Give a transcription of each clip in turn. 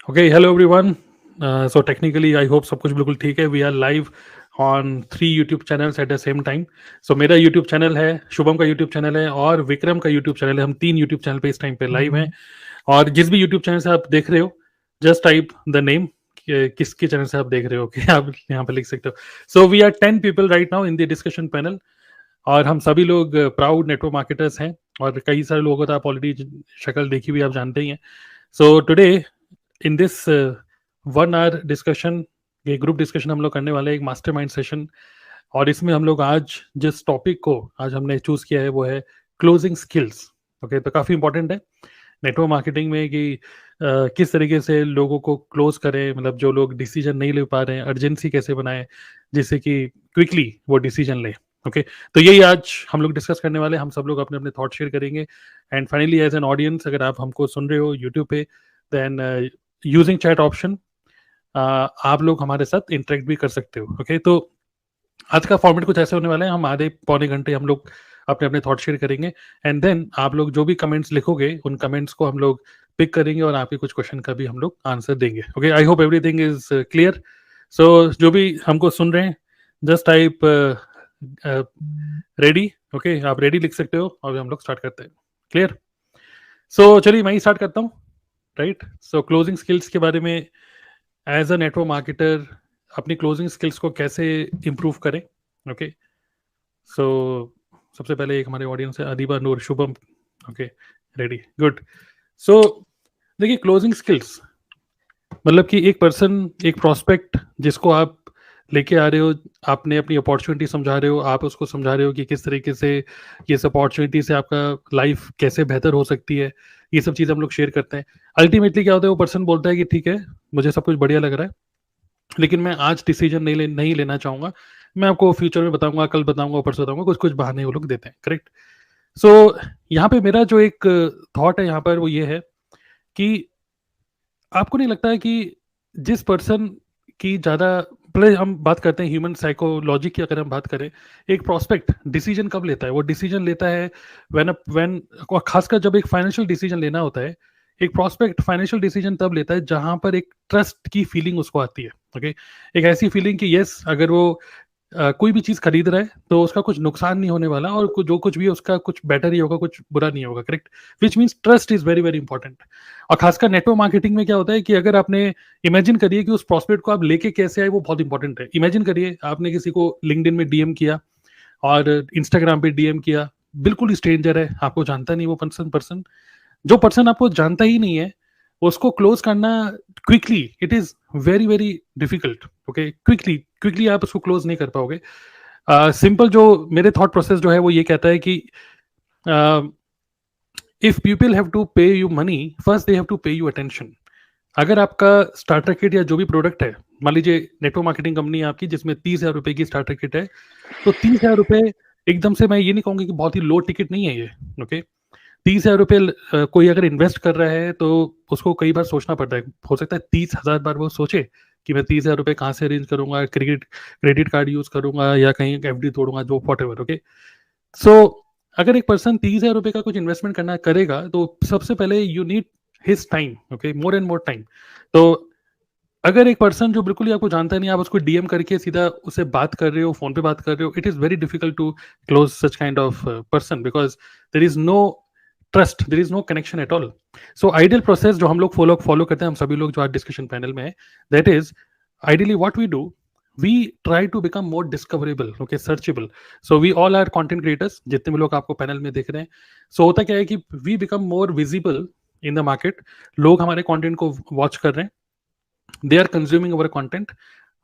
Okay, hello everyone. So technically, I hope सब कुछ बिल्कुल ठीक है. We are live on 3 YouTube channels at the same time. So मेरा YouTube चैनल है, शुभम का YouTube चैनल है और विक्रम का YouTube चैनल है. हम 3 YouTube चैनल पे इस टाइम पे लाइव हैं. और जिस भी YouTube चैनल से आप देख रहे हो, जस्ट टाइप द नेम किसके चैनल से आप देख रहे हो कि आप यहाँ पे लिख सकते हो. So we are 10 people right now in the discussion panel. और हम सभी लोग प्राउड नेटवर्क मार्केटर्स हैं और कई सारे लोगों को तो आप ऑलरेडी शक्ल देखी हुई आप जानते ही हैं. So today in this 1 hour discussion, ये ग्रुप डिस्कशन हम लोग करने वाले हैं, एक मास्टरमाइंड सेशन. और इसमें हम लोग आज जिस टॉपिक को आज हमने चूज किया है वो है क्लोजिंग स्किल्स. ओके, तो काफी इंपॉर्टेंट है नेटवर्क मार्केटिंग में कि किस तरीके से लोगों को क्लोज करें, मतलब जो लोग डिसीजन नहीं ले पा रहे हैं अर्जेंसी कैसे बनाएं जिससे कि क्विकली वो डिसीजन ले. ओके, तो यही आज हम लोग डिस्कस करने वाले हैं. हम सब लोग अपने अपने थॉट शेयर करेंगे. And finally as an audience, अगर आप हमको सुन रहे हो यूट्यूब पे, देन यूजिंग चैट ऑप्शन आप लोग हमारे साथ इंटरेक्ट भी कर सकते हो. ओके, तो आज का फॉर्मेट कुछ ऐसे होने वाला है, हम आधे पौने घंटे हम लोग अपने अपने थॉट शेयर करेंगे. एंड देन आप लोग जो भी कमेंट्स लिखोगे उन कमेंट्स को हम लोग पिक करेंगे और आपके कुछ क्वेश्चन का भी हम लोग आंसर देंगे. Okay, I hope everything is clear. So जो भी हमको सुन रहे हैं, जस्ट टाइप रेडी. ओके, आप रेडी लिख सकते हो और हम लोग स्टार्ट करते हैं. क्लियर? सो चलिए मैं ही स्टार्ट करता हूँ. राइट, सो क्लोजिंग स्किल्स के बारे में, एज अ नेटवर्क मार्केटर अपनी क्लोजिंग स्किल्स को कैसे इम्प्रूव करें. ओके, सो सबसे पहले एक हमारे ऑडियंस है Adiba Noor Shubham. Okay, ready, good. So देखिए, क्लोजिंग स्किल्स मतलब कि एक पर्सन, एक प्रोस्पेक्ट जिसको आप लेके आ रहे हो, आपने अपनी अपॉर्चुनिटी समझा रहे हो, आप उसको समझा रहे हो कि किस तरीके से इस अपॉर्चुनिटी से आपका लाइफ कैसे बेहतर हो सकती है. ये सब चीज़ हम लोग शेयर करते हैं. अल्टीमेटली क्या होता है, वो पर्सन बोलता है कि ठीक है, मुझे सब कुछ बढ़िया लग रहा है, लेकिन मैं आज डिसीजन नहीं लेना चाहूंगा, मैं आपको फ्यूचर में बताऊंगा, कल बताऊंगा, परसों बताऊंगा. कुछ कुछ बहाने वो लोग देते हैं. करेक्ट. सो यहाँ पे मेरा जो एक थॉट है यहाँ पर वो ये है कि आपको नहीं लगता है कि जिस पर्सन की ज़्यादा, पहले हम बात करते हैं ह्यूमन साइकोलॉजी की, अगर हम बात करें, एक प्रोस्पेक्ट डिसीजन कब लेता है? वो डिसीजन लेता है व्हेन खासकर जब एक फाइनेंशियल डिसीजन लेना होता है. एक प्रोस्पेक्ट फाइनेंशियल डिसीजन तब लेता है जहां पर एक ट्रस्ट की फीलिंग उसको आती है. ओके, एक ऐसी फीलिंग कि यस, अगर वो कोई भी चीज खरीद रहा है तो उसका कुछ नुकसान नहीं होने वाला, और जो कुछ भी है उसका कुछ बेटर ही होगा, कुछ बुरा नहीं होगा. Correct, which means trust is very very important. और खासकर नेटवर्क मार्केटिंग में क्या होता है कि अगर आपने, इमेजिन करिए कि उस प्रॉस्पेक्ट को आप लेके कैसे आए, वो बहुत इंपॉर्टेंट है. इमेजिन करिए आपने किसी को लिंक्डइन में डीएम किया और इंस्टाग्राम पे डीएम किया, बिल्कुल स्ट्रेंजर है, आपको जानता नहीं वो पर्सन. जो पर्सन आपको जानता ही नहीं है, उसको क्लोज करना quickly, it is very very difficult. Okay, quickly आप उसको क्लोज नहीं कर पाओगे. सिंपल जो मेरे थॉट प्रोसेस जो है वो ये कहता है कि if people have to pay you money, first they have to pay you attention. अगर आपका स्टार्टर किट या जो भी प्रोडक्ट है, मान लीजिए नेटवर्क मार्केटिंग कंपनी है आपकी जिसमें 30,000 रुपए की स्टार्टर किट है, तो 30,000 रुपए एकदम से, मैं ये नहीं कहूंगी कि बहुत ही लो टिकट नहीं है ये. ओके, 30,000 रुपये कोई अगर इन्वेस्ट कर रहा है तो उसको कई बार सोचना पड़ता है. हो सकता है 30,000 बार वो सोचे कि मैं 30,000 रुपये कहाँ से अरेंज करूंगा, क्रेडिट कार्ड यूज करूंगा या कहीं एफडी तोड़ूंगा, जो वॉट एवर. ओके, सो अगर एक पर्सन 30,000 रुपये का कुछ इन्वेस्टमेंट करना करेगा तो सबसे पहले you need his time. Okay, more and more time. तो अगर एक पर्सन जो बिल्कुल ही आपको जानता नहीं, आप उसको डीएम करके सीधा उससे बात कर रहे हो, फोन पे बात कर रहे हो, it is very difficult to close such kind of person because there is no trust, there is no connection at all. So ideal process जो हम लोग फॉलो करते हैं, हम सभी लोग जो आज डिस्कशन पैनल में है, that is ideally what we do, we try to become more discoverable, okay, searchable. So we all are content creators, जितने भी लोग आपको पैनल में देख रहे हैं. सो होता क्या है कि we become more visible in the market. लोग हमारे कंटेंट को वॉच कर रहे हैं, they are consuming our content.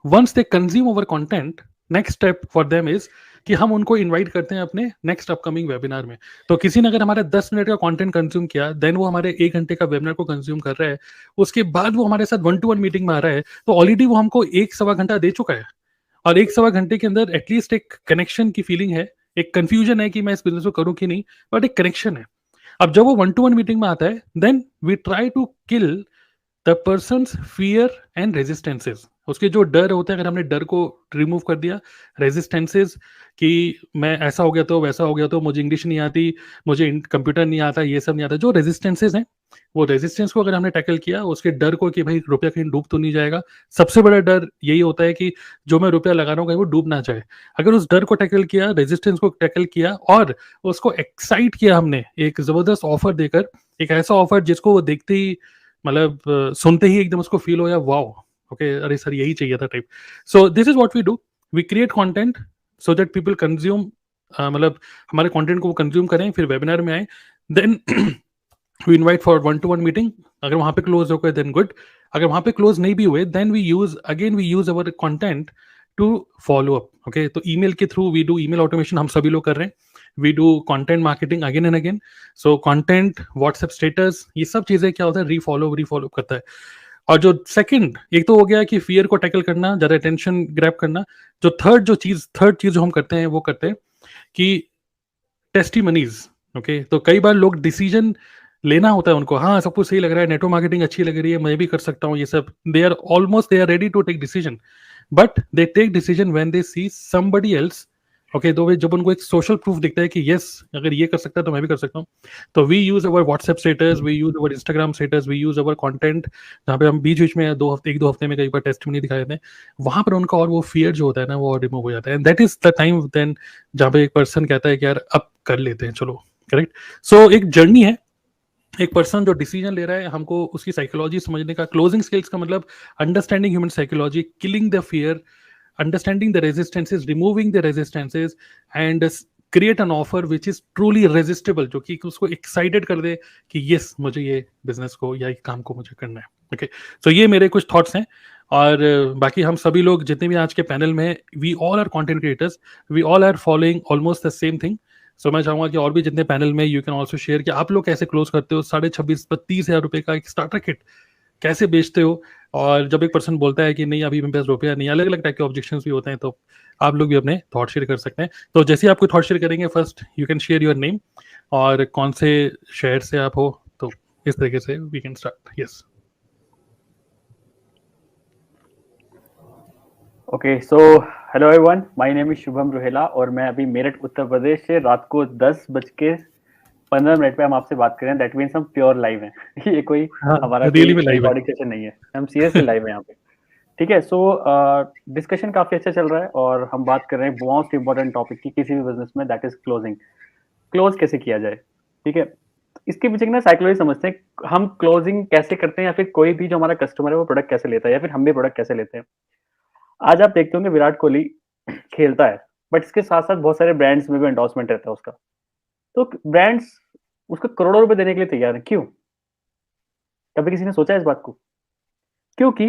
Once they consume our content, next step for them is कि हम उनको इनवाइट करते हैं अपने नेक्स्ट अपकमिंग वेबिनार में. तो किसी ने अगर हमारे 10 मिनट का कंटेंट कंज्यूम किया, देन वो हमारे 1 घंटे का वेबिनार को कंज्यूम कर रहा है, उसके बाद वो हमारे साथ 1-to-1 मीटिंग में आ रहा है, तो ऑलरेडी वो हमको 1-1.25 घंटा दे चुका है. और 1-1.25 घंटे के अंदर एटलीस्ट एक कनेक्शन की फीलिंग है, एक कंफ्यूजन है कि मैं इस बिजनेस को करूं कि नहीं, बट एक कनेक्शन है. अब जब वो 1-to-1 मीटिंग में आता है, then we try to kill the person fear and resistances. उसके जो डर होते हैं, अगर हमने डर को रिमूव कर दिया, रेजिस्टेंसेज कि मैं ऐसा हो गया तो वैसा हो गया तो, मुझे इंग्लिश नहीं आती, मुझे कंप्यूटर नहीं आता, ये सब नहीं आता, जो रेजिस्टेंसेज हैं, वो रेजिस्टेंस को अगर हमने टैकल किया, उसके डर को कि भाई रुपया कहीं डूब तो नहीं जाएगा। सबसे बड़ा डर यही होता है कि जो मैं रुपया लगा रहा हूँ कहीं वो डूब ना जाए। अगर उस डर को टैकल किया, रेजिस्टेंस को टैकल किया और उसको एक्साइट किया हमने एक जबरदस्त ऑफर देकर, एक ऐसा ऑफर जिसको वो देखते ही मतलब सुनते ही एकदम उसको फील हो या वाओ, ओके अरे सर यही चाहिए था type. So this is what we do, we create content so that people consume, मतलब हमारे कंटेंट को वो कंज्यूम करें, फिर वेबिनार में आए, then we invite for one to one meeting. अगर वहां पे क्लोज हो गए देन गुड, अगर वहां पे क्लोज नहीं भी हुए then we use our content to follow up. Okay, तो ईमेल के through we do email automation, हम सभी लोग कर रहे हैं। We do content marketing again and again. So content, WhatsApp status, ये सब चीजें क्या होता है, रीफॉलो करता है। और जो सेकंड, एक तो हो गया कि फियर को टैकल करना, ज्यादा अटेंशन ग्रैब करना। जो थर्ड चीज जो हम करते हैं वो करते हैं कि टेस्टिमनीज। ओके, तो कई बार लोग डिसीजन लेना होता है उनको, हाँ सब कुछ सही लग रहा है, नेटवर्क मार्केटिंग अच्छी लग रही है, मैं भी कर सकता हूँ ये सब, they are ready to take decision, but they take decision when they see somebody else. Okay, तो वे जब उनको एक सोशल प्रूफ दिखता है कि यस अगर ये कर सकता है तो मैं भी कर सकता हूँ, तो we use our WhatsApp status, we use our Instagram status, we use our content, जहाँ पे हम बीच बीच में 2 हफ्ते, 1-2 हफ्ते में कई बार टेस्टिमनी दिखा देते हैं, वहां पर उनका और वो फियर जो होता है ना वो रिमूव हो जाता है। And that is the time then जहाँ पे एक पर्सन कहता है कि यार अब कर लेते हैं चलो। करेक्ट। सो एक जर्नी है, एक पर्सन जो डिसीजन ले रहा है, हमको उसकी साइकोलॉजी समझने का। क्लोजिंग स्किल्स का मतलब understanding human psychology, killing the fear, understanding the resistances, removing the resistances, and create an offer which is truly resistible, जो कि उसको एक्साइटेड कर दे कि यस मुझे ये बिजनेस को या ये काम को मुझे करना है। ओके, तो ये मेरे कुछ थॉट्स हैं। और बाकी हम सभी लोग जितने भी आज के पैनल में हैं, we all are content creators, we all are following almost the same thing. So मैं चाहूंगा कि और भी जितने पैनल में, यू कैन ऑल्सो शेयर कि आप लोग कैसे क्लोज करते हो 26,000-32,000 रुपए का एक स्टार्टर किट कैसे बेचते हो। और जब एक पर्सन बोलता है कि नहीं अभी मेरे पास रुपया नहीं, अलग अलग टाइप के ऑब्जेक्शंस भी होते हैं, तो आप लोग भी अपने थॉट शेयर कर सकते हैं। तो जैसे आप कोई थॉट शेयर करेंगे, first you can share your name और कौन से शहर से आप हो, तो इस तरीके से we can start. Yes. Okay, so hello everyone, my name is Shubham Rohela और मैं अभी मेरठ उत्तर प्रदेश से रात को 10:15 पे हम आपसे बात करें। दैट मीन्स हम प्योर लाइव हैं। ये कोई हाँ, हमारा कोई रियली में लाइव है। रिकॉर्डिंग सेशन नहीं है, हम सीरियसली लाइव हैं यहाँ पे। ठीक है, सो डिस्कशन काफी अच्छा चल रहा है और हम बात कर रहे हैं मोस्ट इंपॉर्टेंट टॉपिक की किसी भी बिजनेस में, दैट इज क्लोजिंग। क्लोज कैसे किया जाए, ठीक है। इसके पीछे की ना साइकोलॉजी समझते हैं, हम क्लोजिंग कैसे करते हैं या फिर कोई भी जो हमारा कस्टमर है वो प्रोडक्ट कैसे लेता है या फिर हम भी प्रोडक्ट कैसे लेते हैं। आज आप देखते होंगे विराट कोहली खेलता है, बट इसके साथ साथ बहुत सारे ब्रांड्स में भी एंडोर्समेंट रहता है उसका। तो ब्रांड्स उसको करोड़ों रुपए देने के लिए तैयार है, क्यों? कभी किसी ने सोचा है इस बात को? क्योंकि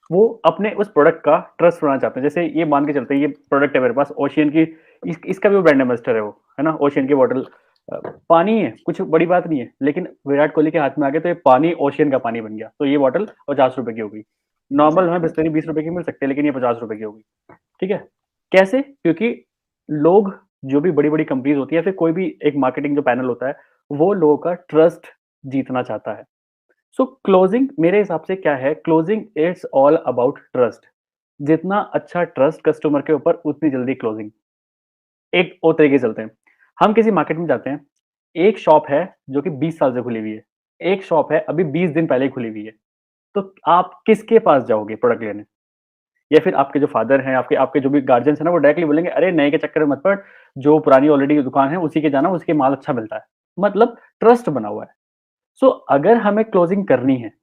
वो अपने उस प्रोडक्ट का ट्रस्ट बनाना चाहते हैं। जैसे ये मान के चलते हैं, ये प्रोडक्ट है मेरे पास ओशियन की, इसका भी वो ब्रांड एम्बेसडर है, वो है ना, ओशियन की बॉटल। पानी है, कुछ बड़ी बात नहीं है, लेकिन विराट कोहली के हाथ में आ गया तो ये पानी ओशियन का पानी बन गया, तो ये बॉटल 50 रुपए की हो गई। नॉर्मल हमें बिस्लरी 20 रुपए की मिल सकती है, लेकिन ये 50 रुपए की हो गई। ठीक है, कैसे? क्योंकि लोग, जो भी बड़ी बड़ी कंपनीज होती है, फिर कोई भी एक मार्केटिंग जो पैनल होता है, वो लोगों का ट्रस्ट जीतना चाहता है। सो क्लोजिंग मेरे हिसाब से क्या है, closing it's all about trust. जितना अच्छा ट्रस्ट कस्टमर के ऊपर, उतनी जल्दी क्लोजिंग। एक और तरीके से चलते हैं, हम किसी मार्केट में जाते हैं, एक शॉप है जो कि 20 साल से खुली हुई है, एक शॉप है अभी 20 दिन पहले ही खुली हुई है, तो आप किसके पास जाओगे प्रोडक्ट लेने? या फिर आपके जो फादर हैं, आपके आपके जो भी गार्जियंस हैं ना, वो डायरेक्टली बोलेंगे अरे नए के चक्कर में मत पड़, जो पुरानी ऑलरेडी दुकान है उसी के जाना, उसके माल अच्छा मिलता है। मतलब ट्रस्ट बना हुआ है। सो अगर हमें क्लोजिंग करनी है,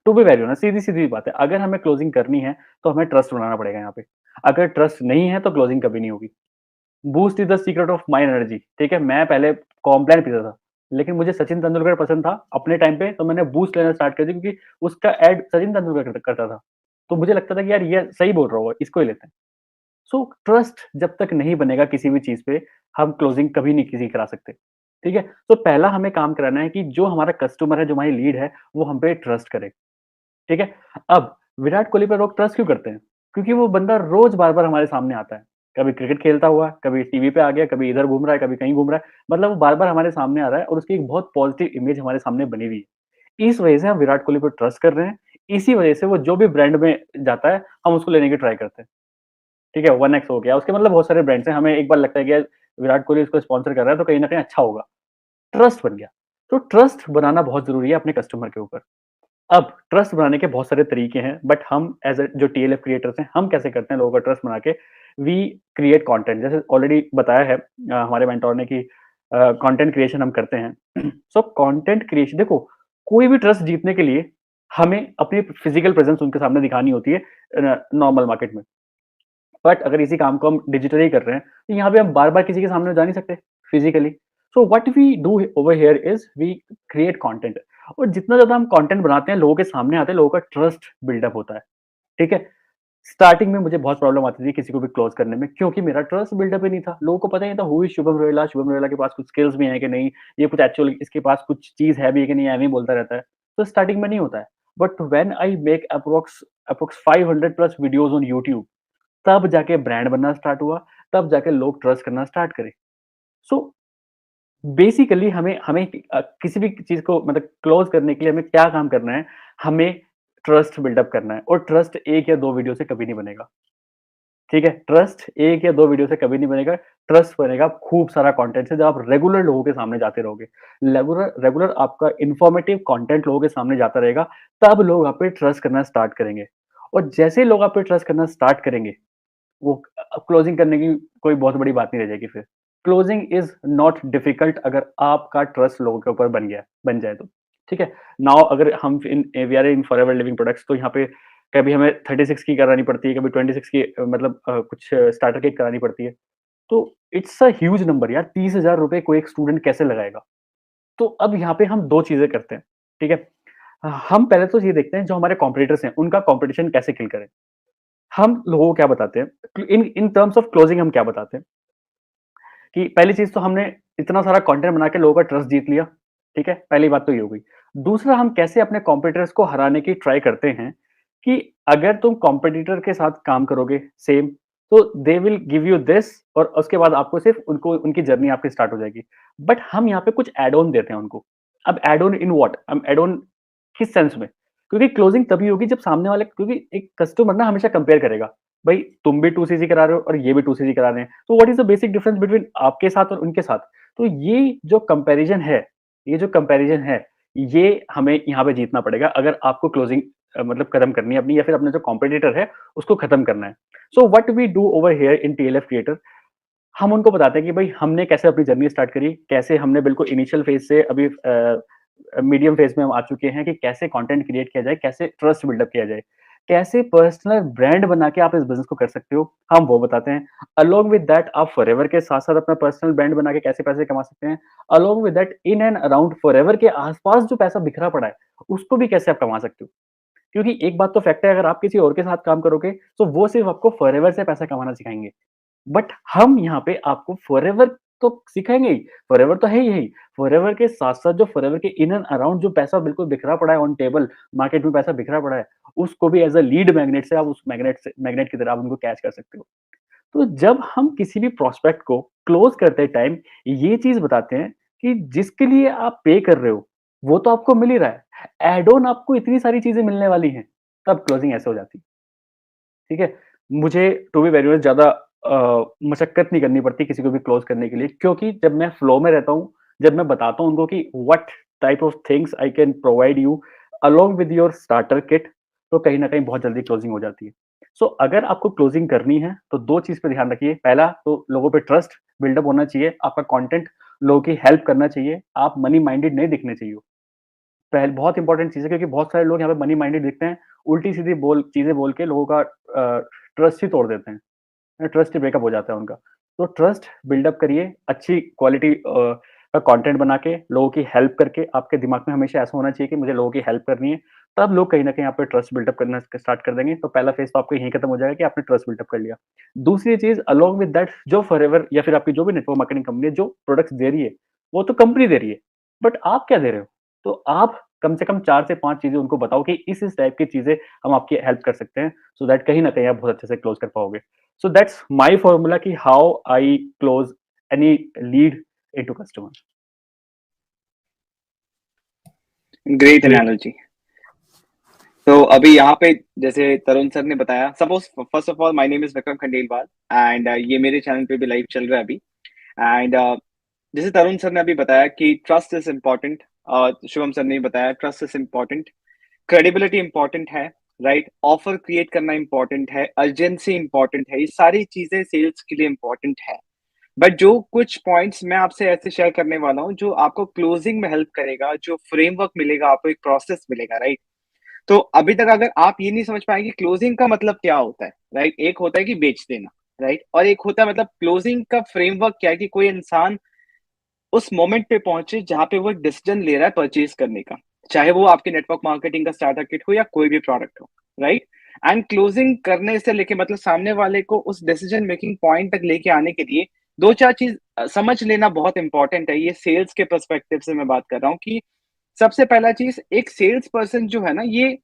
टू बी वेरी ऑनेस्ट, सीधी-सीधी बात है, अगर हमें क्लोजिंग करनी है, तो हमें ट्रस्ट बनाना पड़ेगा यहाँ पे। अगर ट्रस्ट नहीं है, तो क्लोजिंग कभी नहीं होगी। Boost is the secret of my energy, ठीक है? मैं पहले कॉम्प्लान पीता था, लेकिन मुझे सचिन तेंदुलकर पसंद था अपने टाइम पे, तो मैंने बूस्ट लेना स्टार्ट कर दिया, क्योंकि उसका ऐड सचिन तेंदुलकर करता था। तो मुझे लगता था कि यार ये सही बोल रहा होगा, इसको ही लेते हैं। सो ट्रस्ट जब तक नहीं बनेगा किसी भी चीज़ पे, हम क्लोजिंग कभी नहीं किसी की करा सकते, ठीक है? तो पहला हमें काम कराना है कि जो हमारा कस्टमर है, जो हमारी लीड है, वो हम पे ट्रस्ट करे। ठीक है? अब विराट कोहली पे लोग ट्रस्ट क्यों करते हैं? क्योंकि वो बंदा रोज़ बार-बार हमारे सामने आता है। कभी क्रिकेट खेलता हुआ, कभी टीवी पे आ गया, कभी इधर घूम रहा है, कभी कहीं घूम रहा है। मतलब वो बार-बार हमारे सामने आ रहा है और उसकी एक बहुत पॉजिटिव इमेज हमारे सामने बनी हुई है। इस वजह से हम विराट कोहली पे ट्रस्ट कर रहे हैं। इसी वजह से वो जो भी ब्रांड में जाता है, हम उसको लेने की ट्राई करते हैं। ठीक है? 1 एक्स हो गया, उसके मतलब बहुत सारे ब्रांड्स हैं। हमें एक बार लगता है कि यार विराट कोहली इसको स्पॉन्सर कर रहा है, तो कहीं न कहीं अच्छा होगा। ट्रस्ट बन गया। तो ट्रस्ट बनाना बहुत ज़रूरी है अपने कस्टमर के ऊपर। अब ट्रस्ट बनाने के बहुत सारे तरीके हैं, बट हम एज़ अ जो टीएलएफ क्रिएटर्स हैं, हम कैसे करते हैं लोगों का ट्रस्ट बना के, वी क्रिएट कंटेंट। जैसे ऑलरेडी बताया है हमारे मेंटर ने कि कंटेंट क्रिएशन हम करते हैं। सो कंटेंट क्रिएशन देखो, कोई भी ट्रस्ट जीतने के लिए हमें अपनी फिजिकल प्रेजेंस उनके सामने दिखानी होती है नॉर्मल मार्केट में। बट अगर इसी काम को हम डिजिटली कर रहे हैं, तो यहाँ पे हम बार-बार किसी के सामने जा नहीं सकते physically. So what we do over here is we create content, और जितना ज़्यादा हम कंटेंट बनाते हैं, लोगों के सामने आते हैं, लोगों का ट्रस्ट बिल्डअप होता है, ठीक है? स्टार्टिंग में मुझे बहुत प्रॉब्लम आती थी किसी को भी क्लोज़ करने में, क्योंकि मेरा ट्रस्ट बिल्डअप ही नहीं था। लोगों को पता ही नहीं था हू इज़ शुभम रोहिला के पास कुछ स्किल्स भी हैं कि नहीं, ये कुछ एक्चुअल इसके पास कुछ चीज़ है भी कि नहीं, ऐवें ही बोलता रहता है। तो स्टार्टिंग में नहीं होता है। But when I make approx 500 plus videos on YouTube, तब जाके ब्रांड बनना स्टार्ट हुआ, तब जाके लोग ट्रस्ट करना स्टार्ट करे। सो बेसिकली हमें हमें किसी भी चीज़ को मतलब क्लोज़ करने के लिए हमें क्या काम करना है? हमें ट्रस्ट बिल्डअप करना है, और ट्रस्ट 1 या 2 वीडियो से कभी नहीं बनेगा, ठीक है? ट्रस्ट 1 या 2 वीडियो से कभी नहीं बनेगा, ट्रस्ट बनेगा खूब सारा कंटेंट से, जब आप रेगुलर लोगों के सामने जाते रहोगे। रेगुलर रेगुलर आपका इन्फॉर्मेटिव कंटेंट लोगों के सामने जाता रहेगा, तब लोग आप पे ट्रस्ट करना स्टार्ट करेंगे, और जैसे ही लोग आप पे ट्रस्ट करना स्टार्ट करेंगे, वो क्लोजिंग करने की कोई बहुत बड़ी बात नहीं रह जाएगी फिर। क्लोजिंग इज़ नॉट डिफिकल्ट अगर आपका ट्रस्ट लोगों के ऊपर बन जाए तो, ठीक है? नाउ अगर हम we are in Forever Living Products, तो यहाँ पे कभी हमें 36 की करानी पड़ती है, कभी 26 की मतलब कुछ स्टार्टर किट करानी पड़ती है। तो इट्स अ ह्यूज नंबर यार, 30,000 रुपए कोई एक स्टूडेंट कैसे लगाएगा? तो अब यहाँ पे हम 2 चीज़ें करते हैं, ठीक है? हम पहले तो ये देखते हैं जो हमारे कॉम्पिटिटर्स हैं, उनका कॉम्पिटिशन कैसे किल करें। हम लोगों को क्या बताते हैं, इन इन टर्म्स ऑफ क्लोजिंग हम क्या बताते हैं कि पहली चीज़ तो हमने इतना सारा कंटेंट बना के लोगों का ट्रस्ट जीत लिया, ठीक है? पहली बात तो ये हो गई। दूसरा, हम कैसे अपने कॉम्पिटिटर्स को हराने की ट्राई करते हैं कि अगर तुम कॉम्पिटिटर के साथ काम करोगे सेम, तो they will give you this, और उसके बाद आपको सिर्फ उनको उनकी जर्नी आपकी स्टार्ट हो जाएगी। बट हम यहाँ पे कुछ ऐड ऑन देते हैं उनको। अब ऐड ऑन इन व्हाट? हम ऐड ऑन किस सेंस में? क्योंकि क्लोजिंग तभी होगी जब सामने वाले, क्योंकि एक कस्टमर ना हमेशा कंपेयर करेगा, भाई तुम भी 2 सीसी करा रहे हो और ये भी 2 सीसी करा रहे हैं, तो what is the basic difference between आपके साथ और उनके साथ? तो ये जो कंपैरिजन है, ये हमें यहाँ पे जीतना पड़ेगा अगर आपको क्लोजिंग मतलब खत्म करनी है अपनी, या फिर अपना जो कॉम्पिटिटर है उसको खत्म करना है। So what we do over here in TLF creator, हम उनको बताते हैं कि भाई हमने कैसे अपनी जर्नी स्टार्ट करी, कैसे हमने बिल्कुल इनिशियल फेज़ से अभी मीडियम फेज़ में हम आ चुके हैं कि कैसे कंटेंट क्रिएट किया जाए, कैसे ट्रस्ट बिल्डअप किया जाए, कैसे पर्सनल ब्रांड बना के आप इस बिज़नेस को कर सकते हो, हम वो बताते हैं। अलोंग विद दैट आप फॉरएवर के साथ-साथ अपना पर्सनल ब्रांड बना के कैसे पैसे कमा सकते हैं। Along with that in and around forever के आस-पास जो पैसा बिखरा पड़ा है, उसको भी कैसे आप कमा सकते हो। क्योंकि एक बात तो फैक्ट है, अगर आप किसी और के साथ काम करोगे, तो वो सिर्फ़ आपको फॉरएवर से पैसा कमाना सिखाएँगे। बट हम यहाँ पे आपको फॉरएवर तो सिखाएँगे ही, फॉरएवर तो है ही है ही। फॉरएवर के साथ-साथ जो फॉरएवर के इन एंड अराउंड जो पैसा बिल्कुल बिखरा पड़ा है ऑन टेबल, मार्केट में पैसा बिखरा पड़ा है, उसको भी एज़ अ लीड मैग्नेट से आप उस मैग्नेट की तरह आप उनको कैच कर सकते हो। तो जब हम किसी भी प्रोस्पेक्ट को क्लोज़ करते टाइम ये चीज़ बताते हैं कि जिसके लिए आप पे कर रहे हो, वो तो आपको मिल ही रहा है। ऐड ऑन आपको इतनी सारी चीज़ें मिलने वाली हैं, तब क्लोजिंग ऐसे हो जाती है। ठीक है? मुझे टू बी वेरी ऑनेस्ट ज़्यादा मशक्कत नहीं करनी पड़ती किसी को भी क्लोज़ करने के लिए, क्योंकि जब मैं फ्लो में रहता हूँ, जब मैं बताता हूँ उनको कि what type of things I can provide you along with your starter kit, तो कहीं न कहीं बहुत जल्दी क्लोजिंग हो जाती है। सो अगर आपको क्लोजिंग करनी है, तो 2 चीज़ पे ध्यान रखिए। पहला तो लोगों पे ट्रस्ट बिल्डअप होना चाहिए, आपका कंटेंट लोगों की हेल्प करना चाहिए, आप मनी माइंडेड नहीं दिखने चाहिए। बहुत इंपॉर्टेंट चीज़ है, क्योंकि बहुत सारे लोग यहाँ पे मनी माइंडेड दिखते हैं, उल्टी-सीधी चीज़ें बोल के लोगों का ट्रस्ट ही तोड़ देते हैं। ट्रस्ट ही ब्रेकअप हो जाता है उनका। तो ट्रस्ट बिल्डअप करिए, अच्छी क्वालिटी का कंटेंट बना के, लोगों की हेल्प करके, आपके दिमाग में हमेशा ऐसा होना चाहिए कि मुझे लोगों की हेल्प करनी है, तब लोग कहीं न कहीं आप पे ट्रस्ट बिल्डअप करना स्टार्ट कर देंगे। तो पहला फेज़ तो आपका यहीं खत्म हो जाएगा कि आपने ट्रस्ट बिल्डअप कर लिया। दूसरी चीज़ अलोंग विद दैट, जो फॉरएवर या फिर आपकी जो भी नेटवर्क मार्केटिंग कंपनी है, जो प्रोडक्ट्स दे रही है, वो तो कंपनी दे रही है, बट आप क्या दे रहे हो? तो आप कम से कम 4 से 5 चीज़ें उनको बताओ कि इस टाइप की चीज़ें हम आपकी हेल्प कर सकते हैं, सो दैट कहीं न कहीं आप बहुत अच्छे से क्लोज़ कर पाओगे। So that's my formula कि how I close any lead into customer. Great great. Analogy. तो अभी यहाँ पे जैसे तरुण सर ने बताया, suppose first of all my name is Vikram Khandelwal and ये मेरे चैनल पे भी लाइव चल रहा है अभी। एंड जैसे तरुण सर ने अभी बताया कि trust is important, Shubham sir ने बताया, trust is important, credibility important है, राइट, ऑफर क्रिएट करना इंपॉर्टेंट है, अर्जेंसी इंपॉर्टेंट है, ये सारी चीजें सेल्स के लिए इंपॉर्टेंट है। बट जो कुछ पॉइंट्स मैं आपसे ऐसे शेयर करने वाला हूँ जो आपको क्लोजिंग में हेल्प करेगा, जो फ्रेमवर्क मिलेगा आपको, एक प्रोसेस मिलेगा, राइट। तो अभी तक अगर आप ये नहीं समझ पाएंगे क्लोजिंग का मतलब क्या होता है, राइट, एक होता है कि बेच देना, राइट, और एक होता है मतलब क्लोजिंग का फ्रेमवर्क क्या है कि कोई इंसान उस मोमेंट पे पहुंचे जहां पे वो एक डिसीजन ले रहा है परचेज करने का, चाहे वो आपके नेटवर्क मार्केटिंग का स्टार्टर किट हो या कोई भी प्रोडक्ट हो, राइट। एंड क्लोजिंग करने से लेके मतलब सामने वाले को उस डिसीजन मेकिंग पॉइंट तक लेके आने के लिए दो चार चीज समझ लेना बहुत इंपॉर्टेंट है। ये सेल्स के पर्सपेक्टिव से मैं बात कर रहा हूँ कि सबसे पहला चीज, एक सेल्स पर्सन जो है ना, ये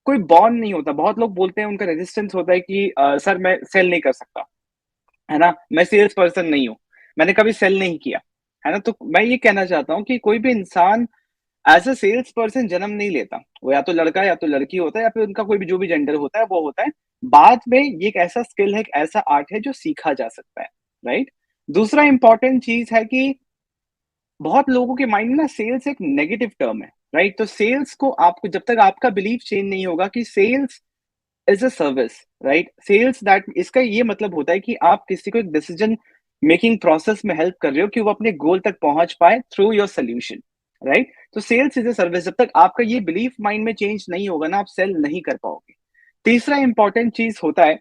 कोई बॉन्ड नहीं होता। बहुत लोग बोलते हैं, उनका रेजिस्टेंस होता है कि सर मैं सेल नहीं कर सकता, है ना, मैं सेल्स पर्सन नहीं हूँ, मैंने कभी सेल नहीं किया, है ना। तो मैं ये कहना चाहता हूँ कि कोई भी इंसान एज अ सेल्स पर्सन जन्म नहीं लेता, वो या तो लड़का या तो लड़की होता है, या फिर उनका कोई भी जो भी जेंडर होता है वो होता है। बाद में ये एक ऐसा स्किल है, एक ऐसा आर्ट है जो सीखा जा सकता है, राइट। दूसरा इंपॉर्टेंट चीज है कि बहुत लोगों के माइंड में ना सेल्स एक नेगेटिव टर्म है, राइट। तो सेल्स को आपको, जब तक आपका बिलीफ चेंज नहीं होगा कि sales is a service, right, sales that, इसका ये मतलब होता है कि आप किसी को एक डिसीजन मेकिंग प्रोसेस में हेल्प कर रहे हो कि वो अपने गोल तक पहुंच पाए थ्रू योर सोल्यूशन, राइट। तो सेल्स इज अ सर्विस, जब तक आपका ये बिलीफ माइंड में चेंज नहीं होगा ना, आप सेल नहीं कर पाओगे। तीसरा इंपॉर्टेंट चीज होता है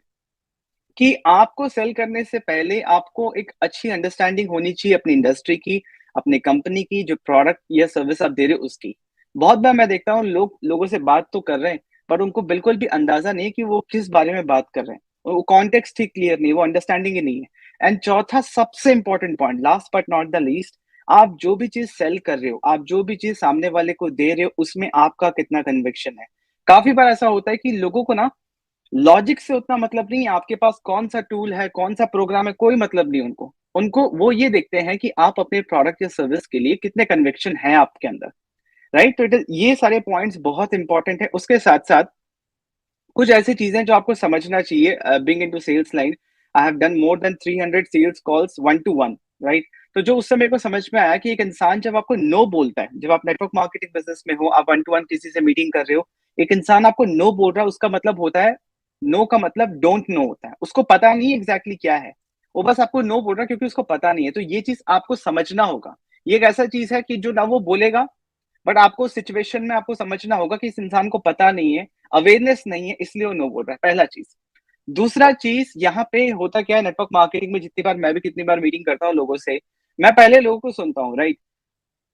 कि आपको सेल करने से पहले आपको एक अच्छी अंडरस्टैंडिंग होनी चाहिए अपनी इंडस्ट्री की, अपनी कंपनी की, जो प्रोडक्ट या सर्विस आप दे रहे हो उसकी। बहुत बार मैं देखता हूँ लोगों से बात तो कर रहे हैं, पर उनको बिल्कुल भी अंदाजा नहीं कि वो किस बारे में बात कर रहे हैं, वो कॉन्टेक्स्ट ही क्लियर नहीं, वो अंडरस्टैंडिंग ही नहीं है। एंड चौथा सबसे important point, last but not the least, आप जो भी चीज सेल कर रहे हो, आप जो भी चीज सामने वाले को दे रहे हो, उसमें आपका कितना कन्विक्शन है। काफी बार ऐसा होता है कि लोगों को ना लॉजिक से उतना मतलब नहीं है, आपके पास कौन सा टूल है, कौन सा प्रोग्राम है, कोई मतलब नहीं उनको। उनको वो ये देखते हैं कि आप अपने प्रोडक्ट या सर्विस के लिए कितने कन्विक्शन है आपके अंदर, राइट। तो ये सारे पॉइंट्स बहुत इंपॉर्टेंट है। उसके साथ साथ कुछ ऐसी चीजें जो आपको समझना चाहिए being into sales line. I have done more than 300 sales calls one to one, right. तो जो उस समय को समझ में आया कि एक इंसान जब आपको नो बोलता है, जब आप नेटवर्क मार्केटिंग बिजनेस में हो, आप वन टू वन किसी से मीटिंग कर रहे हो, एक इंसान आपको नो बोल रहा है, उसका मतलब होता है, नो का मतलब डोंट नो होता है, उसको पता नहीं एग्जैक्टली क्या है, वो बस आपको नो बोल रहा है क्योंकि उसको पता नहीं है। तो ये चीज आपको समझना होगा। ये एक ऐसा चीज है कि जो ना वो बोलेगा, बट आपको सिचुएशन में आपको समझना होगा कि इस इंसान को पता नहीं है, अवेयरनेस नहीं है, इसलिए वो नो बोल रहा है, पहला चीज। दूसरा चीज, यहाँ पे होता क्या है नेटवर्क मार्केटिंग में, जितनी बार मैं भी कितनी बार मीटिंग करता हूँ लोगों से, मैं पहले लोगों को सुनता हूँ, राइट।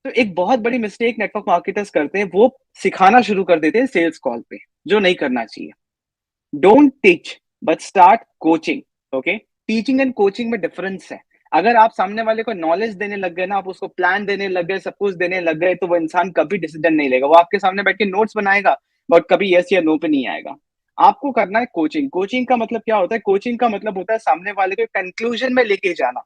तो एक बहुत बड़ी मिस्टेक नेटवर्क मार्केटर्स करते हैं, वो सिखाना शुरू कर देते हैं सेल्स कॉल पे, जो नहीं करना चाहिए। Don't teach but start coaching, okay. Teaching and coaching में डिफरेंस है। अगर आप सामने वाले को नॉलेज देने लग गए ना, आप उसको प्लान देने लग गए, सब कुछ देने लग गए, तो वो इंसान कभी डिसीजन नहीं लेगा। वो आपके सामने बैठ के नोट्स बनाएगा, बट कभी यस या नो पे नहीं आएगा। आपको करना है कोचिंग। कोचिंग का मतलब क्या होता है? कोचिंग का मतलब होता है सामने वाले को कंक्लूजन में लेके जाना,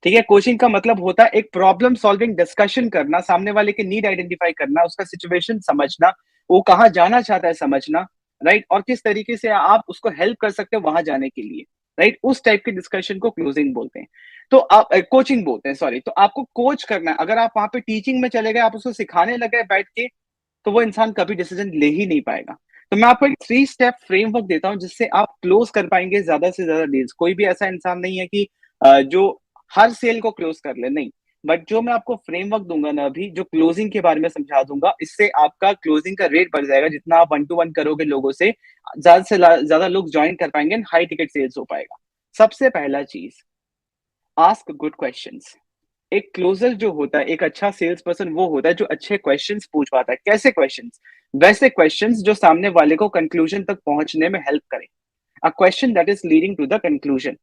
ठीक है। कोचिंग का मतलब होता है एक प्रॉब्लम सॉल्विंग डिस्कशन करना, सामने वाले के नीड आइडेंटिफाई करना, उसका सिचुएशन समझना, वो कहाँ जाना चाहता है समझना, राइट, और किस तरीके से आप उसको हेल्प कर सकते हो वहां जाने के लिए, राइट। उस टाइप के डिस्कशन को क्लोजिंग बोलते हैं। तो आप कोचिंग बोलते हैं, सॉरी। तो आपको कोच करना है। अगर आप वहां पे टीचिंग में चले गए, आप उसको सिखाने लगे बैठ के, तो वो इंसान कभी डिसीजन ले ही नहीं पाएगा। तो मैं आपको एक 3 स्टेप फ्रेमवर्क देता हूं जिससे आप क्लोज कर पाएंगे ज्यादा से ज्यादा डील्स। कोई भी ऐसा इंसान नहीं है कि जो हर सेल को क्लोज कर ले, नहीं। बट जो मैं आपको फ्रेमवर्क दूंगा ना अभी, जो क्लोजिंग के बारे में समझा दूंगा, इससे आपका क्लोजिंग का रेट बढ़ जाएगा। जितना आप वन टू वन करोगे लोगों से ज्यादा लोग ज्वाइन कर पाएंगे, हाई टिकट सेल्स हो पाएगा। सबसे पहला चीज, आस्क गुड क्वेश्चंस। एक क्लोजर जो होता है, एक अच्छा सेल्स पर्सन वो होता है जो अच्छे क्वेश्चंस पूछ पाता है। कैसे क्वेश्चंस? वैसे क्वेश्चंस जो सामने वाले को कंक्लूजन तक पहुंचने में हेल्प करे। A question that is leading to the conclusion.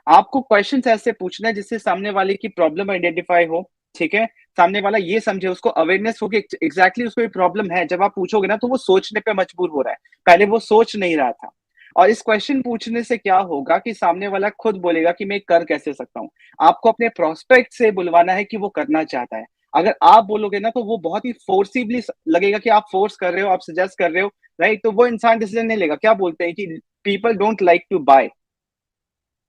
आपको क्वेश्चंस ऐसे पूछना है जिससे सामने वाले की प्रॉब्लम आइडेंटिफाई हो, ठीक है। सामने वाला ये समझे, उसको अवेयरनेस हो कि एग्जैक्टली उसको ये प्रॉब्लम है। जब आप पूछोगे ना, तो वो सोचने पे मजबूर हो रहा है, पहले वो सोच नहीं रहा था। और इस क्वेश्चन पूछने से क्या होगा कि सामने वाला खुद बोलेगा कि मैं कर कैसे सकता हूं। आपको अपने प्रोस्पेक्ट से बुलवाना है कि वो करना चाहता है। अगर आप बोलोगे ना, तो वो बहुत ही फोर्सिवली लगेगा कि आप फोर्स कर रहे हो, आप सजेस्ट कर रहे हो, राइट। तो वो इंसान डिसीजन नहीं लेगा। क्या बोलते हैं कि people don't like to buy,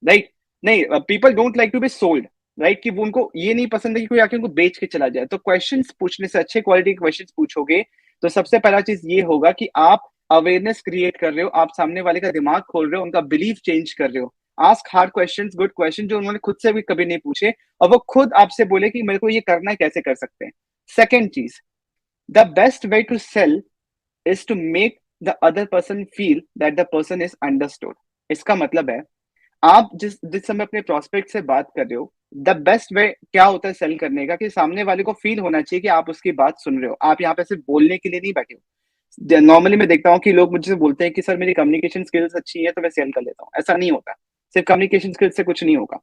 right, नहीं, people don't like to be sold. Right, कि वो उनको ये नहीं पसंद है कि कोई आके उनको बेच के चला जाए। तो क्वेश्चंस पूछने से, अच्छे क्वालिटी के क्वेश्चंस पूछोगे तो सबसे पहला चीज ये होगा कि आप अवेयरनेस क्रिएट कर रहे हो, आप सामने वाले का दिमाग खोल रहे हो, उनका बिलीफ चेंज कर रहे हो। Ask hard questions, good question जो उन्होंने खुद से भी कभी नहीं पूछे, और वो खुद आपसे बोले कि मेरे को ये करना है, कैसे कर सकते हैं। सेकेंड चीज, the best way to sell is to make the other person feel that the person is understood। इसका मतलब है, आप जिस जिस समय अपने प्रोस्पेक्ट से बात कर रहे हो, द बेस्ट वे क्या होता है सेल करने का, कि सामने वाले को फील होना चाहिए कि आप उसकी बात सुन रहे हो। आप यहाँ पे सिर्फ बोलने के लिए नहीं बैठे हो। नॉर्मली मैं देखता हूँ कि लोग मुझसे बोलते हैं कि सर मेरी कम्युनिकेशन स्किल्स अच्छी है तो मैं सेल कर लेता हूँ। ऐसा नहीं होता, सिर्फ कम्युनिकेशन स्किल्स से कुछ नहीं होगा,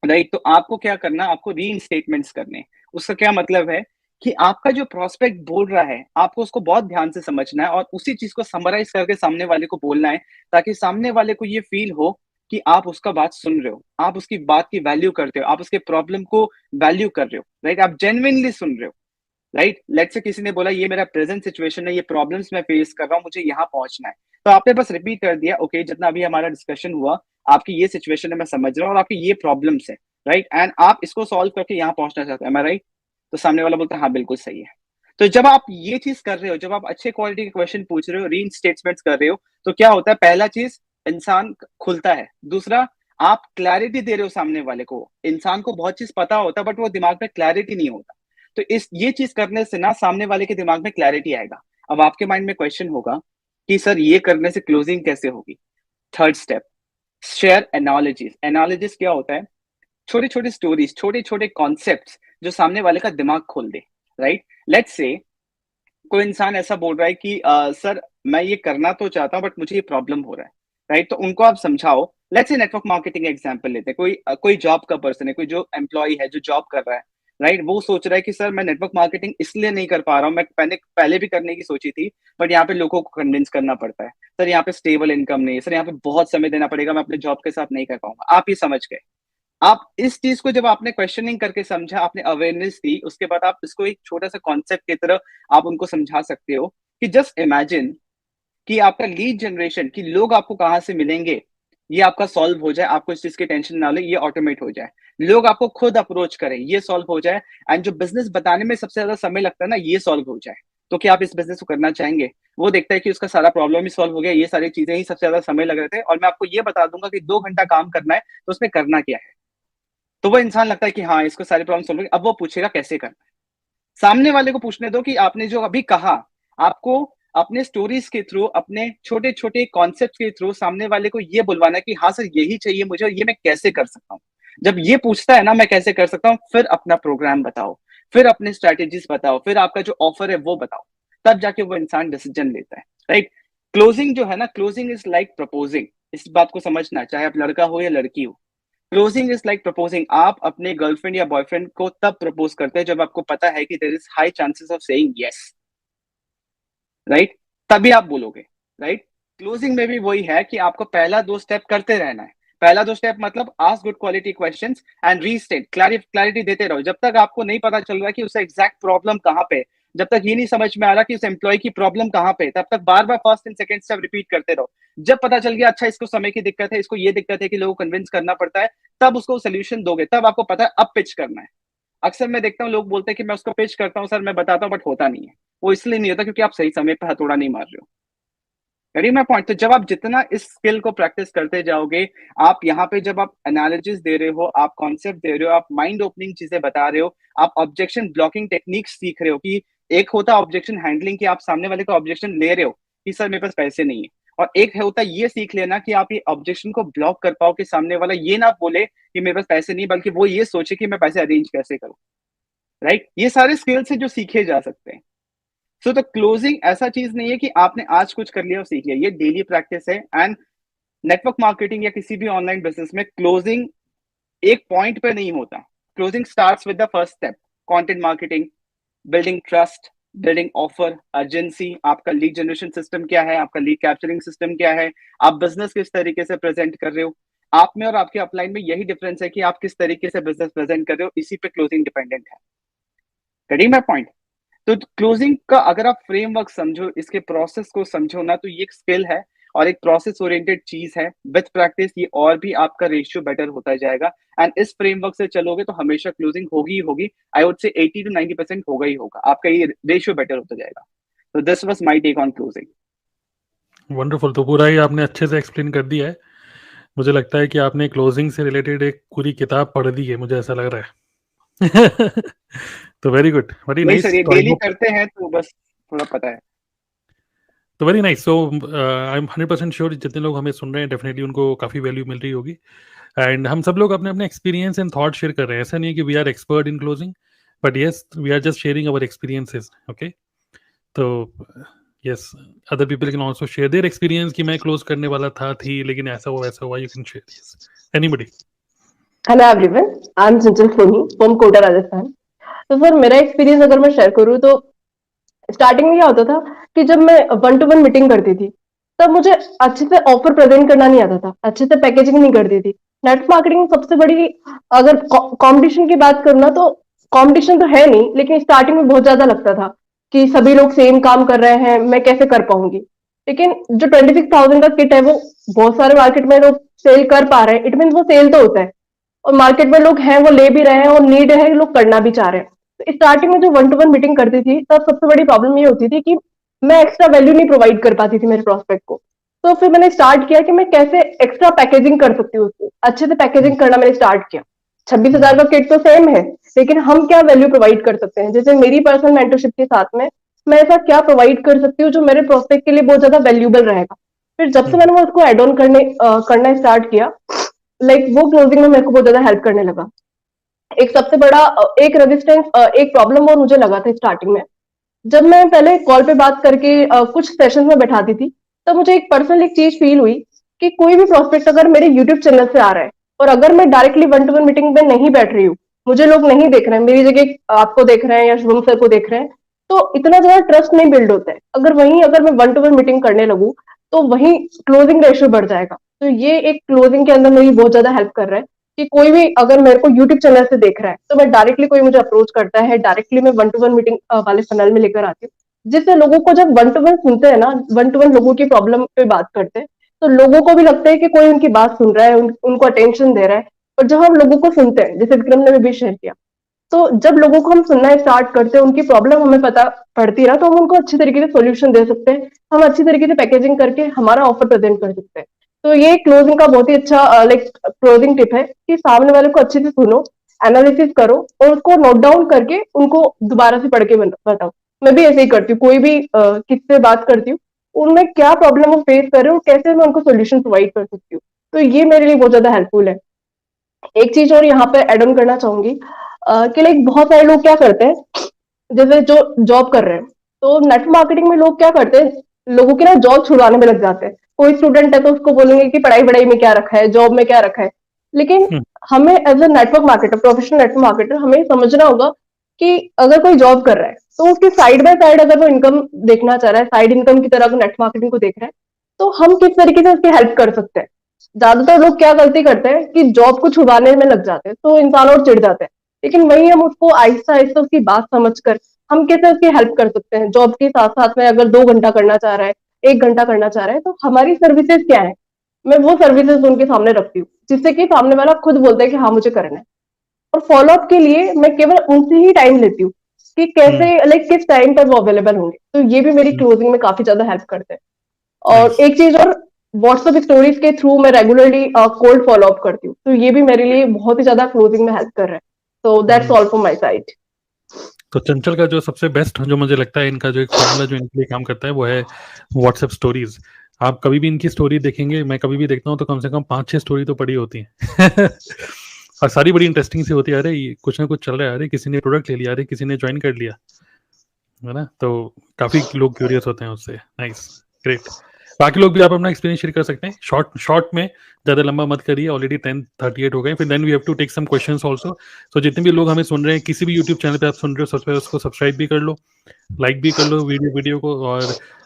राइट। तो आपको क्या करना, आपको री स्टेटमेंट्स करने। उसका क्या मतलब है कि आपका जो प्रोस्पेक्ट बोल रहा है, आपको उसको बहुत ध्यान से समझना है और उसी चीज को समराइज करके सामने वाले को बोलना है, ताकि सामने वाले को ये फील हो कि आप उसका बात सुन रहे हो, आप उसकी बात की वैल्यू करते हो, आप उसके प्रॉब्लम को वैल्यू कर रहे हो, राइट। आप जेन्युइनली सुन रहे हो, राइट। लेट्स से किसी ने बोला ये मेरा प्रेजेंट सिचुएशन है, ये प्रॉब्लम्स मैं फेस कर रहा हूँ, मुझे यहाँ पहुंचना है, तो आपने बस रिपीट कर दिया, ओके जितना अभी हमारा डिस्कशन हुआ, आपकी ये सिचुएशन है मैं समझ रहा हूँ और आपकी ये प्रॉब्लम्स है, राइट, एंड आप इसको सॉल्व करके यहाँ पहुंचना चाहते हैं, मैं राइट। तो सामने वाला बोलता है हाँ बिल्कुल सही है। तो जब आप ये चीज कर रहे हो, जब आप अच्छे क्वालिटी के क्वेश्चन पूछ रहे हो, री स्टेटमेंट्स कर रहे हो, तो क्या होता है, पहला चीज इंसान खुलता है। दूसरा, आप क्लैरिटी दे रहे हो सामने वाले को। इंसान को बहुत चीज पता होता है बट वो दिमाग में क्लैरिटी नहीं होता। तो इस ये चीज करने से ना सामने वाले के दिमाग में क्लैरिटी आएगा। अब आपके माइंड में क्वेश्चन होगा कि सर ये करने से क्लोजिंग कैसे होगी। Third step, share analogies. Analogies क्या होता है, छोटी छोटी स्टोरीज, छोटे छोटे कॉन्सेप्ट्स जो सामने वाले का दिमाग खोल दे, राइट। लेट्स से कोई इंसान ऐसा बोल रहा है कि सर मैं ये करना तो चाहता हूँ बट मुझे ये प्रॉब्लम हो रहा है, राइट। तो उनको आप समझाओ। Let's say network marketing example लेते हैं। कोई जॉब का पर्सन है, कोई जो एम्प्लॉय है जो जॉब कर रहा है, राइट। वो सोच रहा है कि सर मैं नेटवर्क मार्केटिंग इसलिए नहीं कर पा रहा हूँ, मैं पहले भी करने की सोची थी बट यहाँ पे लोगों को कन्विंस करना पड़ता है। सर यहाँ पे स्टेबल इनकम नहीं है, सर यहाँ पे बहुत समय देना पड़ेगा, मैं अपने जॉब के साथ नहीं कर पाऊंगा। आप ये समझ गए। आप इस चीज को जब आपने क्वेश्चनिंग करके समझा, आपने अवेयरनेस दी, उसके बाद आप इसको एक छोटा सा कॉन्सेप्ट की तरह आप उनको समझा सकते हो कि जस्ट इमेजिन कि आपका लीड जनरेशन, कि लोग आपको कहाँ से मिलेंगे, ये आपका सॉल्व हो जाए। आपको इस चीज की टेंशन ना ले, ये ऑटोमेट हो जाए। लोग आपको खुद अप्रोच करें, ये सॉल्व हो जाए। एंड जो बिजनेस बताने में सबसे ज्यादा समय लगता है ना, ये सॉल्व हो जाए। तो क्या आप इस बिजनेस को करना चाहेंगे? वो देखता है कि उसका सारा प्रॉब्लम ही सॉल्व हो गया, ये सारी चीजें ही सबसे ज्यादा समय लग रहे थे, और मैं आपको ये बता दूंगा कि 2 घंटा काम करना है, तो उसमें करना क्या है। तो वो इंसान लगता है कि हाँ इसको सारे प्रॉब्लम सॉल्व। अब वो पूछेगा कैसे करना है। सामने वाले को पूछने दो कि आपने जो अभी कहा, आपको अपने स्टोरीज के थ्रू, अपने छोटे छोटे कॉन्सेप्ट के थ्रू सामने वाले को ये बुलवाना है कि हाँ सर यही चाहिए मुझे और ये मैं कैसे कर सकता हूँ। जब ये पूछता है ना मैं कैसे कर सकता हूँ, फिर अपना प्रोग्राम बताओ, फिर अपने स्ट्रेटेजीज बताओ, फिर आपका जो ऑफर है वो बताओ, तब जाके वो इंसान डिसीजन लेता है, राइट। क्लोजिंग जो है ना, क्लोजिंग इज लाइक प्रपोजिंग। इस बात को समझना, चाहे आप लड़का हो या लड़की हो, क्लोजिंग इज लाइक प्रपोजिंग। आप अपने गर्लफ्रेंड या बॉयफ्रेंड को तब प्रपोज करते हैं जब आपको पता है कि there is high chances of saying yes, right. तभी आप बोलोगे, राइट। क्लोजिंग में भी वही है कि आपको पहला 2 स्टेप करते रहना है। पहला 2 स्टेप मतलब ask good quality questions and restate, clarity देते रहो। जब तक आपको नहीं पता चल रहा कि उसका एग्जैक्ट प्रॉब्लम कहाँ पे, जब तक ये नहीं समझ में आ रहा कि उस एम्प्लॉय की प्रॉब्लम कहाँ पे, तब तक बार बार first and second step repeat करते रहो। जब पता चल गया अच्छा इसको समय की दिक्कत है, इसको ये दिक्कत है कि लोगों को कन्विंस करना पड़ता है, तब उसको सोल्यूशन दोगे, तब आपको पता है अब पिच करना है। अक्सर मैं देखता हूँ लोग बोलते हैं कि मैं उसको पिच करता हूँ सर, मैं बताता हूँ, बट होता नहीं है। वो इसलिए नहीं होता क्योंकि आप सही समय पर हथौड़ा नहीं मार रहे हो। करिए मैं पॉइंट। तो जब आप जितना इस स्किल को प्रैक्टिस करते जाओगे, आप यहाँ पे जब आप एनालिसिस दे रहे हो, आप कॉन्सेप्ट दे रहे हो, आप माइंड ओपनिंग चीजें बता रहे हो, आप ऑब्जेक्शन ब्लॉकिंग टेक्निक्स सीख रहे हो। कि एक होता ऑब्जेक्शन हैंडलिंग, कि आप सामने वाले का ऑब्जेक्शन ले रहे हो कि सर मेरे पास पैसे नहीं है, और एक होता ये सीख लेना कि आप ये ऑब्जेक्शन को ब्लॉक कर पाओ, कि सामने वाला ये ना बोले कि मेरे पास पैसे नहीं, बल्कि वो ये सोचे कि मैं पैसे अरेंज कैसे करूं, राइट। ये सारे स्किल्स है जो सीखे जा सकते हैं। सो तो क्लोजिंग ऐसा चीज नहीं है कि आपने आज कुछ कर लिया और सीख लिया, ये डेली प्रैक्टिस है। एंड नेटवर्क मार्केटिंग या किसी भी ऑनलाइन बिजनेस में क्लोजिंग एक पॉइंट पे नहीं होता। Closing starts with the first step, content marketing, building trust, building offer, urgency, आपका लीड जनरेशन सिस्टम क्या है, आपका लीड कैप्चरिंग सिस्टम क्या है, आप बिजनेस किस तरीके से प्रेजेंट कर रहे हो। आप में और आपके अपलाइन में यही डिफरेंस है कि आप किस तरीके से बिजनेस प्रेजेंट कर रहे हो, इसी पे क्लोजिंग डिपेंडेंट है। करिए मैं पॉइंट। तो क्लोजिंग का अगर आप फ्रेमवर्क समझो, इसके प्रोसेस को समझो ना, तो ये एक स्किल है। और एक प्रोसेस ओरिएंटेड चीज है। विथ प्रैक्टिस ये और भी आपका रेशियो बेटर होता जाएगा, एंड इस फ्रेमवर्क से चलोगे तो हमेशा क्लोजिंग होगी ही होगी। आई वुड से 80 to 90% होगा ही होगा, आपका ये रेशियो बेटर होता जाएगा। तो this was my take on closing. Wonderful. तो पूरा ही आपने अच्छे से एक्सप्लेन कर दिया है। मुझे लगता है कि आपने क्लोजिंग से रिलेटेड एक पूरी किताब पढ़ दी है, मुझे ऐसा लग रहा है। तो वेरी गुड, वेरी नहीं नाइस। सर, ये तो आई डेली होप, करते हैं तो बस थोड़ा पता है। तो very nice. So I am 100% sure जितने लोग हमें सुन रहे हैं डेफिनेटली उनको काफ़ी वैल्यू मिल रही होगी। एंड हम सब लोग अपने अपने एक्सपीरियंस एंड थॉट शेयर कर रहे हैं। ऐसा नहीं है कि we are expert in closing, but yes we are just sharing our experiences. Okay, तो yes, other people can also share their experience कि मैं क्लोज करने वाला था थी लेकिन ऐसा हुआ वैसा हुआ। You can share. Yes, anybody. Hello everyone, I am Chanchal Soni from Kota Rajasthan. तो सर मेरा एक्सपीरियंस अगर मैं शेयर करूँ तो स्टार्टिंग में क्या होता था कि जब मैं 1-to-1 मीटिंग करती थी तब मुझे अच्छे से ऑफर प्रेजेंट करना नहीं आता था, अच्छे से पैकेजिंग नहीं करती थी। नेट मार्केटिंग सबसे बड़ी, अगर कंपटीशन की बात करूँ ना तो कंपटीशन तो है नहीं, लेकिन स्टार्टिंग में बहुत ज्यादा लगता था कि सभी लोग सेम काम कर रहे हैं, मैं कैसे कर पाऊंगी। लेकिन जो 26,000 का किट है वो बहुत सारे मार्केट में लोग सेल कर पा रहे हैं, इट मीन वो सेल तो होता है और मार्केट में लोग हैं वो ले भी रहे हैं और नीड है, लोग करना भी चाह रहे हैं। तो स्टार्टिंग में जो 1-to-1 मीटिंग करती थी तब सबसे बड़ी प्रॉब्लम ये होती थी कि मैं एक्स्ट्रा वैल्यू नहीं प्रोवाइड कर पाती थी मेरे प्रोस्पेक्ट को। तो फिर मैंने स्टार्ट किया कि मैं कैसे एक्स्ट्रा पैकेजिंग कर सकती हूँ, उसको अच्छे से पैकेजिंग करना मैंने स्टार्ट किया। 26,000 का किट तो सेम है, लेकिन हम क्या वैल्यू प्रोवाइड कर सकते हैं। जैसे मेरी पर्सनल मेंटरशिप के साथ में मैं ऐसा क्या प्रोवाइड कर सकती हूँ जो मेरे प्रोस्पेक्ट के लिए बहुत ज्यादा वैल्यूबल रहेगा। फिर जब से मैंने वो उसको एड ऑन करना स्टार्ट किया, लाइक वो क्लोजिंग में मेरे को बहुत ज्यादा हेल्प करने लगा। एक सबसे बड़ा एक रेजिस्टेंस, एक प्रॉब्लम और मुझे लगा था स्टार्टिंग में, जब मैं पहले कॉल पे बात करके कुछ सेशन में बैठाती थी तब मुझे एक पर्सनल एक चीज फील हुई कि कोई भी प्रोस्पेक्ट अगर मेरे यूट्यूब चैनल से आ रहा है और अगर मैं डायरेक्टली 1-to-1 मीटिंग में नहीं बैठ रही हूँ, मुझे लोग नहीं देख रहे हैं, मेरी जगह आपको देख रहे हैं या शुभम सर को देख रहे हैं, तो इतना ज्यादा ट्रस्ट नहीं बिल्ड होता है। अगर मैं 1-to-1 मीटिंग करने लगूँ तो वहीं क्लोजिंग रेशियो बढ़ जाएगा। तो ये एक क्लोजिंग के अंदर मेरी बहुत ज्यादा हेल्प कर रहा है कि कोई भी अगर मेरे को यूट्यूब चैनल से देख रहा है तो मैं डायरेक्टली, कोई मुझे अप्रोच करता है डायरेक्टली, मैं 1-to-1 मीटिंग वाले फनल में लेकर आती हूँ, जिससे लोगों को जब 1-to-1 सुनते हैं ना, 1-to-1 लोगों की प्रॉब्लम पे बात करते हैं तो लोगों को भी लगता है कि कोई उनकी बात सुन रहा है, उनको अटेंशन दे रहा है। और जब हम लोगों को सुनते हैं, जैसे विक्रम ने भी शेयर किया, तो जब लोगों को हम सुनना स्टार्ट करते हैं, उनकी प्रॉब्लम हमें पता पड़ती है ना, तो हम उनको अच्छी तरीके से सोल्यूशन दे सकते हैं, हम अच्छी तरीके से पैकेजिंग करके हमारा ऑफर प्रेजेंट कर सकते हैं। तो ये क्लोजिंग का बहुत ही अच्छा लाइक क्लोजिंग टिप है कि सामने वाले को अच्छे से सुनो, एनालिसिस करो और उसको नोट डाउन करके उनको दोबारा से पढ़ के बताओ। मैं भी ऐसे ही करती हूँ, कोई भी किससे बात करती हूँ, उनमें क्या प्रॉब्लम वो फेस कर रहे हो, कैसे मैं उनको सोल्यूशन प्रोवाइड कर सकती हूँ। तो ये मेरे लिए बहुत ज्यादा हेल्पफुल है। एक चीज और यहाँ पे एड ऑन करना चाहूंगी कि लाइक बहुत सारे लोग क्या करते हैं, जैसे जो जॉब कर रहे हैं, तो नेटवर्क मार्केटिंग में लोग क्या करते हैं, लोगों की ना जॉब छुड़वाने में लग जाते हैं। कोई स्टूडेंट है तो उसको बोलेंगे कि पढ़ाई वढ़ाई में क्या रखा है, जॉब में क्या रखा है। लेकिन हमें as a network marketer, professional network marketer, हमें समझना होगा कि अगर कोई जॉब कर रहा है तो उसकी साइड बाय साइड अगर वो इनकम देखना चाह रहा है, साइड इनकम की तरह अगर नेटवर्क मार्केटिंग को देख रहा है, तो हम किस तरीके से उसकी हेल्प कर सकते हैं। ज्यादातर लोग क्या गलती करते हैं कि जॉब को छुड़वाने में लग जाते हैं तो इंसान और चिढ़ जाते हैं। लेकिन वही हम उसको आहिस्ता आहिस्ता उसकी बात समझकर हम कैसे उसकी हेल्प कर सकते हैं। जॉब के साथ साथ में अगर 2 घंटा करना चाह रहा है, 1 घंटा करना चाह रहा है, तो हमारी सर्विसेज क्या है, मैं वो सर्विसेज उनके सामने रखती हूँ, जिससे कि सामने वाला खुद बोलता है कि हाँ मुझे करना है। और फॉलोअप के लिए मैं केवल उनसे ही टाइम लेती हूँ कि कैसे, लाइक किस टाइम पर वो अवेलेबल होंगे। तो ये भी मेरी क्लोजिंग में काफी ज्यादा हेल्प करते हैं। और नाइस। एक चीज और, व्हाट्सएप स्टोरीज के थ्रू मैं रेगुलरली कोल्ड फॉलो अप करती हूँ, तो ये भी मेरे लिए बहुत ही ज्यादा क्लोजिंग में हेल्प कर रहा है। तो that's all from my side. तो चंचल का जो सबसे बेस्ट जो मुझे लगता है इनका जो एक फॉर्मूला जो इनके लिए काम करता है वो है व्हाट्सएप स्टोरीज। आप कभी भी इनकी स्टोरी देखेंगे, मैं कभी भी देखता हूँ तो कम से कम 5-6 स्टोरी तो पड़ी होती हैं। और सारी बड़ी इंटरेस्टिंग सी होती है। अरे ये कुछ ना कुछ चल रहा है, अरे किसी ने प्रोडक्ट ले लिया, अरे किसी ने ज्वाइन कर लिया, है ना। तो काफी लोग क्यूरियस होते हैं उससे। Nice, great. बाकी लोग भी आप अपना एक्सपीरियंस शेयर कर सकते हैं शॉर्ट शॉर्ट में, ज्यादा लंबा मत करिए। ऑलरेडी 10:38 हो गए, फिर then we have to take some questions also. So जितने भी लोग हमें सुन रहे हैं, किसी भी यूट्यूब चैनल पे आप सुन रहे हो, सबसे पहले उसको सब्सक्राइब भी कर लो, लाइक भी कर लो वीडियो को, और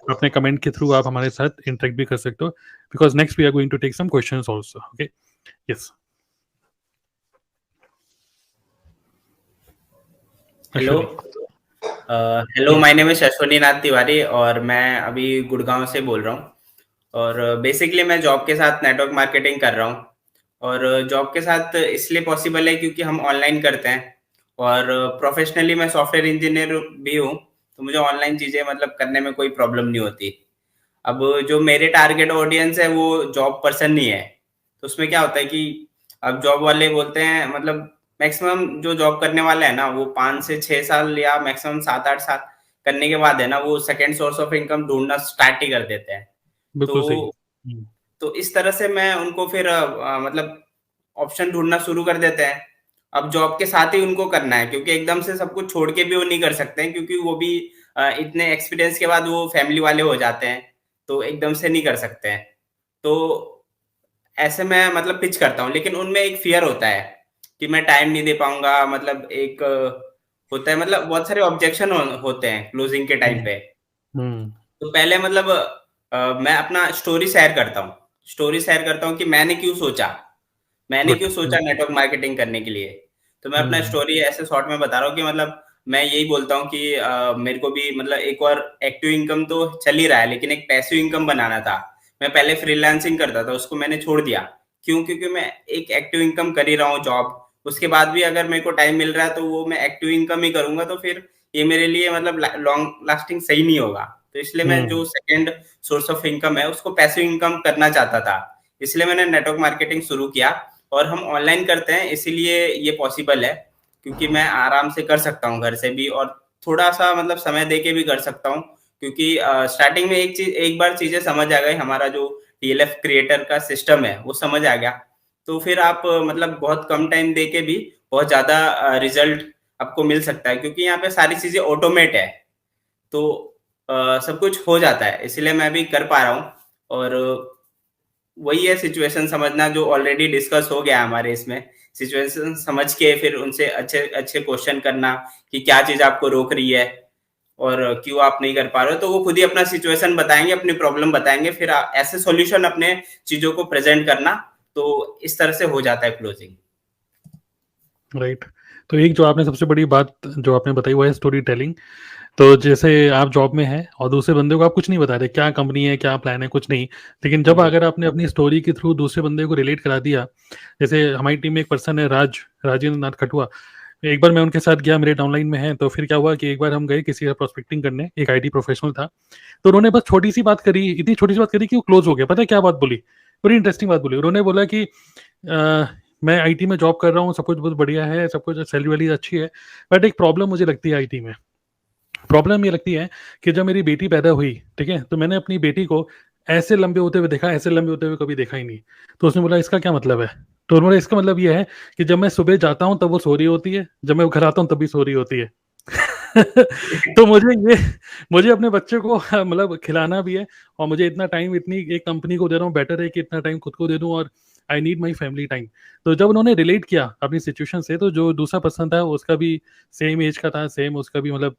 अपने कमेंट के थ्रू आप हमारे साथ इंटरेक्ट भी कर सकते हो, because next we are going to take some questions also. Okay, yes. Hello, hello, my name is Ashwani Nath Tiwari और मैं अभी गुड़गांव से बोल रहा हूँ। और बेसिकली मैं जॉब के साथ नेटवर्क मार्केटिंग कर रहा हूँ। और जॉब के साथ इसलिए पॉसिबल है क्योंकि हम ऑनलाइन करते हैं, और प्रोफेशनली मैं सॉफ्टवेयर इंजीनियर भी हूँ, तो मुझे ऑनलाइन चीज़ें मतलब करने में कोई प्रॉब्लम नहीं होती। अब जो मेरे टारगेट ऑडियंस है वो जॉब पर्सन नहीं है, तो उसमें क्या होता है कि अब जॉब वाले बोलते हैं, मतलब मैक्सिमम जो जॉब करने वाले हैं ना, वो 5 से 6 साल या मैक्सिमम 7-8 साल करने के बाद है ना, वो सेकंड सोर्स ऑफ इनकम ढूंढना स्टार्ट ही कर देते हैं। बिल्कुल सही। तो इस तरह से मैं उनको फिर मतलब ऑप्शन ढूंढना शुरू कर देते हैं। अब जॉब के साथ ही उनको करना है, क्योंकि एकदम से सब कुछ छोड़ के भी वो नहीं कर सकते हैं, क्योंकि वो भी इतने एक्सपीरियंस के बाद वो फैमिली वाले हो जाते हैं, तो एकदम से नहीं कर सकते हैं। तो ऐसे मैं मतलब पिच करता हूँ, लेकिन उनमें एक फियर होता है कि मैं टाइम नहीं दे पाऊंगा, मतलब एक होता है, मतलब बहुत सारे ऑब्जेक्शन होते हैं क्लोजिंग के टाइम पे। तो पहले मतलब मैं अपना स्टोरी शेयर करता हूँ कि मैंने क्यों सोचा नेटवर्क मार्केटिंग करने के लिए। तो मैं अपना स्टोरी ऐसे शॉर्ट में बता रहा हूँ कि मतलब मैं यही बोलता हूँ कि मेरे को भी मतलब एक और एक्टिव इनकम तो चल ही रहा है, लेकिन एक पैसिव इनकम बनाना था। मैं पहले फ्रीलांसिंग करता था, उसको मैंने छोड़ दिया। क्यों? क्योंकि मैं एक एक्टिव इनकम कर ही रहा हूँ जॉब, उसके बाद भी अगर मेरे को टाइम मिल रहा है तो वो मैं एक्टिव इनकम ही करूंगा, तो फिर ये मेरे लिए मतलब लॉन्ग लास्टिंग सही नहीं होगा। तो इसलिए मैं जो सेकेंड सोर्स ऑफ इनकम है उसको पैसिव इनकम करना चाहता था, इसलिए मैंने नेटवर्क मार्केटिंग शुरू किया। और हम ऑनलाइन करते हैं, इसीलिए ये पॉसिबल है, क्योंकि मैं आराम से कर सकता हूँ घर से भी, और थोड़ा सा मतलब समय दे के भी कर सकता हूँ, क्योंकि स्टार्टिंग में एक बार चीजें समझ आ गई, हमारा जो TLF क्रिएटर का सिस्टम है वो समझ आ गया, तो फिर आप मतलब बहुत कम टाइम दे के भी बहुत ज्यादा रिजल्ट आपको मिल सकता है, क्योंकि यहाँ पे सारी चीजें ऑटोमेट है, तो सब कुछ हो जाता है, इसीलिए मैं भी कर पा रहा हूँ। और वही है सिचुएशन समझना, जो ऑलरेडी डिस्कस हो गया हमारे इसमें। सिचुएशन समझ के फिर उनसे अच्छे अच्छे क्वेश्चन करना कि क्या चीज आपको रोक रही है और क्यों आप नहीं कर पा रहे हो, तो वो खुद ही अपना सिचुएशन बताएंगे, अपनी प्रॉब्लम बताएंगे, फिर ऐसे सॉल्यूशन अपने चीजों को प्रेजेंट करना, तो इस तरह से हो जाता है क्लोजिंग। राइट। तो एक जो आपने सबसे बड़ी बात जो आपने बताई वो है स्टोरी टेलिंग। तो जैसे आप जॉब में हैं और दूसरे बंदे को आप कुछ नहीं बता रहे, क्या कंपनी है, क्या प्लान है, कुछ नहीं, लेकिन जब अगर आपने अपनी स्टोरी के थ्रू दूसरे बंदे को रिलेट करा दिया, जैसे हमारी टीम में एक पर्सन है राजेंद्र नाथ खटुआ, एक बार मैं उनके साथ गया, मेरे डाउनलाइन में है, तो फिर क्या हुआ कि एक बार हम गए किसी का प्रोस्पेक्टिंग करने, एक IT प्रोफेशनल था, तो उन्होंने बस छोटी सी बात करी, इतनी छोटी सी बात करी कि वो क्लोज हो गया। पता है क्या बात बोली? बड़ी इंटरेस्टिंग बात बोली। उन्होंने बोला कि मैं IT में जॉब कर रहा हूँ, सब कुछ बहुत बढ़िया है, सब कुछ सैलरी वाली अच्छी है, बट एक प्रॉब्लम मुझे लगती है IT में। प्रॉब्लम ये लगती है कि जब मेरी बेटी पैदा हुई, ठीक है, तो मैंने अपनी बेटी को ऐसे लंबे होते हुए देखा, ऐसे लंबे होते हुए कभी देखा ही नहीं। तो उसने बोला इसका क्या मतलब है? तो उन्होंने इसका मतलब ये है कि जब मैं सुबह जाता हूँ तब वो सो रही होती है, जब मैं घर आता हूँ तब भी सो रही होती है। तो मुझे अपने बच्चे को मतलब खिलाना भी है, और मुझे इतना टाइम इतनी एक कंपनी को दे रहा हूँ, बेटर है कि इतना टाइम खुद को दे दूं, और I need my family time. तो जब उन्होंने रिलेट किया अपनी सिचुएशन से, तो जो दूसरा पर्सन था उसका भी सेम एज का था, सेम उसका भी मतलब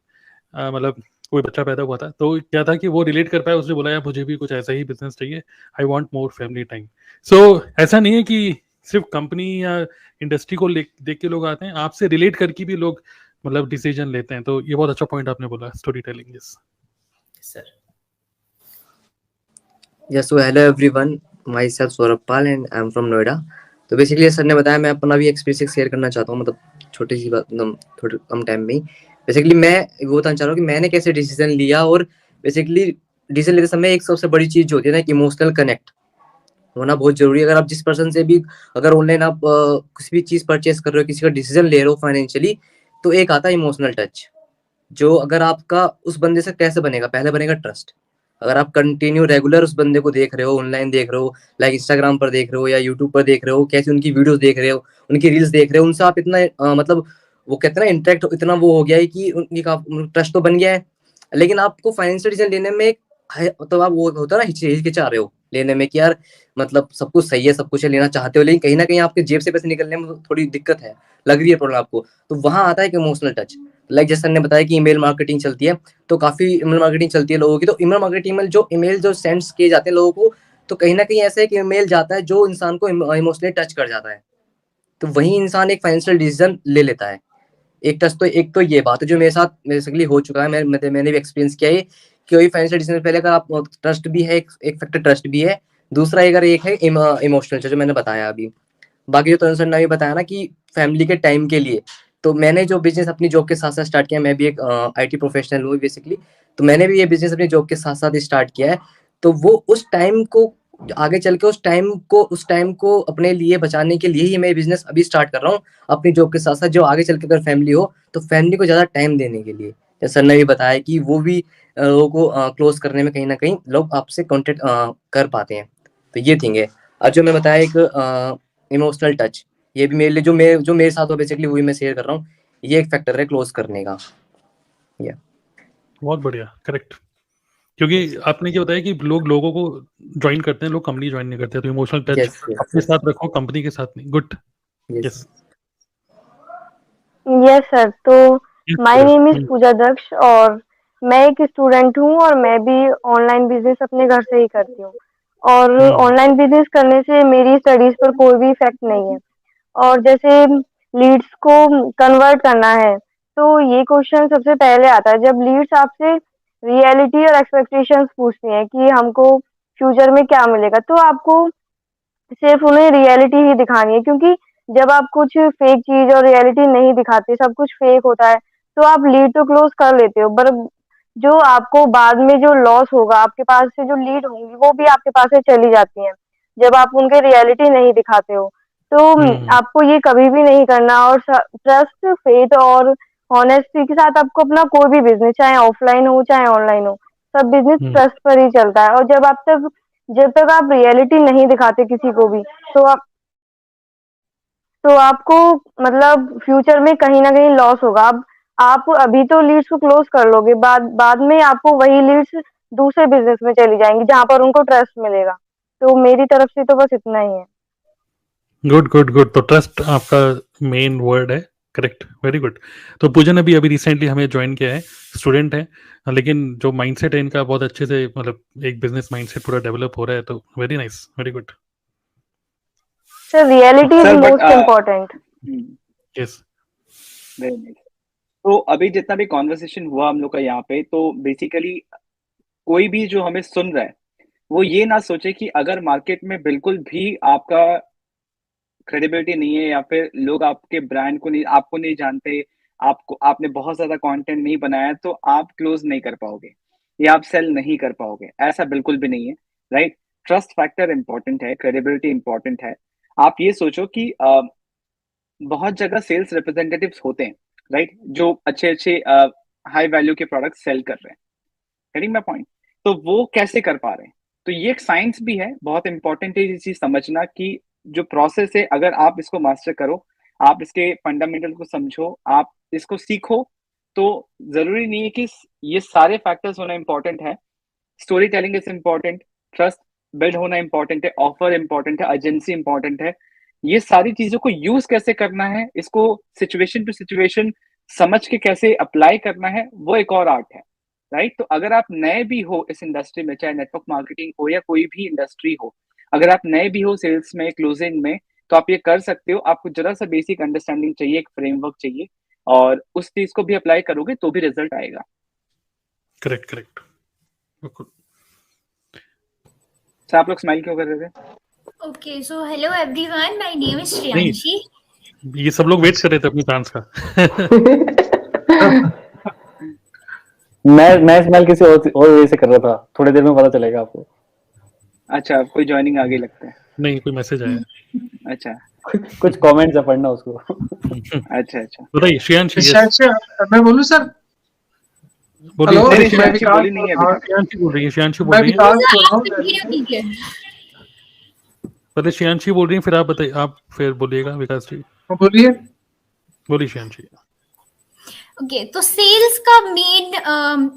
कोई बच्चा पैदा हुआ था, तो क्या था कि वो रिलेट कर पाया, उसने बोला यार मुझे भी कुछ ऐसा ही बिजनेस चाहिए, I want more family time. So ऐसा नहीं है कि सिर्फ कंपनी या इंडस्ट्री को देख के लोग आते हैं, आपसे रिलेट करके भी लोग मतलब डिसीजन लेते हैं। तो ये बहुत अच्छा पॉइंट आपने बोला, story telling. Yes sir. Yes, so hello everyone. Myself Saurabh Pal and I'm from Noida. तो बेसिकली सर ने बताया, मैं अपना भी एक्सपीरियंस शेयर करना चाहता हूँ, मतलब छोटी सी बात, थोड़े कम टाइम में ही। बेसिकली मैं वो बताना चाह रहा हूँ कि मैंने कैसे डिसीजन लिया, और बेसिकली डिसीजन लेते समय एक सबसे बड़ी चीज जो होती है ना, कि इमोशनल कनेक्ट होना बहुत जरूरी है। अगर आप जिस पर्सन से भी, अगर ऑनलाइन आप किसी भी चीज परचेस कर रहे हो, किसी का डिसीजन ले रहे हो फाइनेंशियली, तो एक आता है इमोशनल टच, जो अगर आपका उस बंदे से कैसे बनेगा, पहले बनेगा ट्रस्ट। अगर आप कंटिन्यू रेगुलर उस बंदे को देख रहे हो, ऑनलाइन देख रहे हो, लाइक इंस्टाग्राम पर देख रहे हो या यूट्यूब पर देख रहे हो, कैसे उनकी वीडियोस देख रहे हो, उनकी रील्स देख रहे हो, उनसे आप इतना मतलब वो कहते हैं ना इंटरेक्ट, इतना वो हो गया है कि उनकी ट्रस्ट तो बन गया है, लेकिन आपको फाइनेंशियल डिसीजन लेने में मतलब आप वो होता है ना, हिचकिचा रहे हो लेने में, कि यार मतलब सब कुछ सही है, सब कुछ लेना चाहते हो, लेकिन कहीं ना कहीं आपके जेब से पैसे निकलने में थोड़ी दिक्कत है, लग रही है प्रॉब्लम आपको, तो वहां आता है एक इमोशनल टच। लाइक जैसे ने बताया कि ईमेल मार्केटिंग चलती है, तो काफी ईमेल मार्केटिंग चलती है लोगों की, तो ईमेल मार्केटिंग में जो ईमेल जो सेंड्स किए जाते हैं लोगों को, तो कहीं ना कहीं ऐसा है कि ईमेल जाता है जो इंसान को इमोशनली टच कर जाता है, तो वही इंसान एक फाइनेंशियल डिसीजन ले लेता है। एक तो ये बात है जो मेरे साथ बेसिकली हो चुका है, मैंने भी एक्सपीरियंस किया है, कोई फाइनेंशियल डिसीजन पहले अगर आप ट्रस्ट भी है, एक फैक्टर ट्रस्ट भी है, दूसरा अगर एक है इमोशनल जो मैंने बताया अभी। बाकी जो तरुण सर ने अभी बताया ना कि फैमिली के टाइम के लिए, तो मैंने जो बिजनेस अपनी जॉब के साथ साथ स्टार्ट किया, मैं भी एक आईटी प्रोफेशनल हूँ बेसिकली, तो मैंने भी ये बिजनेस अपनी जॉब के साथ साथ स्टार्ट किया है। तो वो उस टाइम को आगे चल के उस टाइम को अपने लिए बचाने के लिए ही मैं बिजनेस अभी स्टार्ट कर रहा हूँ अपनी जॉब के साथ साथ, जो आगे चल के अगर फैमिली हो तो फैमिली को ज्यादा टाइम देने के लिए। जैसे सर ने भी बताया कि वो भी लोगों को क्लोज करने में कहीं ना कहीं लोग आपसे कॉन्टेक्ट कर पाते हैं, तो ये थिंग है। और जो मैं बताया एक इमोशनल टच, ये भी मेरे लिए जो मेरे साथ हो बेसिकली वही मैं शेयर कर रहा हूँ, ये एक फैक्टर है क्लोज करने का। बहुत बढ़िया, करेक्ट। क्योंकि आपने क्या बताया कि लोगों को ज्वाइन करते हैं, लोग कंपनी ज्वाइन नहीं करते, तो इमोशनल टच Yes, अपने साथ रखो, कंपनी के साथ नहीं। Good. yes. Yes yes sir, तो माय नेम इज पूजा दक्ष और मैं एक स्टूडेंट हूँ और मैं भी ऑनलाइन बिजनेस अपने घर से ही करती हूँ। और ऑनलाइन बिजनेस करने से मेरी स्टडीज पर कोई भी इफेक्ट नहीं है। और जैसे लीड्स को कन्वर्ट करना है तो ये क्वेश्चन सबसे पहले आता है जब लीड्स आपसे रियलिटी और एक्सपेक्टेशंस पूछती हैं कि हमको फ्यूचर में क्या मिलेगा, तो आपको सिर्फ उन्हें रियलिटी ही दिखानी है, क्योंकि जब आप कुछ फेक चीज और रियलिटी नहीं दिखाते, सब कुछ फेक होता है, तो आप लीड तो क्लोज कर लेते हो, पर जो आपको बाद में जो लॉस होगा, आपके पास से जो लीड होंगी वो भी आपके पास से चली जाती हैं जब आप उनके रियलिटी नहीं दिखाते हो। तो आपको ये कभी भी नहीं करना। और ट्रस्ट, फेथ और ऑनेस्टी के साथ आपको अपना कोई भी बिजनेस, चाहे ऑफलाइन हो चाहे ऑनलाइन हो, सब बिजनेस ट्रस्ट पर ही चलता है। और जब तक आप रियलिटी नहीं दिखाते किसी को भी, तो आपको मतलब फ्यूचर में कहीं ना कहीं लॉस होगा। अब आप अभी तो लीड्स को क्लोज कर लोगे, बाद में आपको वही लीड्स दूसरे बिजनेस में चली जाएंगी जहां पर उनको ट्रस्ट मिलेगा। तो मेरी तरफ से तो बस इतना ही है। Good good good. तो ट्रस्ट आपका मेन वर्ड है, करेक्ट, वेरी गुड। तो पूजन अभी रिसेंटली हमें ज्वाइन किया है, स्टूडेंट है, लेकिन जो माइंडसेट है इनका बहुत अच्छे से, मतलब एक बिजनेस माइंडसेट पूरा डेवलप हो रहा है, तो very nice, very good. Sir reality is most important. Yes, very nice. तो अभी जितना भी कॉन्वर्सेशन हुआ हम लोग का यहाँ पे, तो बेसिकली कोई भी जो हमें सुन रहा है वो ये ना सोचे कि अगर मार्केट में बिल्कुल भी आपका क्रेडिबिलिटी नहीं है या फिर लोग आपके ब्रांड को नहीं, आपको नहीं जानते, आपने बहुत ज्यादा कंटेंट नहीं बनाया, तो आप क्लोज नहीं कर पाओगे या आप सेल नहीं कर पाओगे। ऐसा बिल्कुल भी नहीं है, राइट। ट्रस्ट फैक्टर इंपॉर्टेंट है, क्रेडिबिलिटी इंपॉर्टेंट है। आप ये सोचो कि बहुत जगह सेल्स रिप्रेजेंटेटिव्स होते हैं, राइट, जो अच्छे अच्छे हाई वैल्यू के प्रोडक्ट सेल कर रहे हैं। Getting my point? तो वो कैसे कर पा रहे हैं? तो ये एक साइंस भी है, बहुत इंपॉर्टेंट है ये चीज समझना कि जो प्रोसेस है, अगर आप इसको मास्टर करो, आप इसके फंडामेंटल को समझो, आप इसको सीखो, तो जरूरी नहीं है कि ये सारे फैक्टर्स होना इंपॉर्टेंट है। Story telling is important, trust build होना इंपॉर्टेंट है, ऑफर इंपॉर्टेंट है, एजेंसी इंपॉर्टेंट है। ये सारी चीजों को यूज कैसे करना है, इसको सिचुएशन टू सिचुएशन समझ के कैसे अप्लाई करना है, वो एक और आर्ट है, राइट। तो अगर आप नए भी हो इस इंडस्ट्री में, चाहे नेटवर्क मार्केटिंग हो या कोई भी इंडस्ट्री हो, अगर आप नए भी हो सेल्स में, क्लोजिंग में, तो आप ये कर सकते हो। आपको जरा सा बेसिक अंडरस्टैंडिंग चाहिए, एक फ्रेमवर्क चाहिए, और उस चीज को भी अप्लाई करोगे तो भी रिजल्ट आएगा। करेक्ट करेक्ट, बिल्कुल। सर आप लोग स्माइल क्यों कर रहे थे? Okay, so hello everyone. My name is Shriyanshi. ये सब लोग वेट कर रहे थे अपनी चांस का। मैं स्माइल किसी और वजह से कर रहा था, थोड़ी देर में पता चलेगा आपको। अच्छा, कोई ज्वाइनिंग आगे लगता है? नहीं, कोई मैसेज आया। अच्छा कुछ कमेंट्स है, पढ़ना उसको। अच्छा अच्छा, बताइए श्रेयांशी। मैं बोलूं सर? बोलिए। हेलो, नहीं, मैं श्रेयांशी विकास बोली नहीं है अभी तक। श्रेयांशी बोल रही है, श्रेयांशी बोल मैं रही है। विकास बोल रहा हूँ। Continue कीजिए। पहले श्रेयांशी बोल रही है, फिर आप बताइए, आप फिर बोलिएगा विकास जी। बोलिए। बोलिए श्रेयांशी। ओके, तो सेल्स का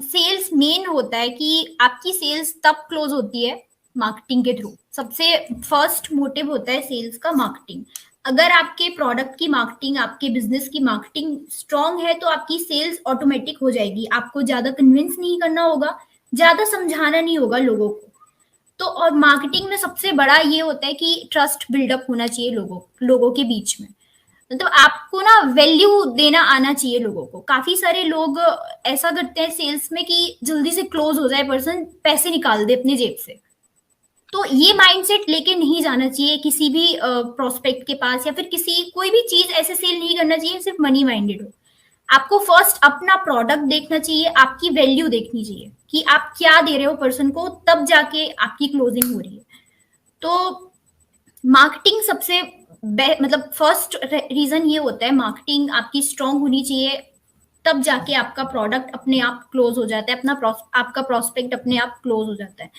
सेल्स मेन होता है कि आपकी सेल्स तब क्लोज होती है मार्केटिंग के थ्रू। सबसे फर्स्ट मोटिव होता है सेल्स का मार्केटिंग। अगर आपके प्रोडक्ट की मार्केटिंग, आपके बिजनेस की मार्केटिंग स्ट्रांग है तो आपकी सेल्स ऑटोमेटिक हो जाएगी। आपको ज्यादा कन्विंस नहीं करना होगा, ज्यादा समझाना नहीं होगा लोगों को। तो और मार्केटिंग में सबसे बड़ा ये होता है कि ट्रस्ट बिल्डअप होना चाहिए लोगों के बीच में। मतलब आपको ना वैल्यू देना आना चाहिए लोगों को। काफी सारे लोग ऐसा करते हैं सेल्स में कि जल्दी से क्लोज हो जाए पर्सन, पैसे निकाल दे अपनी जेब से। तो ये माइंडसेट लेके नहीं जाना चाहिए किसी भी प्रोस्पेक्ट के पास, या फिर किसी कोई भी चीज ऐसे सेल नहीं करना चाहिए सिर्फ मनी माइंडेड हो। आपको फर्स्ट अपना प्रोडक्ट देखना चाहिए, आपकी वैल्यू देखनी चाहिए कि आप क्या दे रहे हो पर्सन को, तब जाके आपकी क्लोजिंग हो रही है। तो मार्केटिंग सबसे मतलब फर्स्ट रीजन ये होता है, मार्केटिंग आपकी स्ट्रांग होनी चाहिए, तब जाके आपका प्रोडक्ट अपने आप क्लोज हो जाता है, आपका प्रोस्पेक्ट अपने आप क्लोज हो जाता है।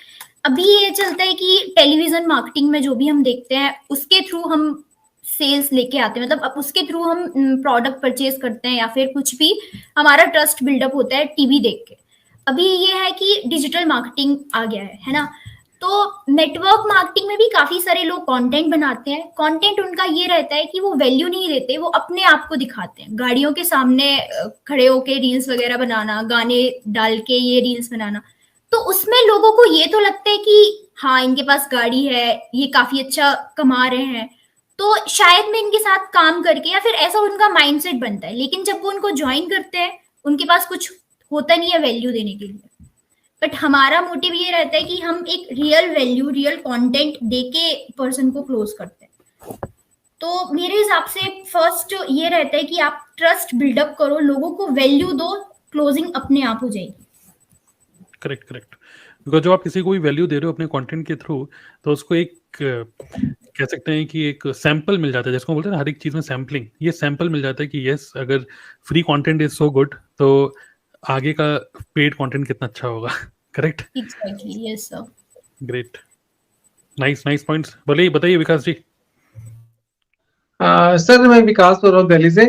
अभी ये चलता है कि टेलीविजन मार्केटिंग में जो भी हम देखते हैं उसके थ्रू हम सेल्स लेके आते हैं, मतलब अब उसके थ्रू हम प्रोडक्ट परचेज करते हैं, या फिर कुछ भी हमारा ट्रस्ट बिल्डअप होता है टीवी देख के। अभी ये है कि डिजिटल मार्केटिंग आ गया है ना। तो नेटवर्क मार्केटिंग में भी काफी सारे लोग कंटेंट बनाते हैं। कंटेंट उनका ये रहता है कि वो वैल्यू नहीं देते, वो अपने आप को दिखाते हैं, गाड़ियों के सामने खड़े होके रील्स वगैरह बनाना, गाने डाल के ये रील्स बनाना। तो उसमें लोगों को ये तो लगता है कि हाँ इनके पास गाड़ी है, ये काफी अच्छा कमा रहे हैं, तो शायद मैं इनके साथ काम करके, या फिर ऐसा उनका माइंडसेट बनता है। लेकिन जब वो उनको ज्वाइन करते हैं उनके पास कुछ होता नहीं है वैल्यू देने के लिए। बट हमारा मोटिव ये रहता है कि हम एक रियल वैल्यू, रियल कंटेंट देके पर्सन को क्लोज करते हैं। तो मेरे हिसाब से फर्स्ट ये रहता है कि आप ट्रस्ट बिल्डअप करो, लोगों को वैल्यू दो, क्लोजिंग अपने आप हो जाएगी। Correct correct. बिकॉज जब आप किसी को भी वैल्यू दे रहे हो अपने कंटेंट के थ्रू, तो उसको एक कह सकते हैं कि एक सैंपल मिल जाता है, जिसको बोलते हैं ना हर एक चीज में सैम्पलिंग, ये सैंपल मिल जाता है कि यस अगर free content is so good तो आगे का पेड कंटेंट कितना अच्छा होगा। Correct, exactly, yes sir. Great, nice nice points. बोलिए, बताइए विकास जी। सर मैं विकास बोल रहा हूँ दिल्ली से।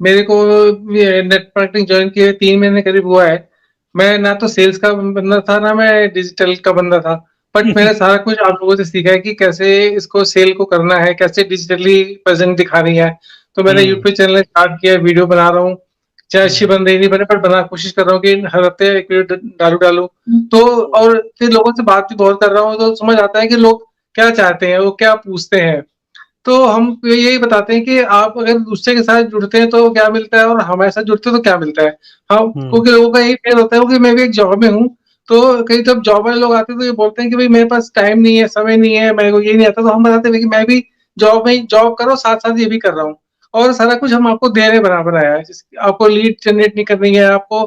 मेरे को नेट मार्केटिंग ज्वाइन किए 3 महीने करीब हुआ है। मैं ना तो सेल्स का बंदा था, ना मैं डिजिटल का बंदा था, बट मैंने सारा कुछ आप लोगों से सीखा है कि कैसे इसको सेल को करना है, कैसे डिजिटली प्रेजेंट दिखानी है। तो मैंने यूट्यूब चैनल स्टार्ट किया, वीडियो बना रहा हूँ। चाहे अच्छी बन रही नहीं बने, पर बना कोशिश कर रहा हूँ कि हर हफ्ते एक वीडियो डालू। तो और फिर लोगों से बात भी बहुत कर रहा हूँ, तो समझ आता है कि लोग क्या चाहते हैं, वो क्या पूछते हैं। तो हम यही बताते हैं कि आप अगर दूसरे के साथ जुड़ते हैं तो क्या मिलता है, और हमारे साथ जुड़ते हैं तो क्या मिलता है। हम क्योंकि लोगों का यही फेल होता है कि मैं भी एक जॉब में हूँ, तो कई जब जॉब वाले लोग आते हैं तो ये बोलते हैं कि भाई मेरे पास टाइम नहीं है, समय नहीं है, मेरे को ये नहीं आता। तो हम बताते हैं कि मैं भी जॉब में जॉब करो, साथ साथ ये भी कर रहा हूँ, और सारा कुछ हम आपको दे रहे बराबर आया है। आपको लीड जनरेट नहीं करनी है, आपको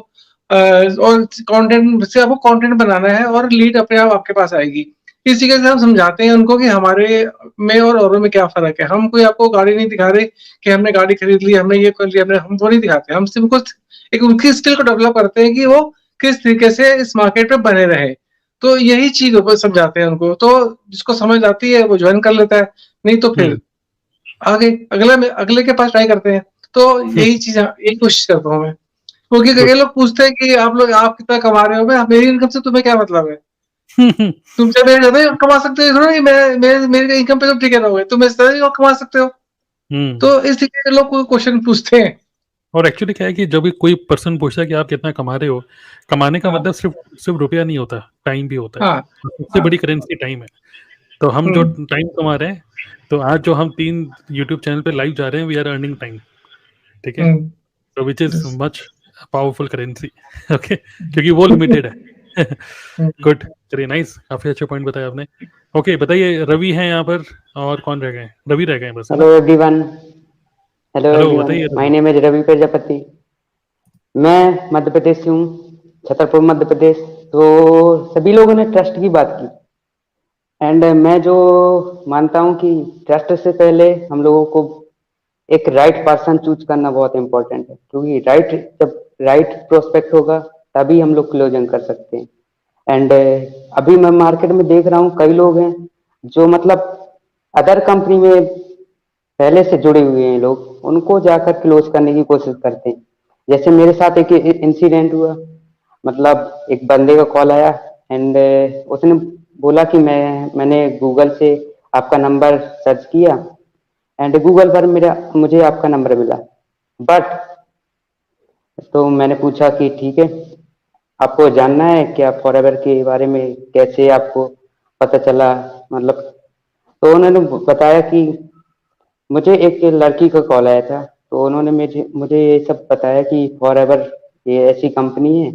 और कंटेंट से आपको कंटेंट बनाना है, और लीड अपने आप आपके पास आएगी। इस तरीके से हम समझाते हैं उनको कि हमारे में और औरों में क्या फर्क है। हम कोई आपको गाड़ी नहीं दिखा रहे कि हमने गाड़ी खरीद ली, हमने ये कर लिया, हम वो नहीं दिखाते। हम सिर्फ उनको एक उनकी स्किल को डेवलप करते हैं कि वो किस तरीके से इस मार्केट में बने रहे। तो यही चीज समझाते हैं उनको। तो जिसको समझ आती है वो ज्वाइन कर लेता है, नहीं तो फिर आगे अगले के पास ट्राई करते हैं। तो यही चीज यही कोशिश करता हूँ मैं। क्योंकि कई लोग पूछते हैं कि आप कितना कमा रहे हो। मैं मेरी इनकम से तुम्हें क्या मतलब है? तुम चाहे मेरे ज्यादा कमा सकते हो, थोड़ा मेरे इनकम पे तुम टिके रहोगे, तुम इस तरह कमा सकते हो। तो इस तरीके के लोग क्वेश्चन पूछते हैं। और एक्चुअली क्या है कि जब भी कोई पर्सन पूछता है कि आप कितना कमा रहे हो, कमाने का मतलब सिर्फ रुपया नहीं होता, टाइम भी होता है। सबसे बड़ी करेंसी टाइम है। तो हम जो टाइम कमा रहे हैं, तो आज जो हम 3 यूट्यूब चैनल पे लाइव जा रहे हैं, वी आर अर्निंग टाइम। ठीक है, तो which is much powerful currency. Okay, क्योंकि वो लिमिटेड है। गुड, चलिए नाइस, काफी अच्छा पॉइंट बताया आपने। ओके, बताइए, रवि हैं यहाँ पर, और कौन रह गए? रवि रह गए बस। Hello everyone. बताइए। My name is Ravi Prajapati. मैं मध्य प्रदेश से हूँ, छतरपुर मध्य प्रदेश। तो सभी लोगों ने ट्रस्ट की बात की, एंड मैं जो मानता हूँ कि ट्रस्ट से पहले हम लोगों को एक राइट पर्सन चूज करना बहुत इम्पोर्टेंट है, क्योंकि जब राइट प्रोस्पेक्ट होगा तभी हम लोग क्लोजिंग कर सकते हैं। एंड अभी मैं मार्केट में देख रहा हूँ कई लोग हैं जो मतलब अदर कंपनी में पहले से जुड़े हुए हैं लोग, उनको जाकर क्लोज करने की कोशिश करते हैं। जैसे मेरे साथ एक इंसिडेंट हुआ, मतलब एक बंदे का कॉल आया, एंड उसने बोला कि मैंने गूगल से आपका नंबर सर्च किया, एंड गूगल पर मुझे आपका नंबर मिला। बट तो मैंने पूछा कि ठीक है, आपको जानना है क्या फॉरएवर के बारे में, कैसे आपको पता चला, मतलब। तो उन्होंने बताया कि मुझे एक लड़की का कॉल आया था, तो उन्होंने मुझे ये सब बताया कि फॉरएवर ये ऐसी कंपनी है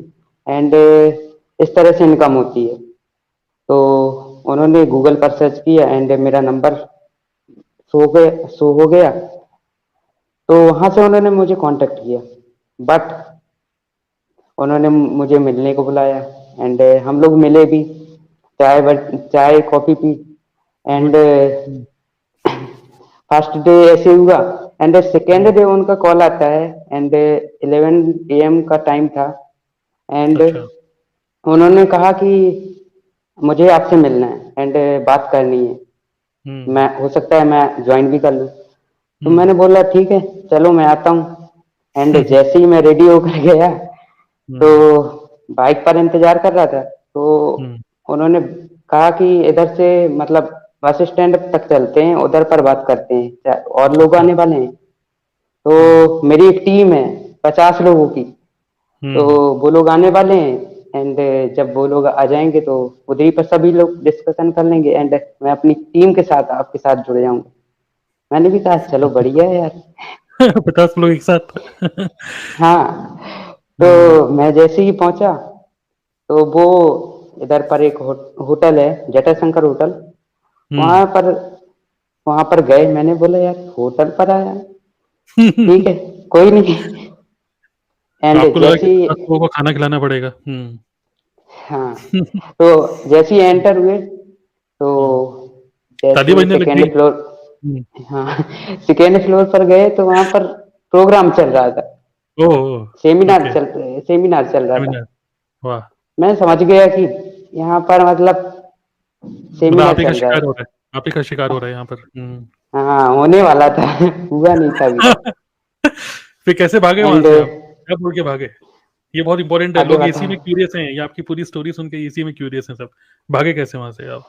एंड इस तरह से इनकम होती है। तो उन्होंने गूगल पर सर्च किया एंड मेरा नंबर शो हो गया, तो वहां से उन्होंने मुझे कांटेक्ट किया। बट उन्होंने मुझे मिलने को बुलाया एंड हम लोग मिले भी, चाय coffee P and first day ऐसे हुआ एंड सेकेंड डे उनका कॉल आता है एंड 11 AM का टाइम था एंड अच्छा उन्होंने कहा कि मुझे आपसे मिलना है एंड बात करनी है, मैं हो सकता है मैं ज्वाइन भी कर लूँ। तो मैंने बोला ठीक है चलो मैं आता हूँ एंड जैसे ही मैं रेडी होकर गया तो बाइक पर इंतजार कर रहा था, तो उन्होंने कहा कि इधर से मतलब बस स्टैंड तक चलते हैं, उधर पर बात करते हैं, और लोग आने वाले हैं। तो मेरी एक टीम है 50 लोगों की, तो वो लोग आने वाले हैं एंड जब वो लोग आ जाएंगे तो उधर ही पर सभी लोग डिस्कशन कर लेंगे एंड मैं अपनी टीम के साथ आपके साथ जुड़ जाऊंगा। मैंने भी कहा चलो बढ़िया है यार। 50 लोग एक साथ। हाँ, तो मैं जैसे ही पहुंचा तो वो इधर पर एक होटल है जटाशंकर होटल, वहां पर गए। मैंने बोला यार होटल पर आया, ठीक है कोई नहीं। एंड आपको लगा कि जैसे 50 लोगों को खाना खिलाना पड़ेगा। हाँ, तो जैसे ही एंटर हुए तो ताली जैसे बजने लग सेकेंड गई। फ्लोर, हाँ सेकेंड फ्लोर पर गए तो वहां पर प्रोग्राम चल रहा था, ओह सेमिनार ओके चल रहा था। सेमिनार। वाह, मैं समझ गया कि यहाँ पर मतलब मतलब सेमिनार आप ही का चल रहा शिकार है। हो रहा है, आप ही का शिकार हो रहा है यहाँ पर। हाँ होने वाला था हुआ नहीं था अभी तक। फिर कैसे भागे वहां एंड से आप, क्या बोल के भागे? ये बहुत इंपॉर्टेंट है, आगे लोग इसी बता, में क्यूरियस हैं, ये आपकी पूरी स्टोरी सुन के इसी में क्यूरियस हैं सब। भागे कैसे वहां से आप?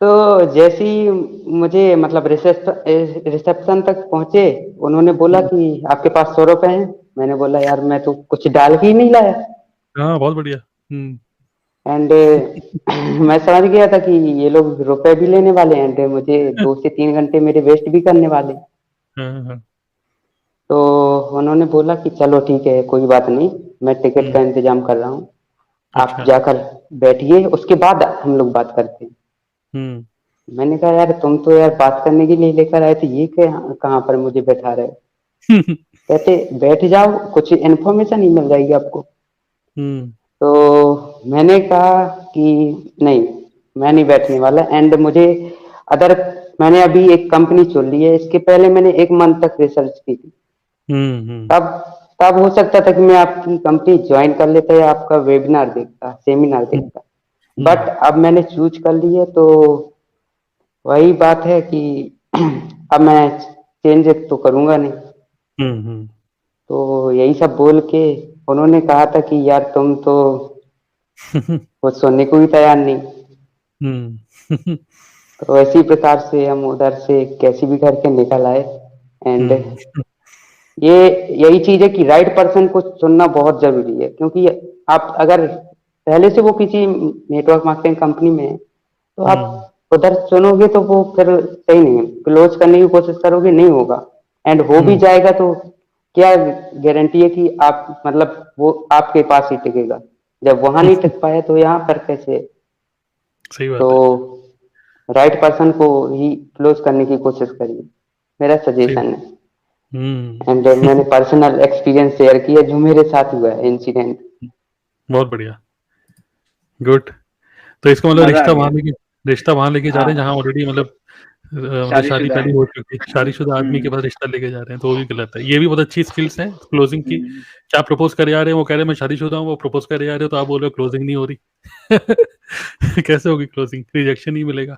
तो जैसे ही मुझे मतलब रिसेप्शन तक पहुंचे, उन्होंने बोला कि आपके पास 100 रुपए हैं। मैंने बोला यार मैं तो कुछ डाल के ही नहीं लाया हाँ बहुत बढ़िया। एंड मैं समझ गया था कि ये लोग रुपए भी लेने वाले हैं एंड मुझे 2 से 3 घंटे मेरे वेस्ट भी करने वाले। हाँ। तो उन्होंने बोला कि चलो ठीक है कोई बात नहीं, मैं टिकट का इंतजाम कर रहा हूँ, आप अच्छा। जाकर बैठिए उसके बाद हम लोग बात करते हैं। मैंने कहा यार तुम तो यार बात करने के लिए लेकर आए थे, ये कहाँ पर मुझे बैठा रहे हो? कहते बैठ जाओ कुछ इन्फॉर्मेशन ही मिल जाएगी आपको। तो मैंने कहा कि नहीं मैं नहीं बैठने वाला एंड मुझे अदर मैंने अभी एक कंपनी चुन ली है, इसके पहले मैंने 1 मंथ तक रिसर्च की थी। तब तब हो सकता था कि मैं आपकी कंपनी ज्वाइन कर लेता या आपका वेबिनार देखता, सेमिनार देखता, बट अब मैंने चूज कर ली है। तो वही बात है कि अब मैं चेंज तो करूंगा नहीं। तो यही सब बोल के उन्होंने कहा था कि यार तुम तो कुछ सुनने को भी तैयार नहीं। तो इसी प्रकार से हम उधर से कैसे भी करके निकल आए एंड ये यही चीज है कि राइट पर्सन को चुनना बहुत जरूरी है, क्योंकि आप अगर पहले से वो किसी नेटवर्क मार्केटिंग कंपनी में है तो आप उधर चुनोगे तो वो फिर सही नहीं है, क्लोज करने की कोशिश करोगे नहीं होगा एंड हो भी जाएगा तो क्या गारंटी है कि आप मतलब वो आपके पास ही टिकेगा? जब वहां नहीं टिक पाया तो यहाँ पर कैसे? सही बात तो है। राइट पर्सन को ही क्लोज करने की कोशिश करिए, मेरा सजेशन है। एंड मैंने पर्सनल एक्सपीरियंस शेयर किया जो मेरे साथ हुआ है इंसिडेंट। बहुत बढ़िया, गुड। तो इसको मतलब मजा आ गया। रिश्ता वहां लेके जा रहे हैं जहाँ हाँ, ऑलरेडी मतलब शादी शादीशुदा पहले है। हो चुकी है, शादीशुदा आदमी के पास रिश्ता लेके जा रहे हैं, तो वो भी गलत है। ये भी बहुत अच्छी स्किल्स हैं क्लोजिंग की। क्या प्रपोज करे आ रहे हैं, वो कह रहे हैं मैं शादीशुदा हूँ, वो प्रपोज करे आ रहे हो तो आप बोल रहे हो क्लोजिंग नहीं हो रही। कैसे होगी क्लोजिंग? रिजेक्शन ही मिलेगा।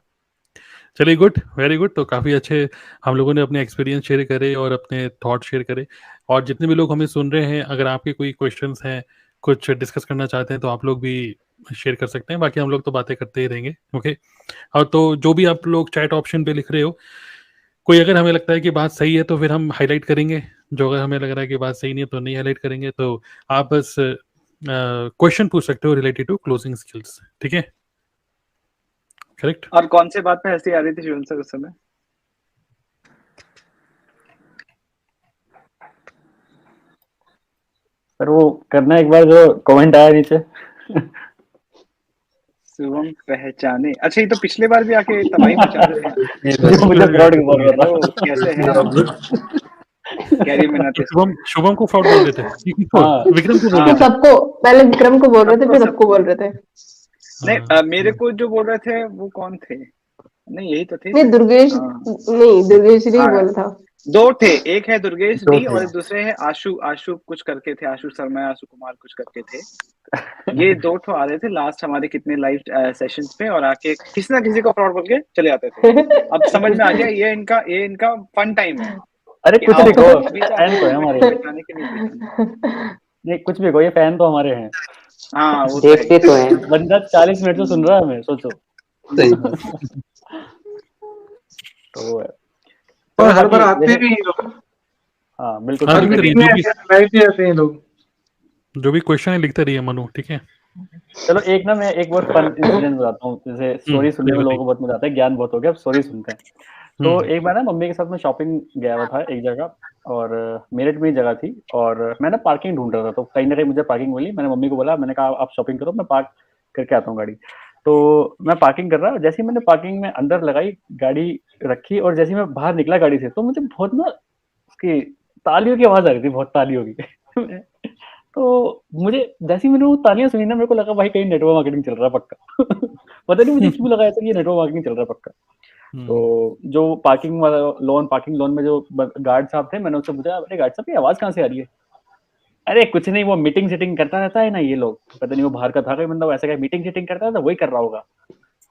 चलिए, गुड, वेरी गुड। तो काफ़ी अच्छे हम लोगों ने अपने एक्सपीरियंस शेयर करे और अपने थॉट शेयर करे। और जितने भी लोग हमें सुन रहे हैं, अगर आपके कोई क्वेश्चंस हैं, कुछ डिस्कस करना चाहते हैं, तो आप लोग भी शेयर कर सकते हैं। बाकी हम लोग तो बातें करते ही रहेंगे, ओके। और तो जो भी आप लोग चैट ऑप्शन पे लिख रहे हो, कोई अगर हमें लगता है कि बात सही है तो फिर हम हाईलाइट करेंगे, जो अगर हमें लग रहा है कि बात सही नहीं है तो नहीं हाईलाइट करेंगे। तो आप बस क्वेश्चन पूछ सकते हो रिलेटेड टू क्लोजिंग स्किल्स, ठीक है? करेक्ट। और कौन से बात पे हंसी आ रही थी शिवम सर उस समय? सर वो करना एक बार जो कमेंट आया नीचे। शुभम पहचाने, अच्छा ये तो पिछले बार भी आके तबाही मचा रहे थे। जो मुझे फ्रॉड बोल रहा था। तो कैसे हैं आप? कैरी मिनाते शुभम को फ्रॉड बोल रहे थे हाँ। विक्रम को बोल हाँ। रहे थे। सबको पहले विक्रम को बोल रहे थे, फिर सबको- सबको बोल रहे थे। नहीं मेरे को जो बोल रहे थे वो कौन थे? नहीं यही तो थे नहीं शायद। दुर्गेश, हाँ। नहीं दुर्गेश जी हाँ। बोला था। दो थे, एक है दुर्गेश दो डी थे। और एक दूसरे है आशु कुछ करके थे, आशु शर्मा, आशु कुमार कुछ करके थे। ये दो ठो आ रहे थे लास्ट हमारे कितने लाइव सेशंस पे, और आके किसी ना किसी को फ्रॉड बोल के चले जाते थे। अब समझ में आ गया ये इनका फन टाइम है। अरे कि कुछ आओ, भी कहो, अभी तो फैन तो है आपको हमारे। पहचाने कि नहीं पहचाने। नहीं कुछ भी कहो, ये फैन तो हमारे हैं। हाँ वो तो है। देखते तो हैं। बंदा 40 मिनट से सुन रहा है हमें, सोचो। सही बात। तो वो है। और चलो हर बार बाकी आते जैसे- भी हैं लोग, हाँ बिल्कुल हाँ, सही लिखते है। रहिए, लाइव भी आते हैं लोग। जो भी क्वेश्चन है लिखते रहिए मनु, ठीक है। चलो एक ना मैं एक बार फन इंसिडेंट बताता हूँ। जैसे स्टोरी सुनने में बिल्कुल लोगों को बहुत मजा आता है, ज्ञान बहुत हो गया, अब स्टोरी सुनते हैं। तो एक बार ना मम्मी के साथ मैं शॉपिंग गया हुआ था एक जगह, और मेरठ में ही जगह थी, और मैं ना पार्किंग ढूंढ रहा था। तो कहीं ना कहीं मुझे पार्किंग मिली। मैंने मम्मी को बोला, मैंने कहा आप शॉपिंग करो, मैं पार्क करके आता हूँ गाड़ी। तो मैं पार्किंग कर रहा, जैसे ही मैंने पार्किंग में अंदर लगाई, गाड़ी रखी, और जैसे ही मैं बाहर निकला गाड़ी से, तो मुझे बहुत ना उसकी तालियों की आवाज आ रही थी, बहुत तालियों की। तो मुझे जैसे ही मैंने वो तालियां सुनी ना, मेरे को लगा भाई कहीं नेटवर्क मार्केटिंग चल रहा है पक्का। पता नहीं मुझे क्यों लगा ऐसा कि ये नेटवर्क मार्केटिंग चल रहा है पक्का। तो जो पार्किंग वाला पार्किंग लोन में जो गार्ड साहब थे, मैंने उससे पूछा, अरे गार्ड साहब ये आवाज कहाँ से आ रही है? अरे कुछ नहीं, वो मीटिंग सीटिंग करता रहता है ना ये लोग, पता नहीं वो बाहर का था कोई बंदा, वैसे क्या मीटिंग सीटिंग करता था, वही कर रहा होगा।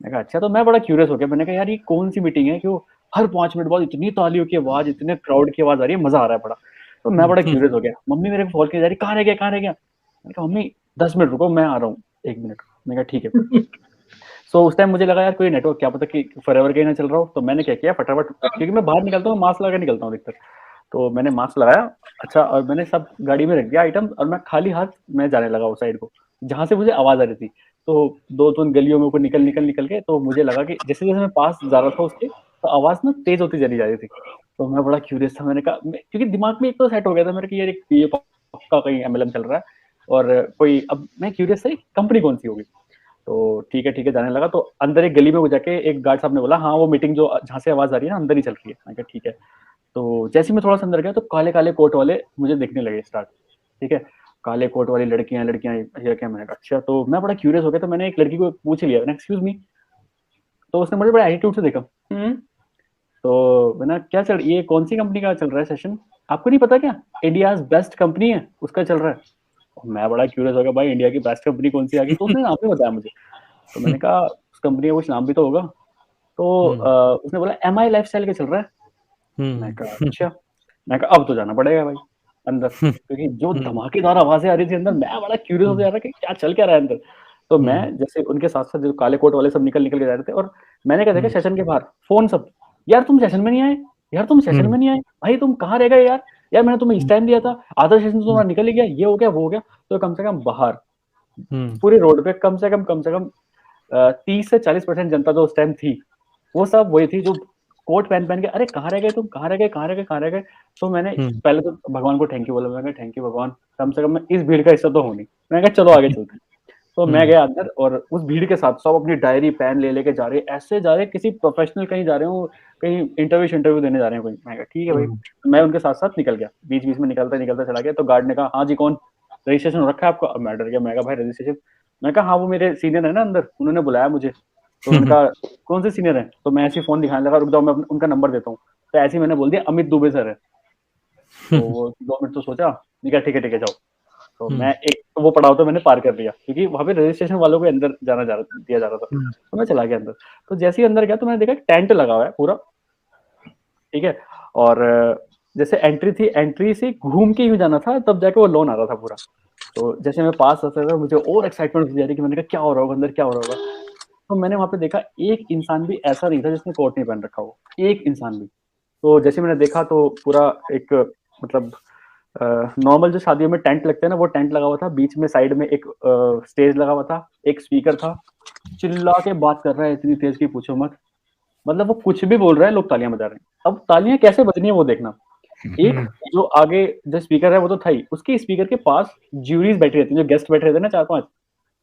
मैं कहा अच्छा। तो मैं बड़ा क्यूरियस हो गया, मैंने कहा यार ये कौन सी मीटिंग है, क्यों हर 5 मिनट बाद इतनी तालियों की आवाज, इतने क्राउड की आवाज आ रही है, मजा आ रहा है बड़ा। तो मैं बड़ा क्यूरियस हो गया। मम्मी मेरे को कॉल की जा रही, कहाँ रह गया, कहाँ रह गया? मैंने कहा मम्मी 10 मिनट रुको, मैं आ रहा हूँ, 1 मिनट। मैंने कहा ठीक है। सो उस टाइम मुझे लगा यार कोई नेटवर्क क्या पता कि फॉरएवर कहीं ना चल रहा हो। तो मैंने क्या किया, फटाफट, क्योंकि मैं बाहर निकलता हूँ मास्क लगा निकलता हूँ अधिकतर, तो मैंने मास्क लगाया। अच्छा, और मैंने सब गाड़ी में रख दिया आइटम, और मैं खाली हाथ मैं जाने लगा उस साइड को जहाँ से मुझे आवाज आ रही थी। तो 2-3 गलियों में ऊपर निकल के, तो मुझे लगा कि जैसे जैसे मैं पास जा रहा था उसके, तो आवाज ना तेज होती चली जा रही थी। तो मैं बड़ा क्यूरियस था, मैंने कहा क्योंकि दिमाग में एक तो सेट हो गया था मेरे कि यार ये पक्का कहीं एमएलएम चल रहा है, और कोई, अब मैं क्यूरियस था कंपनी कौन सी होगी। तो ठीक है जाने लगा। तो अंदर एक गली में जाके एक गार्ड साहब ने बोला, हाँ वो मीटिंग जो जहाँ से आवाज आ रही है ना अंदर ही चल रही है। मैं कहा ठीक है। तो जैसे ही मैं थोड़ा सा अंदर गया, तो काले काले कोट वाले मुझे दिखने लगे स्टार्ट। ठीक है, काले कोट वाली लड़कियां ये क्या? मैंने कहा अच्छा। तो मैं बड़ा क्यूरियस हो गया, तो मैंने एक लड़की को पूछ लिया, एक्सक्यूज मी। तो उसने मुझे बड़े एटीट्यूड से देखा। तो मैंने क्या चल, ये कौन सी कंपनी का चल रहा है सेशन? आपको नहीं पता क्या इंडिया बेस्ट कंपनी है उसका चल रहा है? मैं बड़ा क्यूरियस हो गया, भाई इंडिया की बेस्ट कंपनी कौन सी आ गई? तो उसने नाम भी बताया मुझे। तो मैंने कहा उस कंपनी का कुछ नाम भी तो होगा। तो उसने बोला MI लाइफस्टाइल का चल रहा है। मैं कहा अच्छा। मैं कहा अब तो जाना पड़ेगा भाई अंदर, क्योंकि जो धमाकेदार आवाजें आ रही थी अंदर, मैं बड़ा क्यूरियस हो जा रहा कि क्या चल क्या रहा है अंदर। तो मैं जैसे उनके साथ साथ जो काले कोट वाले सब निकल के जा रहे थे, और मैंने क्या देखा सेशन के बाहर फोन सब, यार तुम सेशन में नहीं आए, यार तुम सेशन में नहीं आए, भाई तुम कहाँ रह गए यार, यार मैंने तुम्हें इस टाइम दिया था, आधा सेशन तो तुम्हारा निकल ही गया, ये हो गया वो हो गया। तो कम से कम बाहर पूरे रोड पे कम से कम 30 से 40% जनता जो उस टाइम थी, वो सब वही थी जो कोट पहन के, अरे कहाँ रह गए तुम, कहाँ रह गए। तो मैंने पहले तो भगवान को थैंक यू बोला, मैंने कहा थैंक यू भगवान, कम से कम मैं इस भीड़ का हिस्सा तो हूँ नहीं। मैंने कहा चलो आगे चलते हैं। तो मैं गया अंदर, और उस भीड़ के साथ सब अपनी डायरी पेन लेके जा रहे, ऐसे जा रहे किसी प्रोफेशनल कहीं जा रहे हो, कहीं इंटरव्यू देने जा रहे हैं कोई। मैं कहा ठीक है भाई। मैं उनके साथ साथ निकल गया, बीच में निकलता चला गया। तो गार्ड ने कहा हाँ जी कौन, रजिस्ट्रेशन हो रखा है आपका? मैं डर गया, मैं कहा भाई रजिस्ट्रेशन? मैं कहा हाँ वो मेरे सीनियर है ना अंदर, उन्होंने बुलाया मुझे। तो उन्होंने कहा कौन से सीनियर है? तो मैं ऐसे फोन दिखाने लगा, रुक जाओ मैं उनका नंबर देता हूँ। तो ऐसे मैंने बोल दिया अमित दुबे सर है। तो वो 2 मिनट तो सोचा, ठीक है जाओ। तो मैं वो पड़ाव तो मैंने पार कर लिया, क्योंकि वहां पे रजिस्ट्रेशन वालों को अंदर दिया जा रहा था। तो मैं चला गया अंदर। तो जैसे ही अंदर गया, तो मैंने देखा टेंट लगा हुआ है पूरा, ठीक है, और जैसे एंट्री से घूम के ही जाना था, तब जाके वो लोन आ रहा था पूरा। तो जैसे मैं पास आता था, मुझे और एक्साइटमेंट हो जा रही कि मैंने कहा क्या हो रहा होगा अंदर, क्या हो रहा होगा। तो मैंने वहां पे देखा एक इंसान भी ऐसा नहीं था जिसने कोट नहीं पहन रखा हो, एक इंसान भी। तो जैसे मैंने देखा, तो पूरा एक मतलब नॉर्मल जो शादियों में टेंट लगते हैं ना, वो टेंट लगा हुआ था, बीच में साइड में एक स्टेज लगा हुआ था, एक स्पीकर था, चिल्ला के बात कर रहा है इतनी तेज की पूछो मत। मतलब वो कुछ भी बोल रहा है, लोग तालियां बजा रहे हैं। अब तालियां कैसे बजनी है वो देखना। एक जो आगे जो स्पीकर है वो तो था ही, उसके स्पीकर के पास ज्यूरीज बैठी रहती है, जो गेस्ट बैठे रहते हैं ना 4-5,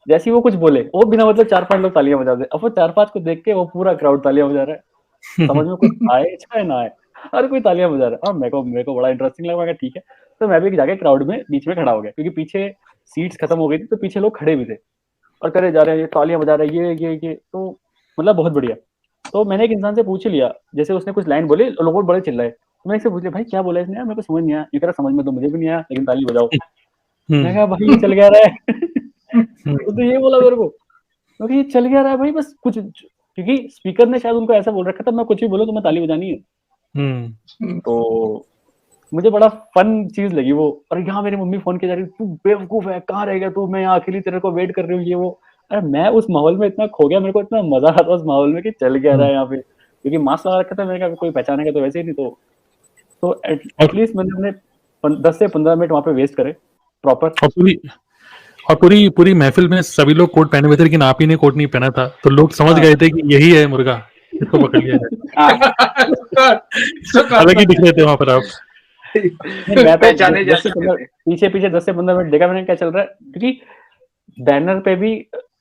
जैसे ही वो कुछ बोले वो बिना मतलब 4-5 लोग तालियां बजा दे। अब वो 4-5 को देख के वो पूरा क्राउड तालियां बजा रहा है, समझ में कुछ आए चाहे ना आए, हर कोई तालियां बजा रहा है। और मेरे को बड़ा इंटरेस्टिंग लगा, मैं कहा ठीक है। तो मैं भी जाके क्राउड में बीच में खड़ा हो गया, क्योंकि पीछे सीट्स खत्म हो गई थी, तो पीछे लोग खड़े भी थे और करे जा रहे हैं, ये तालियां बजा रहे हैं, ये तो मतलब बहुत बढ़िया। तो मैंने एक इंसान से पूछ लिया, जैसे उसने कुछ लाइन बोले, लोग बड़े चिल्लाए, तो मैंने इससे पूछ लिया, भाई क्या बोला इसने यार, मेरे को समझ नहीं आया। ये कह रहा समझ में तो मुझे भी नहीं आया, लेकिन ताली बजाओ। मैं कहा भाई ये चल गया रहा है तो ये बोला मेरे को, क्योंकि ये चल गया रहा है भाई, बस कुछ, क्योंकि स्पीकर ने शायद उनको ऐसा बोल रखा था, मैं कुछ भी बोलूं तो मैं ताली बजानी है। तो मुझे बड़ा फन चीज लगी वो। और यहाँ मेरी मम्मी फोन की जा रही, तू बेवकूफ है, कहाँ रह गया तू, मैं यहाँ अकेली तेरे को वेट कर रही हूँ, ये वो। अरे मैं उस माहौल में इतना खो गया, मेरे को इतना मजा आता उस माहौल में कि चल गया रहा है यहाँ पे, क्योंकि मास्क लगा रखा था, मैंने कहा कोई पहचानेगा तो वैसे ही नहीं। तो एटलीस्ट मैंने अपने 10 से 15 मिनट वहाँ पे वेस्ट करे प्रॉपर। और पूरी महफिल में सभी लोग कोट पहने हुए थे, लेकिन आप ही ने कोट नहीं पहना था, तो लोग समझ गए थे कि यही है मुर्गा, इसको पकड़ लिया जाए। अलग ही दिख रहे थे वहां पर आप। मैं तो पीछे 10 से 15 मिनट देखा मैंने क्या चल रहा है, क्योंकि बैनर पे भी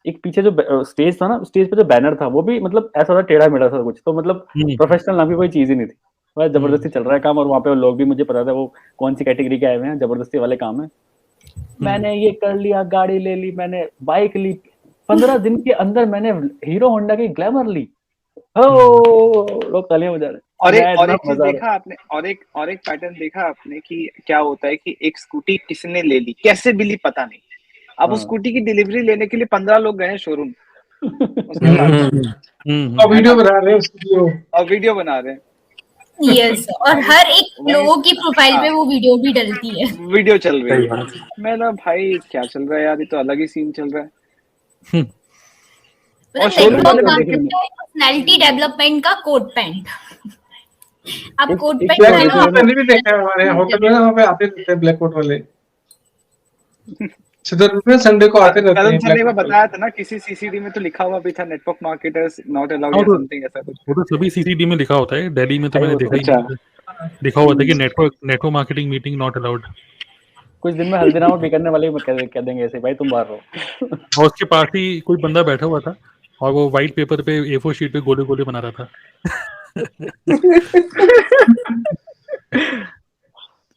एक पीछे जो स्टेज था ना, स्टेज पे जो बैनर था वो भी मतलब ऐसा था, टेढ़ा मेढ़ा था कुछ, तो मतलब प्रोफेशनल नाम की कोई चीज ही नहीं थी, बस जबरदस्ती चल रहा है काम। और वहाँ पे लोग भी, मुझे पता था वो कौन सी कैटेगरी के आए हुए हैं, जबरदस्ती वाले काम है। मैंने ये कर लिया, गाड़ी ले ली, मैंने बाइक ली, 15 दिन के अंदर मैंने हीरो होंडा की ग्लैमर ली। लोग तालियां बजा रहे। और एक चीज देखा आपने, और एक पैटर्न देखा आपने कि क्या होता है कि एक स्कूटी किसने ले ली, कैसे भी ली पता नहीं, अब उस स्कूटी की डिलीवरी लेने के लिए 15 लोग गए शोरूम, और वीडियो बना रहे हैं। यस, और हर एक लोगों की प्रोफाइल पे वो वीडियो भी डलती है, वीडियो चल रही है। मैं ना भाई क्या चल रहा है यार, ये तो अलग ही सीन चल रहा है। और पर्सनैलिटी डेवलपमेंट का कोट पैंट, आप कोट पैंट मैंने भी देखा है हमारे होटल में, वहाँ पे आते रहते हैं ब्लैक कोट वाले, संडे को आते रहते हैं। संडे में बताया था ना, किसी सीसीडी में तो लिखा हुआ भी था, नेटवर्क मार्केटर्स नॉट अलाउड या समथिंग ऐसा कुछ। वो तो सभी सीसीडी में लिखा होता है, दिल्ली में तो मैंने देखा ही नहीं, लिखा हुआ था कि network marketing meeting not allowed. कुछ दिन में हल्दीराम और बिकरने वाले कह देंगे ऐसे, भाई तुम बाहर रहो। और उसके पास ही कोई बंदा बैठा हुआ था और वो व्हाइट पेपर पे A4 शीट पे गोले गोले बना रहा था।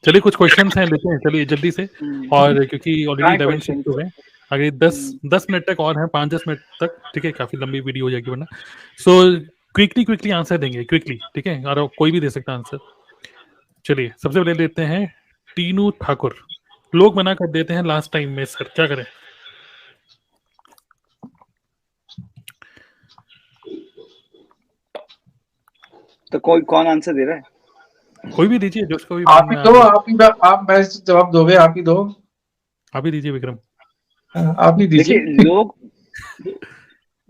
चलिए कुछ क्वेश्चंस हैं, लेते हैं चलिए जल्दी से, और क्योंकि ऑलरेडी 11 शिफ्ट हुए, आगे 10 मिनट तक और हैं, 5-10 मिनट तक, ठीक है, काफी लंबी वीडियो हो जाएगी वरना। सो क्विकली आंसर देंगे, क्विकली, ठीक है, और कोई भी दे सकता है आंसर। चलिए सबसे पहले लेते हैं टीनू ठाकुर। लोग मना कर देते हैं लास्ट टाइम में, सर क्या करें? तो कौन आंसर दे रहा है? कोई भी दीजिए, जो उसको भी आप ही दो, आप जवाब दोगे, आप ही दो, आप ही दीजिए विक्रम, आप ही दीजिए। देखिए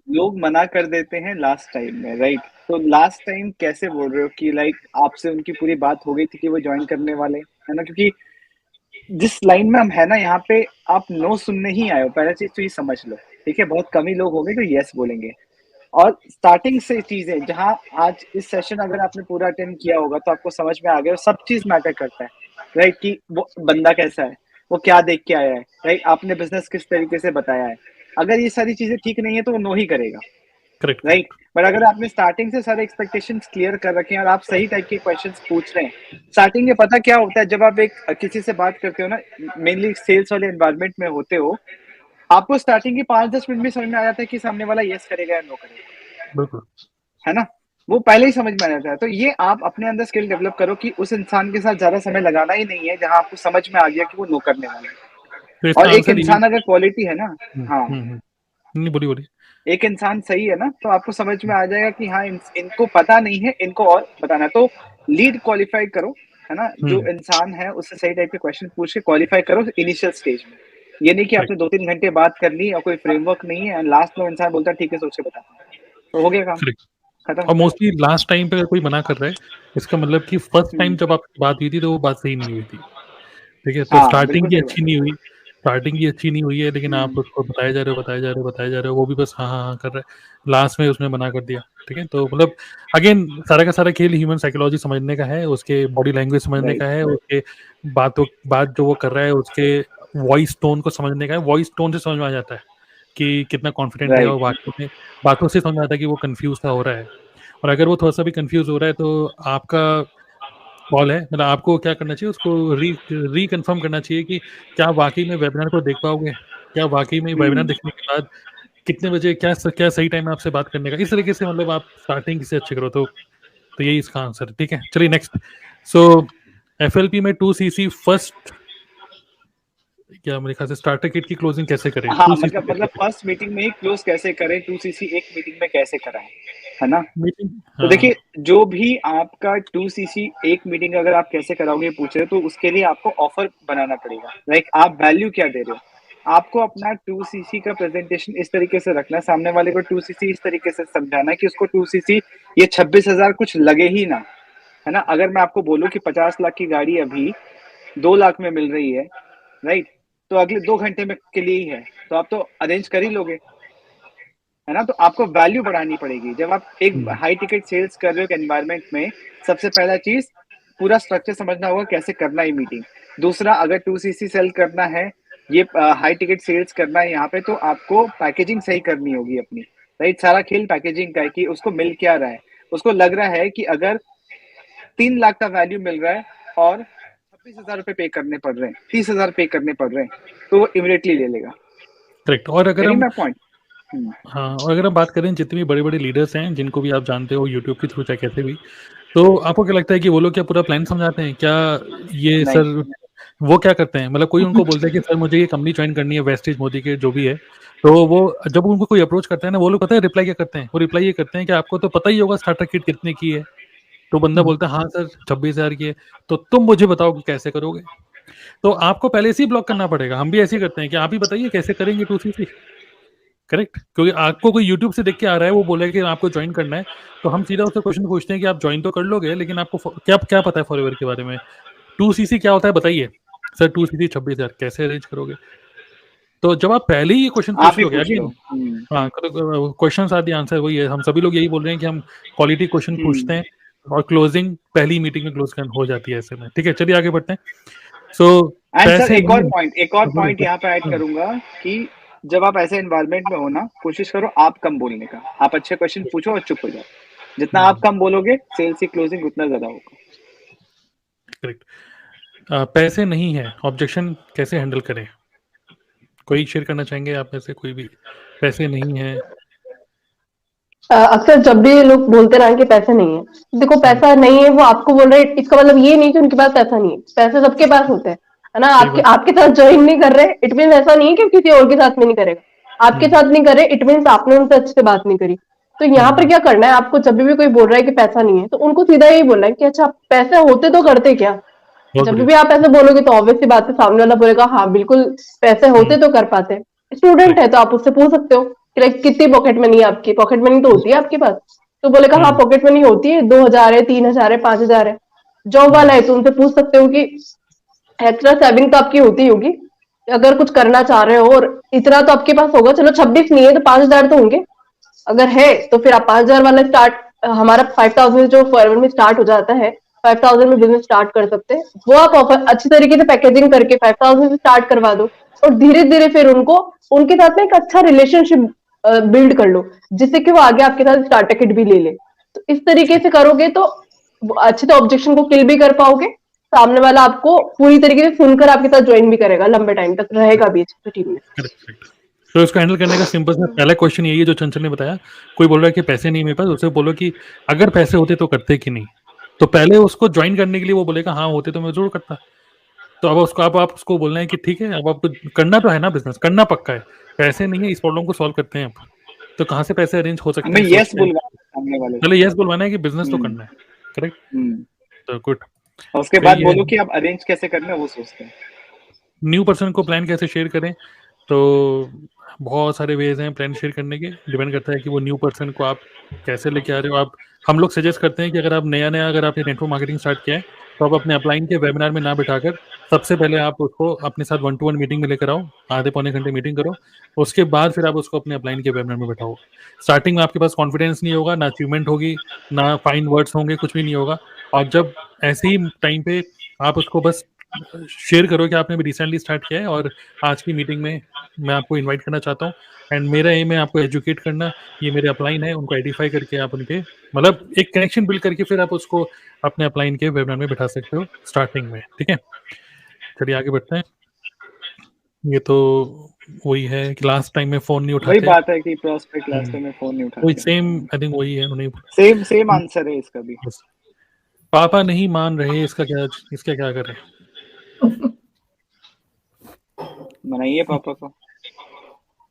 लोग मना कर देते हैं लास्ट टाइम में, राइट? तो लास्ट टाइम कैसे बोल रहे हो कि लाइक आपसे उनकी पूरी बात हो गई थी कि वो ज्वाइन करने वाले, है ना? क्योंकि जिस लाइन में हम है ना, यहाँ पे आप नो सुनने ही आए हो, पहला चीज तो ये समझ लो, ठीक है? बहुत कम ही लोग होंगे जो यस बोलेंगे, और स्टार्टिंग से चीजें, जहाँ आज इस सेशन अगर आपने पूरा अटेंड किया होगा तो आपको समझ में आ गया, सब चीज मैटर करता है, राइट? कि वो बंदा कैसा है, वो क्या देख के आया है, राइट? आपने बिजनेस किस तरीके से बताया है। अगर ये सारी चीजें ठीक नहीं है तो वो नो ही करेगा, राइट? बट अगर आपने स्टार्टिंग से सारे एक्सपेक्टेशंस क्लियर कर रखे हैं और आप सही टाइप के क्वेश्चंस पूछ रहे हैं, स्टार्टिंग में पता क्या होता है, जब आप एक किसी से बात करते हो ना, मेनली सेल्स वाले एनवायरनमेंट में होते हो, आपको स्टार्टिंग के 5-10 मिनट में समझ में आ जाता है कि सामने वाला यस करेगा या नो करेगा, बिल्कुल, है ना? वो पहले ही समझ में आ जाता है। तो ये आप अपने अंदर स्किल डेवलप करो कि उस इंसान के साथ ज्यादा समय लगाना ही नहीं है जहां आपको समझ में आ गया कि वो नो करने वाला है। और एक इंसान अगर क्वालिटी है ना, हाँ नहीं बोलिए, एक इंसान सही है ना, तो आपको समझ में आ जाएगा कि हाँ इनको पता नहीं है, इनको और बताना है। तो लीड क्वालिफाई करो, है ना? जो इंसान है उससे सही टाइप के क्वेश्चन पूछ के क्वालिफाई करो इनिशियल स्टेज में। ये नहीं कि आपने 2-3 घंटे बात कर ली और कोई फ्रेमवर्क नहीं है, लास्ट में इंसान बोलता है ठीक है सोच के बताता है, तो हो गया काम खत्म। और मोस्टली लास्ट टाइम पे अगर कोई मना कर रहा है, इसका मतलब कि फर्स्ट टाइम जब आपकी बात हुई थी तो वो बात सही नहीं हुई थी, ठीक है? तो स्टार्टिंग की अच्छी नहीं हुई, स्टार्टिंग ही अच्छी नहीं हुई है, लेकिन आप उसको बताए जा रहे हो, वो भी बस हाँ कर रहा है, लास्ट में उसने मना कर दिया। ठीक है, तो मतलब अगेन सारा का सारा खेल ह्यूमन साइकोलॉजी समझने का है, उसके बॉडी लैंग्वेज समझने का है, उसके बात जो वो कर रहा है उसके वॉइस टोन को समझने का है। वॉइस टोन से समझ में आ जाता है कि कितना कॉन्फिडेंट है, और बातों से समझ में आता है कि वो कंफ्यूज सा हो रहा है। और अगर वो थोड़ा सा भी कंफ्यूज हो रहा है तो आपका कॉल है, मतलब आपको क्या करना चाहिए, उसको रिकन्फर्म करना चाहिए कि क्या वाकई में वेबिनार को देख पाओगे, क्या वाकई में वेबिनार देखने के बाद कितने बजे क्या सही टाइम है आपसे बात करने का। इस तरीके से मतलब आप स्टार्टिंग से अच्छे करो तो यही इसका आंसर है। ठीक है, चलिए नेक्स्ट। सो एफएलपी में 2cc फर्स्ट, क्या मेरे ख्याल से स्टार्टर किट की क्लोजिंग कैसे करें? हाँ, मतलब फर्स्ट मीटिंग में ही क्लोज कैसे करें, 2cc एक मीटिंग में कैसे कराएं, है ना? तो देखिए, जो भी आपका 2cc एक मीटिंग अगर आप कैसे कराओगे पूछ रहे हो, तो उसके लिए आपको ऑफर बनाना पड़ेगा। लाइक आप वैल्यू क्या दे रहे हो, आपको अपना 2cc का प्रेजेंटेशन इस तरीके से रखना है, सामने वाले को 2cc इस तरीके से समझाना है कि उसको 2cc ये 26,000 कुछ लगे ही ना, है ना? अगर मैं आपको बोलूं कि 50 लाख की गाड़ी अभी 2 लाख में मिल रही है, राइट, तो अगले 2 घंटे में के लिए ही है, तो आप तो अरेंज कर ही लोगे, है ना? तो आपको वैल्यू बढ़ानी पड़ेगी। जब आप एक हाई टिकट सेल्स कर रहे हो एनवायरमेंट में, सबसे पहला चीज पूरा स्ट्रक्चर समझना होगा कैसे करना है मीटिंग। दूसरा, अगर 2cc सेल करना है, ये हाई टिकट सेल्स करना है यहाँ पे, तो आपको पैकेजिंग सही करनी होगी अपनी, राइट? सारा खेल पैकेजिंग का है कि उसको मिल क्या रहा है। उसको लग रहा है कि अगर 3 लाख का वैल्यू मिल रहा है और 26,000 रुपए पे करने पड़ रहे हैं, 30,000 पे करने पड़ रहे हैं, तो वो इमीडिएटली ले लेगा। करेक्ट। और अगर हम पॉइंट हाँ, और अगर हम बात करें जितने भी बड़े बड़े लीडर्स हैं जिनको भी आप जानते हो यूट्यूब के थ्रू चाहे कैसे भी, तो आपको क्या लगता है कि वो लोग क्या पूरा प्लान समझाते हैं क्या? ये नहीं। सर वो क्या करते हैं, मतलब कोई उनको बोलता है कि सर मुझे ये कंपनी ज्वाइन करनी है, वेस्टेज मोदी के जो भी है, तो वो जब उनको कोई अप्रोच करता है ना, वो लोग पता है रिप्लाई क्या करते हैं? वो रिप्लाई ये करते हैं कि आपको तो पता ही होगा स्टार्टर किट कितने की है। तो बंदा बोलता है हाँ सर 26,000 की है, तो तुम मुझे बताओ कि कैसे करोगे। तो आपको पहले से ही ब्लॉक करना पड़ेगा। हम भी ऐसे ही करते हैं कि आप ही बताइए कैसे करेंगे 2cc। करेक्ट, क्योंकि आपको कोई यूट्यूब से देख के आ रहा है, वो बोले कि आपको ज्वाइन करना है, तो हम सीधा उससे क्वेश्चन पूछते हैं कि आप ज्वाइन तो कर लोगे, लेकिन आपको क्या क्या पता है फॉरएवर के बारे में? 2cc क्या होता है बताइए। सर 2cc 26,000 कैसे अरेंज करोगे? तो जब आप पहले ही ये क्वेश्चन पूछ लोगे, अगेन हाँ, क्वेश्चन आर दी आंसर वही है। हम सभी लोग यही बोल रहे हैं कि हम क्वालिटी क्वेश्चन पूछते हैं और क्लोजिंग पहली मीटिंग में क्लोज हो जाती है ऐसे में। ठीक है, चलिए आगे बढ़ते हैं। सो सर एक और पॉइंट यहाँ पे ऐड करूंगा कि जब आप ऐसे एनवायरनमेंट में हो ना, कोशिश करो आप कम बोलने का। आप अच्छे क्वेश्चन पूछो और चुप हो जाओ। जितना आप कम बोलोगे, सेल्स की क्लोजिंग उतना ज्यादा होगा। करेक्ट। पैसे नहीं है, ऑब्जेक्शन कैसे हैंडल करें? कोई शेयर करना चाहेंगे आप में से कोई भी? पैसे नहीं है, अक्सर जब भी लोग बोलते ना कि पैसे नहीं है, देखो पैसा नहीं है वो आपको बोल रहे हैं, इसका मतलब ये नहीं कि उनके पास पैसा नहीं है। पैसे सबके पास होते हैं, है ना? आपके साथ ज्वाइन नहीं कर रहे, इट मीन ऐसा नहीं है कि किसी और के साथ में नहीं करेगा। आपके साथ नहीं करे, इट मीन आपने उनसे अच्छे से बात नहीं करी। तो यहाँ पर क्या करना है आपको, जब भी कोई बोल रहा है कि पैसा नहीं है, तो उनको सीधा यही बोलना है कि अच्छा पैसे होते तो करते क्या। जब भी आप ऐसे बोलोगे तो ऑब्वियस सी बात है, सामने वाला बोलेगा हाँ बिल्कुल पैसे होते तो कर पाते। स्टूडेंट है तो आप उससे पूछ सकते हो कि लाइक कितनी पॉकेट मनी है आपकी, पॉकेट मनी तो होती है आपके पास? तो बोलेगा हाँ पॉकेट मनी होती है, 2,000 है, 3,000 है, 5,000 है। जॉब वाला है तो उनसे पूछ सकते हो कि एक्स्ट्रा सेविंग तो आपकी होती होगी, अगर कुछ करना चाह रहे हो और इतना तो आपके पास होगा। चलो 26 नहीं है तो 5,000 तो होंगे, अगर है तो फिर आप 5,000 वाला स्टार्ट, हमारा 5,000 जो फॉरवर्ड में स्टार्ट हो जाता है, 5,000 में बिजनेस स्टार्ट कर सकते हैं। वो आप ऑफर अच्छी तरीके से पैकेजिंग करके 5,000 से स्टार्ट करवा दो और धीरे धीरे फिर उनको उनके साथ में एक अच्छा रिलेशनशिप बिल्ड कर लो, जिससे कि वो आगे आपके साथ स्टार्टर किट भी ले ले। तो इस तरीके से करोगे तो अच्छे से ऑब्जेक्शन को किल भी कर पाओगे, सामने वाला आपको पूरी तरीके से सुनकर आपके साथ ज्वाइन भी करेगा, लंबे टाइम तक रहेगा भी अच्छे से टीम में। तो इसको हैंडल करने का सिंपल सा पहला क्वेश्चन यही है जो चंचल ने बताया। कोई बोल रहा है कि पैसे नहीं मेरे पास, उससे बोलो कि अगर पैसे होते तो करते कि नहीं। तो पहले उसको ज्वाइन करने के लिए वो बोलेगा हाँ होते तो मैं जरूर करता। तो अब उसको आप उसको बोलना है कि ठीक है, अब आपको करना तो है ना, बिजनेस करना पक्का है, पैसे नहीं है, इस प्रॉब्लम को सॉल्व करते हैं अब। तो कहाँ से पैसे अरेंज हो सकते हैं? पहले यस बोलवाना है कि बिजनेस तो करना है। करेक्ट, तो गुड। उसके बाद बोलो कि आप अरेंज कैसे करना है वो सोचते हैं। न्यू पर्सन को प्लान कैसे शेयर करें? तो बहुत सारे वेज हैं प्लान शेयर करने के, डिपेंड करता है कि वो न्यू पर्सन को आप कैसे लेके आ रहे हो। आप हम लोग सजेस्ट करते हैं कि अगर आप नया अगर आपने नेटवर्क मार्केटिंग स्टार्ट किया है तो आप अपने अपलाइन के वेबिनार में ना बिठाकर सबसे पहले आप उसको अपने साथ 1-to-1 मीटिंग में लेकर आओ, आधे पौने घंटे मीटिंग करो, उसके बाद फिर आप उसको अपने अपलाइन के वेबिनार में बैठाओ। स्टार्टिंग में आपके पास कॉन्फिडेंस नहीं होगा, ना अचीवमेंट होगी, ना फाइन वर्ड्स होंगे, कुछ भी नहीं होगा। और जब ऐसे ही टाइम पे आप उसको बस शेयर करो कि आपने भी रिसेंटली स्टार्ट किया है और आज की मीटिंग में मैं आपको इनवाइट करना चाहता हूँ एंड मेरा एम है आपको एजुकेट करना, ये मेरे अपलाइन है, उनको आइडेंटिफाई करके आप उनके मतलब एक कनेक्शन बिल्ड करके फिर आप उसको अपने अपलाइन के वेबिनार में बैठा सकते हो स्टार्टिंग में, ठीक है। चलिए आगे बढ़ते हैं। ये तो वही है कि लास्ट टाइम में फोन नहीं वही उठाते, बात है कि प्रोस्पेक्ट लास्ट टाइम में फोन नहीं वही उठाते। सेम आई थिंक वही है, उन्हें सेम आंसर है इसका भी। बस पापा नहीं मान रहे, इसका क्या करें? मनाइए पापा को।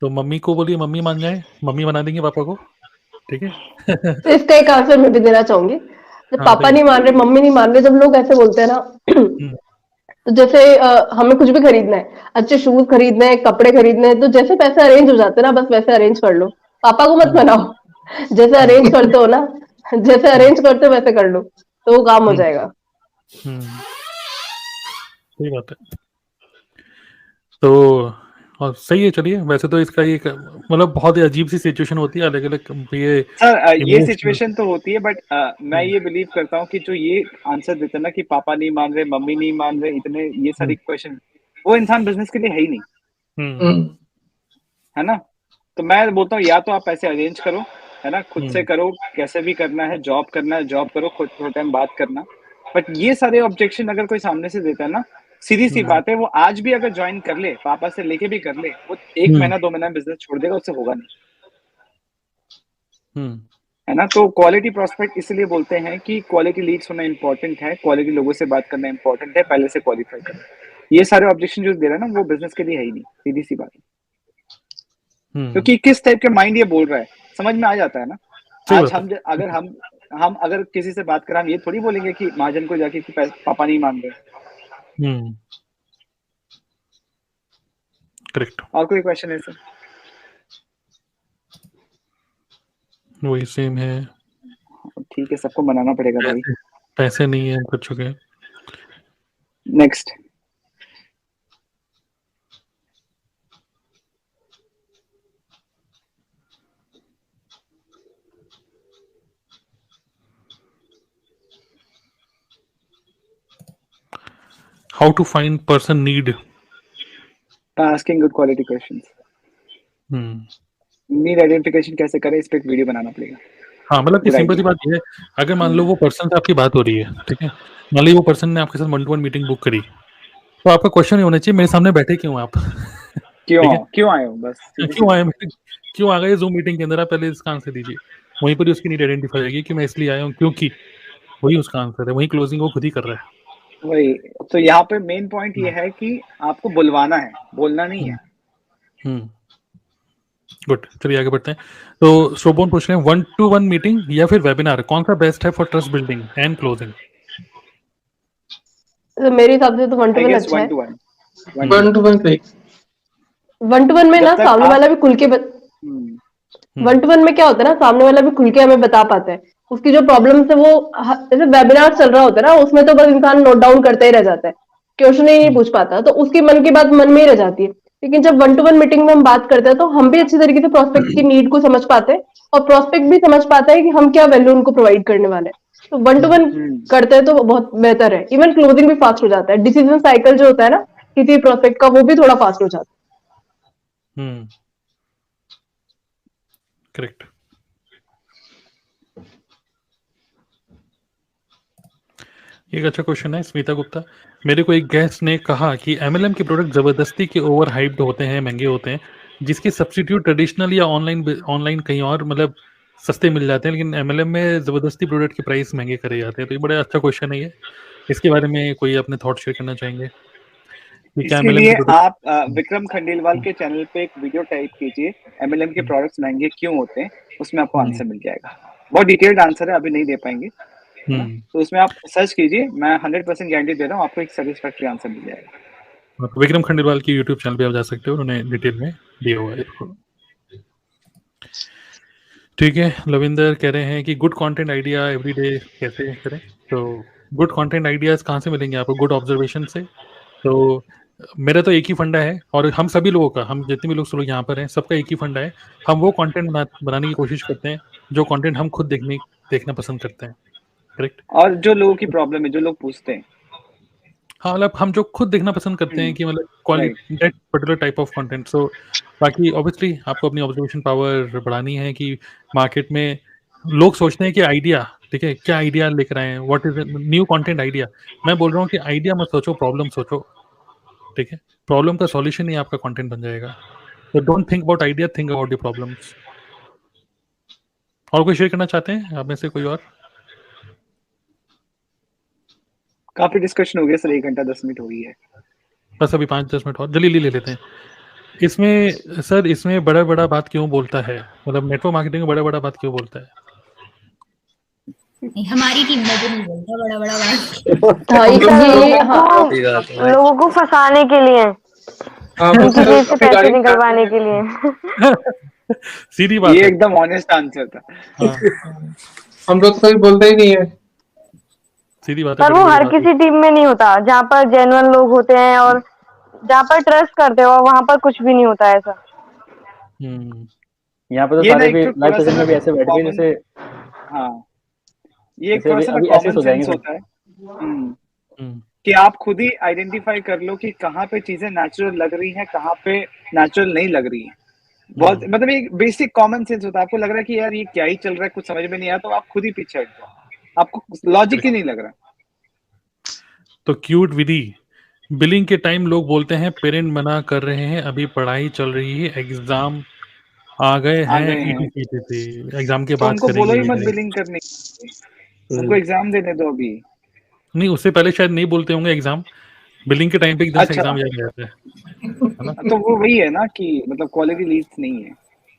तो मम्मी को बोलिए मम्मी मान जाए, मम्मी बना देंगे पापा को, ठीक है। तो इसका एक आंसर मैं भी देना चाहूंगी। जब हाँ, पापा नहीं मान रहे, मम्मी नहीं मान रहे, जब लोग ऐसे बोलते हैं ना, तो जैसे हमें कुछ भी खरीदना है, अच्छे शूज खरीदने हैं, कपड़े खरीदने हैं, तो जैसे पैसे अरेंज हो जाते हैं ना, बस वैसे अरेंज कर लो, पापा को मत मनाओ। जैसे अरेंज करते हो ना, जैसे अरेंज करते हो वैसे कर लो, तो वो काम हो जाएगा। सही बात है। तो और सही है, चलिए। वैसे तो इसका एक मतलब बहुत ही अजीब सी सिचुएशन होती है, अलग अलग ये सर ये सिचुएशन तो होती है, बट मैं ये बिलीव करता हूँ कि जो ये आंसर देते हैं ना कि पापा नहीं मान रहे, मम्मी नहीं मान रहे, इतने ये सारी क्वेश्चन, वो इंसान बिजनेस के लिए है ही नहीं, है ना। तो मैं बोलता हूँ या तो आप पैसे अरेंज करो, है ना, खुद से करो, कैसे भी करना है, जॉब करना है जॉब करो, खुद थोड़ा टाइम बात करना। बट ये सारे ऑब्जेक्शन अगर कोई सामने से देता है ना, सीधी सी बात है, वो आज भी अगर ज्वाइन कर ले, पापा से लेके भी कर ले, वो 1 महीना 2 महीना बिजनेस छोड़ देगा, उससे होगा नहीं, है ना। तो क्वालिटी प्रोस्पेक्ट इसलिए बोलते हैं कि क्वालिटी लीड्स होना इंपॉर्टेंट है, क्वालिटी लोगों से बात करना इंपॉर्टेंट है, पहले से क्वालिफाई करना। ये सारे ऑब्जेक्शन जो दे रहा है ना, वो बिजनेस के लिए है ही नहीं, सीधी सी बात है। क्योंकि किस टाइप के माइंड ये बोल रहा है समझ में आ जाता है ना। आज हम अगर किसी से बात करें, हम ये थोड़ी बोलेंगे कि महाजन को जाके कि पापा नहीं मान रहे। करेक्ट। और कोई क्वेश्चन है सर? वही सेम है। ठीक है, सबको मनाना पड़ेगा भाई, पैसे नहीं है कुछ हो गए। Next. How to find person need? Asking good quality questions. Need identification कैसे करें, इस पे एक वीडियो बनाना पड़ेगा। हाँ, मतलब कि सिंपल सी बात ये है, अगर मान लो वो पर्सन से आपकी बात हो रही है, ठीक है, मान लो वो पर्सन ने आपके साथ 1-to-1 मीटिंग बुक करी, तो आपका क्वेश्चन ये होना चाहिए मेरे सामने बैठे क्यों आप? क्यों आए हो, बस क्यों आ गए जूम मीटिंग के अंदर, आप पहले इसका आंसर दीजिए। वहीं पर उसकी नीड आइडेंटिफाई होगी कि मैं इसलिए आया हूँ क्योंकि, वही उसका आंसर है, वही क्लोजिंग वो खुद ही कर रहा है। वही तो यहाँ पे मेन पॉइंट ये है कि आपको बुलवाना है, बोलना नहीं है। गुड, चलिए आगे बढ़ते हैं। तो शोभन पूछ रहे हैं 1-to-1 मीटिंग या फिर वेबिनार, कौन सा बेस्ट है for trust building and closing? तो मेरे हिसाब से तो 1-to-1 अच्छा है। 1-to-1 में ना सामने वाला भी खुल के 1-to-1 में क्या होता है ना, सामने वाला भी खुल के हमें बता पाता है उसकी जो प्रॉब्लम्स है। वो जैसे वेबिनार चल रहा होता है ना, उसमें तो बस इंसान नोट डाउन करते ही रह जाता है, क्वेश्चन ही नहीं पूछ पाता, तो उसकी मन की बात मन में ही रह जाती है। लेकिन जब 1-to-1 मीटिंग में हम बात करते हैं, तो हम भी अच्छी तरीके से प्रोस्पेक्ट की नीड को समझ पाते हैं और प्रोस्पेक्ट भी समझ पाता है कि हम क्या वैल्यू उनको प्रोवाइड करने वाले हैं। तो 1-to-1 करते हैं तो बहुत बेहतर है। इवन क्लोजिंग भी फास्ट हो जाता है, डिसीजन साइकिल जो होता है ना किसी प्रोस्पेक्ट का, वो भी थोड़ा फास्ट हो जाता है। करेक्ट। एक अच्छा क्वेश्चन है स्मिता गुप्ता, मेरे को एक गेस्ट ने कहा कि MLM के प्रोडक्ट जबरदस्ती के ओवर हाइप्ड होते हैं, महंगे होते हैं, जिसके सब्स्टिट्यूट ट्रेडिशनल या ऑनलाइन कहीं और मतलब सस्ते मिल जाते हैं, लेकिन MLM में जबरदस्ती प्रोडक्ट के प्राइस महंगे करे जाते हैं। तो ये बड़ा अच्छा क्वेश्चन है ये, इसके बारे में कोई अपने थॉट शेयर करना चाहेंगे? इसके लिए आप विक्रम खंडेलवाल के चैनल पे एक वीडियो टाइप कीजिए, MLM के प्रोडक्ट्स महंगे क्यों होते हैं, उसमें आपको आंसर मिल जाएगा। बहुत डिटेल्ड आंसर है, अभी नहीं दे पाएंगे, तो उसमें आप सर्च कीजिए, मैं 100% गारंटी दे रहा हूँ, आपको एक सेटिस्फैक्टरी आंसर मिल जाएगा। विक्रम खंडेलवाल की यूट्यूब चैनल पे आप जा सकते हो, उन्होंने डिटेल में दिया हुआ है। ठीक है, लविंदर कह रहे हैं कि गुड कंटेंट आइडिया एवरीडे कैसे करें? तो गुड कंटेंट आइडियाज कहाँ से मिलेंगे आपको? गुड ऑब्जर्वेशन से, तो मेरा तो एक ही फंडा है, और हम सभी लोगों का, हम जितने भी लोग यहाँ पर हैं, सबका एक ही फंडा है। हम वो कंटेंट बनाने की कोशिश करते हैं जो कंटेंट हम खुद देखना पसंद करते हैं। करेक्ट। और जो लोगों की प्रॉब्लम है, जो लोग पूछते हैं। हाँ, मतलब हम जो खुद देखना पसंद करते हैं कि मतलब quality that particular type of content. So बाकी ऑब्वियसली आपको अपनी ऑब्जर्वेशन पावर बढ़ानी है कि मार्केट में लोग सोचते हैं कि आइडिया, ठीक है, क्या आइडिया लेकर आए हैं, what is new content idea. मैं बोल रहा हूँ कि आइडिया मत सोचो, प्रॉब्लम सोचो, ठीक है। प्रॉब्लम का सॉल्यूशन ही आपका कंटेंट बन जाएगा। तो don't think about idea, think about the problems. और कोई शेयर करना चाहते हैं आप में से कोई और? काफी डिस्कशन हो गया सर, 1 घंटा 10 मिनट हो गई है। बस अभी 5-10 मिनट और जल्दी ले लेते हैं। इसमें सर, इसमें बड़ा बात क्यों बोलता है, मतलब नेटवर्क मार्केटिंग में बड़ा बात क्यों बोलता है? नहीं, हमारी टीम में तो नहीं बोलता बड़ा बात। हाँ, लोगों को फंसाने के लिए, उनकी जेब से पैसे निकलवाने के लिए। सीधी बात ये है। एकदम ऑनेस्ट आंसर था। हाँ, हम लोग तो कभी बोलते ही नहीं है। सीधी बात है। पर वो हर किसी टीम में नहीं होता, जहाँ पर जेन्युइन लोग होते हैं और जहाँ पर ट्रस्ट करते हो, वहाँ पर कुछ भी नहीं होता ऐसा। यहाँ पे तो ये ना सारे एक भी तो लाइव थोड़ा सेशन सा में भी ऐसे बैठ गए common- जैसे, हाँ, ये एक जैसे थोड़ा सा अभी ऐसे कॉमन हो जाएंगे सेंस सब। होता है। कि आप खुद ही आइडेंटिफाई कर लो कि कहाँ पे चीजें नेचुरल लग रही हैं, कहाँ पे नेचुरल नहीं लग रही हैं। बहुत मतलब एक बेसिक कॉमन सेंस होता है। आपको लग रहा है कि यार ये क्या ही चल रहा है, कुछ समझ में नहीं आया, तो आप खुद ही पीछे हट जाओ, आपको लॉजिक ही नहीं लग रहा। तो क्यूट विधि, बिलिंग के टाइम लोग बोलते हैं पेरेंट मना कर रहे हैं, अभी पढ़ाई चल रही है, एग्जाम आ गए हैं, एग्जाम के तो बाद उनको बोलो करेंगे ही ये मत करेंगे। बिलिंग करने, उनको एग्जाम देने दो अभी। नहीं, उससे पहले शायद नहीं बोलते होंगे एग्जाम, बिलिंग के टाइम पे एकदम से अच्छा, एग्जाम याद आ जाता है ना? तो वो वही है ना कि मतलब क्वालिटी लीड्स नहीं है।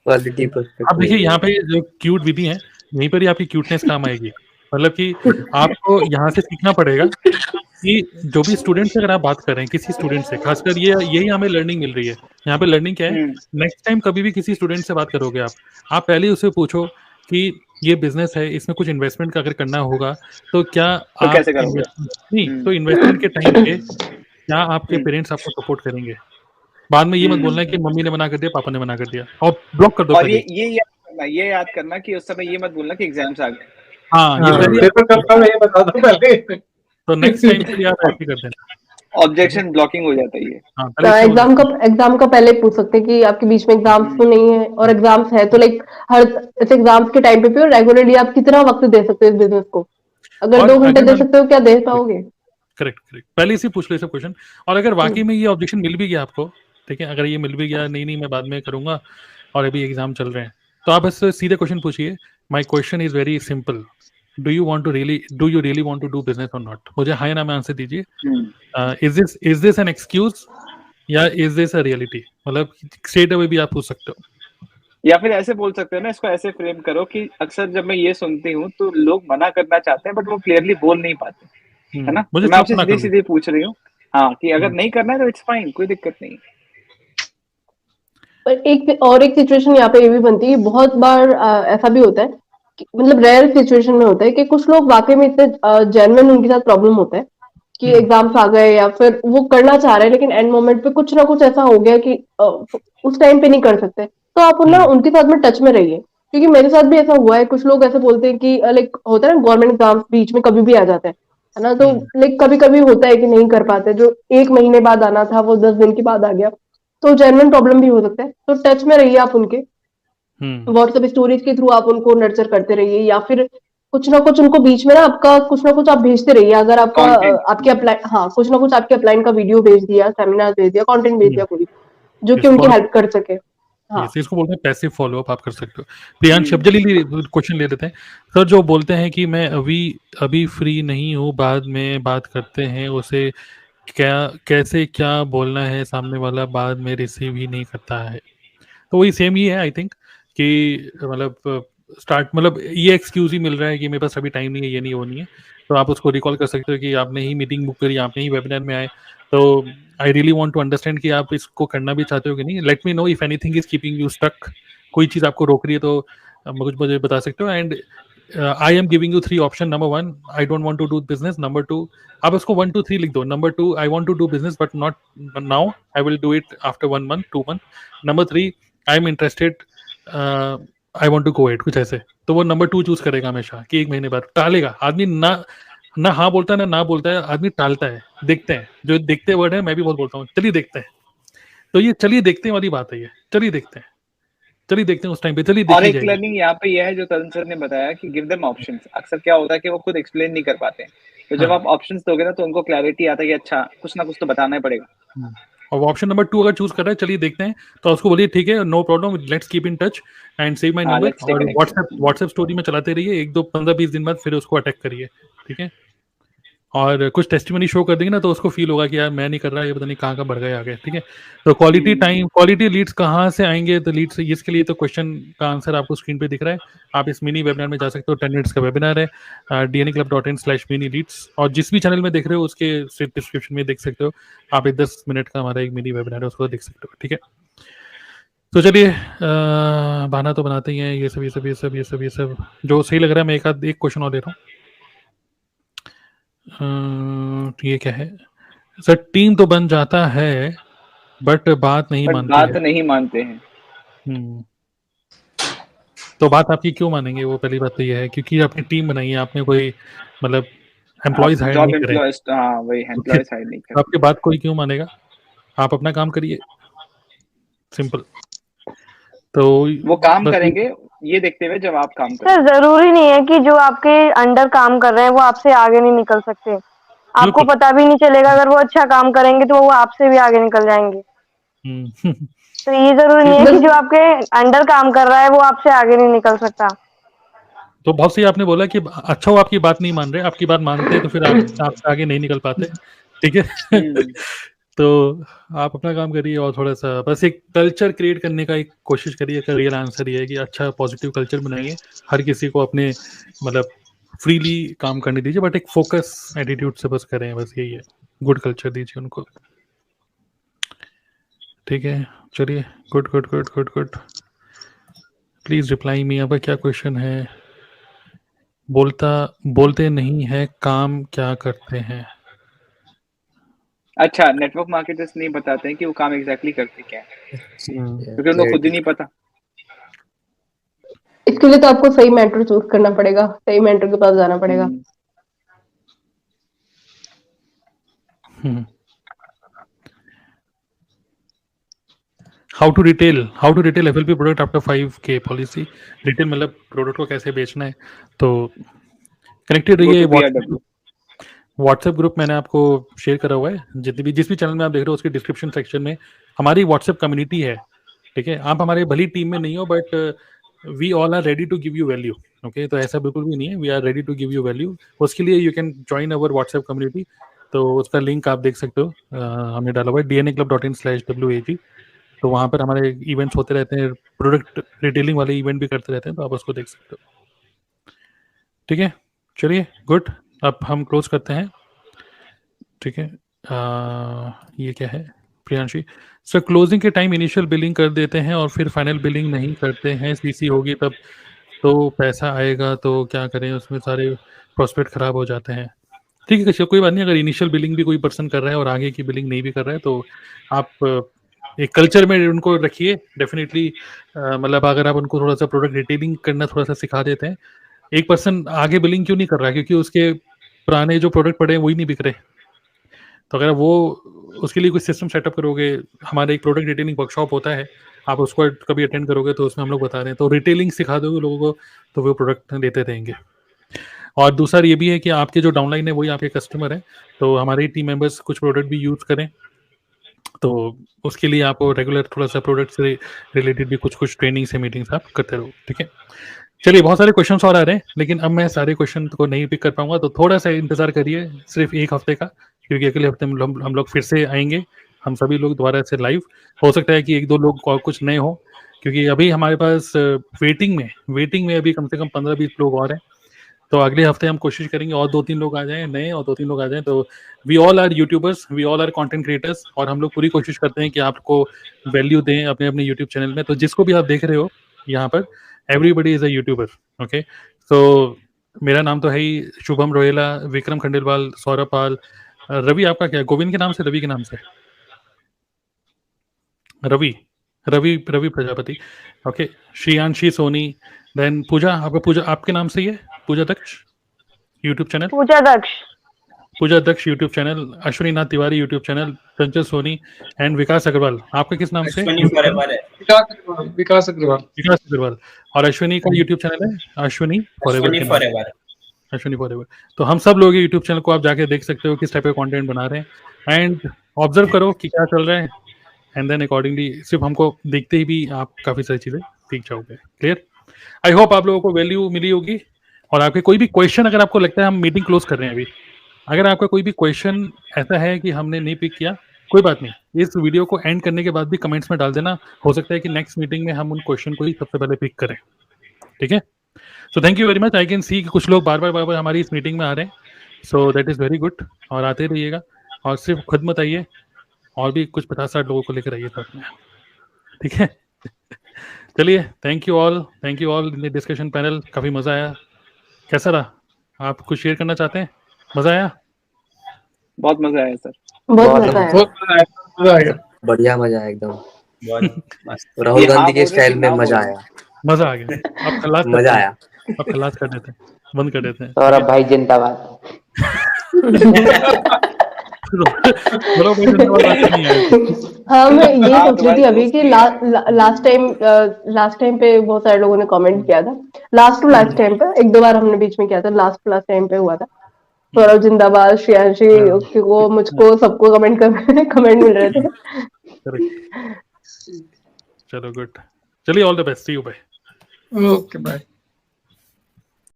क्वालिटी अब देखिए यहाँ पे जो क्यूट विधि है, यहीं पर ही आपकी क्यूटनेस काम आएगी। मतलब कि आपको यहाँ से सीखना पड़ेगा कि जो भी स्टूडेंट से अगर आप बात कर रहे हैं, किसी स्टूडेंट से, खासकर ये यही हमें लर्निंग मिल रही है। यहाँ पे लर्निंग क्या है, नेक्स्ट टाइम कभी भी किसी स्टूडेंट से बात करोगे आप पहले उससे पूछो कि ये बिजनेस है, इसमें कुछ इन्वेस्टमेंट अगर करना होगा तो क्या तो आप कैसे करोगे? नहीं, तो इन्वेस्टमेंट के टाइम पे क्या आपके पेरेंट्स आपको सपोर्ट करेंगे? बाद में ये मत बोलना है कि मम्मी ने मना कर दिया, पापा ने मना कर दिया, और ब्लॉक कर दो और पहले। ये याद करना कि उस समय ये मत बोलना कि एग्जाम्स आ गए। हाँ, ये पहले पेपर कब था ये बता दो पहले। तो नेक्स्ट टाइम से आप ऐसे कर देना। ऑब्जेक्शन ब्लॉकिंग हो जाता है ये। हाँ, पहले से बोल एग्जाम का पहले पूछ सकते हैं कि आपके बीच में एग्जाम्स तो नहीं है, और एग्जाम्स है तो लाइक हर एग्जाम्स के टाइम पे रेगुलरली आप कितना वक्त दे सकते हो इस बिजनेस को? अगर और 2 घंटे अगर दे मान- सकते हो, क्या दे पाओगे? करेक्ट, पहले से पूछ लो सब क्वेश्चन। और अगर वाकई में ये ऑब्जेक्शन मिल भी गया आपको, ठीक है, अगर ये मिल भी गया, नहीं मैं बाद में करूंगा और अभी एग्जाम चल रहे हैं, तो आप बस सीधे क्वेश्चन पूछिए, my question is very simple, do you really want to do business और नॉट? मुझे हाँ या ना में आंसर दीजिए। इज दिस एन एक्सक्यूज या इज दिस अ रियलिटी? मतलब स्ट्रेट अवे भी आप पूछ सकते हो। या फिर ऐसे बोल सकते हो ना, इसको ऐसे फ्रेम करो कि अक्सर जब मैं ये सुनती हूँ तो लोग मना करना चाहते हैं बट वो क्लियरली बोल नहीं पाते, है ना? मुझे तो मैं आपसे मना कर लो। सीधे पूछ रही हूँ, हाँ, कि अगर नहीं करना है तो इट्स फाइन, कोई दिक्कत नहीं। पर एक सिचुएशन यहाँ पे ये भी बनती है, बहुत बार ऐसा भी होता है कि मतलब रेयर सिचुएशन में होता है कि कुछ लोग वाकई में इतने जेन्युइन उनके साथ प्रॉब्लम होता है कि एग्जाम्स आ गए या फिर वो करना चाह रहे हैं, लेकिन एंड मोमेंट पे कुछ ना कुछ ऐसा हो गया कि उस टाइम पे नहीं कर सकते। तो आप ना उनके साथ में टच में रहिए, क्योंकि मेरे साथ भी ऐसा हुआ है। कुछ लोग ऐसे बोलते हैं कि लाइक होता है ना, गवर्नमेंट एग्जाम्स बीच में कभी भी आ जाते हैं, है ना? तो लाइक कभी कभी होता है कि नहीं कर पाते, जो 1 महीने बाद आना था वो 10 दिन के बाद आ गया, तो जेन्युइन प्रॉब्लम भी हो सकता है। तो टच में रहिए आप उनके, व्हाट्सएप स्टोरीज के थ्रू आप उनको नर्चर करते रहिए, या फिर कुछ ना कुछ उनको बीच में ना आपका कुछ ना कुछ आप भेजते रहिए। अगर आपका आपके अप्लाई, हाँ, कुछ ना कुछ आपके अपलाइन का वीडियो भेज दिया, सेमिनार भेज दिया, कंटेंट भेज दिया, कोई जो कि उनकी हेल्प कर सके। हाँ, इसको बोलते हैं पैसिव फॉलोअप, आप कर सकते हो। प्रियांश, जल्दी क्वेश्चन ले लेते हैं सर। जो बोलते हैं कि मैं अभी फ्री नहीं हूँ, बाद में बात करते हैं, उसे कैसे क्या बोलना है, सामने वाला बाद में रिसीव ही नहीं करता है। तो वही सेम ही है आई थिंक, कि मतलब मतलब ये एक्सक्यूज ही मिल रहा है कि मेरे पास अभी टाइम नहीं है, ये नहीं, वो नहीं है। तो आप उसको रिकॉल कर सकते हो कि आपने ही मीटिंग बुक करी, आपने ही वेबिनार में आए, तो I really want to understand कि आप इसको करना भी चाहते हो कि नहीं। Let me know if anything is keeping you stuck. कोई चीज़ आपको रोक रही है तो मुझे बता सकते हो। And I am giving you 3 option, number 1 I don't want to do business, number 2 आप उसको 1 2 3 लिख दो, number 2 I want to do business but not now, I will do it after 1 month 2 month, number 3 I am interested, I want to go it, कुछ ऐसे। तो वो number 2 choose करेगा हमेशा कि 1 महीने बाद टालेगा आदमी, ना हाँ बोलता है ना बोलता है, आदमी टालता है। देखते हैं, जो देखते वर्ड है मैं भी बहुत बोलता हूँ, चलिए देखते हैं। तो ये चलिए देखते हैं वाली बात है, ये चलिए देखते हैं, चलिए देखते हैं उस टाइम पे, चलिए और देखी एक जाएगी। लर्निंग यहाँ पे यह है जो तरुण सर ने बताया कि गिव देम ऑप्शंस। अक्सर क्या होता है कि वो खुद एक्सप्लेन नहीं कर पाते, तो जब हाँ। आप ऑप्शंस दोगे ना तो उनको क्लैरिटी आता है कि अच्छा कुछ ना कुछ तो बताना ही पड़ेगा। और वो ऑप्शन नंबर 2 अगर चूज कर रहा है, चलिए देखते हैं, तो उसको बोलिए ठीक है, no problem, let's keep in touch and save my हाँ, नंबर, let's stay और connected। व्हाट्सएप स्टोरी में चलाते रहिए, 1 2 15 20 दिन बाद फिर उसको अटैक करिए, ठीक है। और कुछ टेस्टिमनी शो कर देंगे ना तो उसको फील होगा कि यार मैं नहीं कर रहा, ये पता नहीं कहाँ बढ़ गए आगे, ठीक है। तो क्वालिटी टाइम, क्वालिटी लीड्स कहाँ से आएंगे, तो लीड्स, इसके लिए तो क्वेश्चन का आंसर आपको स्क्रीन पे दिख रहा है। आप इस मिनी वेबिनार में जा सकते हो, 10 मिनट्स का वेबिनार है, dnaclub.in/mini leads, और जिस भी चैनल में देख रहे हो उसके डिस्क्रिप्शन में देख सकते हो, आप 10 मिनट का हमारा एक मिनी वेबिनार है, उसको देख सकते हो, ठीक है। तो चलिए, बहाना तो बनाते ही हैं, ये सब जो सही लग रहा है, मैं एक क्वेश्चन और दे रहा हूँ। ये क्या है सर, टीम तो बन जाता है बट बात नहीं बट मानती बात है। नहीं मानते हैं। तो बात आपकी क्यों मानेंगे, वो पहली बात तो ये है क्योंकि आपने टीम बनाई है, आपने कोई मतलब एम्प्लॉयज हायर जॉब नहीं करे, एम्प्लॉयज, हाँ वही तो फिर एम्प्लॉयज हायर नहीं करते। आपकी बात कोई क्यों मानेगा, आप अपना काम करिए, सिंपल। तो वो काम बस करेंगे ये देखते हुए जब आप काम करें। सर जरूरी नहीं है कि जो आपके अंडर काम कर रहे हैं वो आपसे आगे नहीं निकल सकते, आपको बिल्कुल। पता भी नहीं चलेगा, अगर वो अच्छा काम करेंगे तो वो आपसे भी आगे निकल जाएंगे। तो ये जरूरी नहीं है कि जो आपके अंडर काम कर रहा है वो आपसे आगे नहीं निकल सकता। तो बहुत सही आपने बोला कि अच्छा वो आपकी बात नहीं मान रहे, आपकी बात मानते हैं तो फिर आपसे आगे नहीं निकल पाते, ठीक है। तो आप अपना काम करिए और थोड़ा सा बस एक कल्चर क्रिएट करने का एक कोशिश करिए, का रियल आंसर ये है कि अच्छा पॉजिटिव कल्चर बनाइए, हर किसी को अपने मतलब फ्रीली काम करने दीजिए, बट एक फोकस एटीट्यूड से बस करें, बस यही है, गुड कल्चर दीजिए उनको, ठीक है। चलिए, good good good good good, please reply me. आपका क्या क्वेश्चन है? बोलते नहीं है, काम क्या करते हैं? अच्छा, नेटवर्क मार्केटर्स नहीं बताते हैं कि वो काम एग्जैक्टली करते क्या है, क्योंकि उनको खुद ही नहीं पता। इसके लिए तो आपको सही मेंटर चूज करना पड़ेगा, सही मेंटर के पास जाना पड़ेगा। How to retail FLP product after 5K policy. Retail मतलब प्रोडक्ट को कैसे बेचना है, तो कनेक्टेड रहिए। व्हाट्सएप ग्रुप मैंने आपको शेयर करा हुआ है, जिस भी चैनल में आप देख रहे हो उसके डिस्क्रिप्शन सेक्शन में हमारी व्हाट्सएप कम्युनिटी है, ठीक है। आप हमारे भली टीम में नहीं हो but we all are ready to give you value, okay. तो ऐसा बिल्कुल भी नहीं है, we are ready to give you value. उसके लिए you can join our WhatsApp community, तो उसका लिंक आप देख सकते हो, हमने डाला हुआ है dnaclub.in/WAG। तो वहाँ पर हमारे इवेंट्स होते रहते हैं, प्रोडक्ट रिटेलिंग वाले इवेंट भी करते रहते हैं, तो आप उसको देख सकते हो, ठीक है। चलिए, गुड, अब हम क्लोज करते हैं, ठीक है। ये क्या है, प्रियांशी सर, क्लोजिंग के टाइम इनिशियल बिलिंग कर देते हैं और फिर फाइनल बिलिंग नहीं करते हैं, सीसी होगी तब तो पैसा आएगा, तो क्या करें, उसमें सारे प्रोस्पेक्ट खराब हो जाते हैं। ठीक है, कोई बात नहीं, अगर इनिशियल बिलिंग भी कोई पर्सन कर रहा है और आगे की बिलिंग नहीं भी कर रहा है तो आप एक कल्चर में उनको रखिए डेफिनेटली। मतलब अगर आप उनको थोड़ा सा प्रोडक्ट रिटेलिंग करना थोड़ा सा सिखा देते हैं, एक पर्सन आगे बिलिंग क्यों नहीं कर रहा है, क्योंकि उसके पुराने जो प्रोडक्ट पड़े हैं वही नहीं बिक रहे। तो अगर वो उसके लिए कुछ सिस्टम सेटअप करोगे, हमारा एक प्रोडक्ट रिटेलिंग वर्कशॉप होता है, आप उसको कभी अटेंड करोगे तो उसमें हम लोग बता रहे हैं, तो रिटेलिंग सिखा दोगे लोगों को तो वो प्रोडक्ट लेते रहेंगे। और दूसरा ये भी है कि आपके जो डाउनलाइन है वही आपके कस्टमर है, तो हमारे टीम मेंबर्स कुछ प्रोडक्ट भी यूज करें, तो उसके लिए आपको रेगुलर थोड़ा सा प्रोडक्ट से रिलेटेड भी कुछ ट्रेनिंग से मीटिंग्स आप करते रहो, ठीक है। चलिए, बहुत सारे क्वेश्चन और आ रहे हैं, लेकिन अब मैं सारे क्वेश्चन को नहीं पिक कर पाऊंगा, तो थोड़ा सा इंतजार करिए, सिर्फ 1 हफ्ते का, क्योंकि अगले हफ्ते में हम लोग फिर से आएंगे, हम सभी लोग दोबारा से लाइव। हो सकता है कि 1-2 लोग और कुछ नए हो, क्योंकि अभी हमारे पास वेटिंग में अभी कम से कम 15-20 लोग और हैं, तो अगले हफ्ते हम कोशिश करेंगे और 2-3 लोग आ जाएं नए, और 2-3 लोग आ जाएं। तो we all are YouTubers, we all are content creators, और हम लोग पूरी कोशिश करते हैं कि आपको वैल्यू दें अपने यूट्यूब चैनल में। तो जिसको भी आप देख रहे हो यहाँ पर, everybody is a YouTuber, okay. तो मेरा नाम तो है ही शुभम रोहेला, विक्रम खंडेलवाल, सौरभ पाल, रवि आपका क्या है? गोविंद के नाम से, रवि के नाम से? रवि रवि रवि प्रजापति, ओके। श्रेयांशी सोनी, देन पूजा, आपका पूजा आपके नाम से ही है? पूजा दक्ष YouTube channel, Puja Daksha. Puja Daksha YouTube channel, Ashwini Nath Tiwari YouTube channel, Chanchal Soni and विकास अग्रवाल। आपका किस नाम से? अश्विनी फॉरएवर है। विकास अग्रवाल। विकास अग्रवाल। और अश्विनी का यूट्यूब चैनल है अश्विनी फॉरएवर अश्विनी के नाम से। फॉरएवर। अश्विनी फॉरएवर। तो हम सब लोग यूट्यूब चैनल को आप जाके देख सकते हो किस टाइप का कंटेंट बना रहे हैं एंड ऑब्जर्व करो कि क्या चल रहा है एंड देन अकॉर्डिंगली सिर्फ हमको देखते ही भी आप काफी सारी चीजें सीख जाओगे। क्लियर? आई होप आप लोगों को वैल्यू मिली होगी। और आपके कोई भी क्वेश्चन अगर आपको लगता है, हम मीटिंग क्लोज कर रहे हैं अभी, अगर आपका कोई भी क्वेश्चन ऐसा है कि हमने नहीं पिक किया, कोई बात नहीं, इस वीडियो को एंड करने के बाद भी कमेंट्स में डाल देना। हो सकता है कि नेक्स्ट मीटिंग में हम उन क्वेश्चन को ही सबसे पहले पिक करें। ठीक है? So thank you very much. I can see कि कुछ लोग बार बार हमारी इस मीटिंग में आ रहे हैं, so that is very good. और आते रहिएगा और सिर्फ खुद मत आइए, और भी कुछ 50-60 लोगों को लेकर आइए साथ में। ठीक है? चलिए, thank you all in the discussion panel. काफ़ी मज़ा आया। कैसा रहा? आप कुछ शेयर करना चाहते हैं? मज़ा आया? बहुत मजा आया सर। बहुत मजा आया। मजा आया। बढ़िया मजा आया एकदम। बहुत मस्त। राहुल ये हाँ गांधी के बोल रहे स्टाइल थे, में ना मजा बोल रहे आया। मज़ा आ गया। अब खलास करते मजा हैं। आया। अब खलास कर देते हैं, बंद कर देते हैं। सौरभ भाई जिंदाबाद। बोलो भाई, धन्यवाद। बात नहीं आया। हाँ, मैं यही हाँ, सोच रही थी तुम्हारे अभी दोस्त कि भी हैं। लास्ट टाइम पे बहुत सारे लोगों ने कमेंट किया था। लास्ट टाइम पे 1-2 बार हमने बीच में किया था, लास्ट टाइम पे हुआ था। सौरभ जिंदाबाद, श्रेयांशी को, मुझको, सबको कमेंट मिल रहे थे। Correct. चलो गुड। चलिए, all the best. See you. Bye. Okay bye.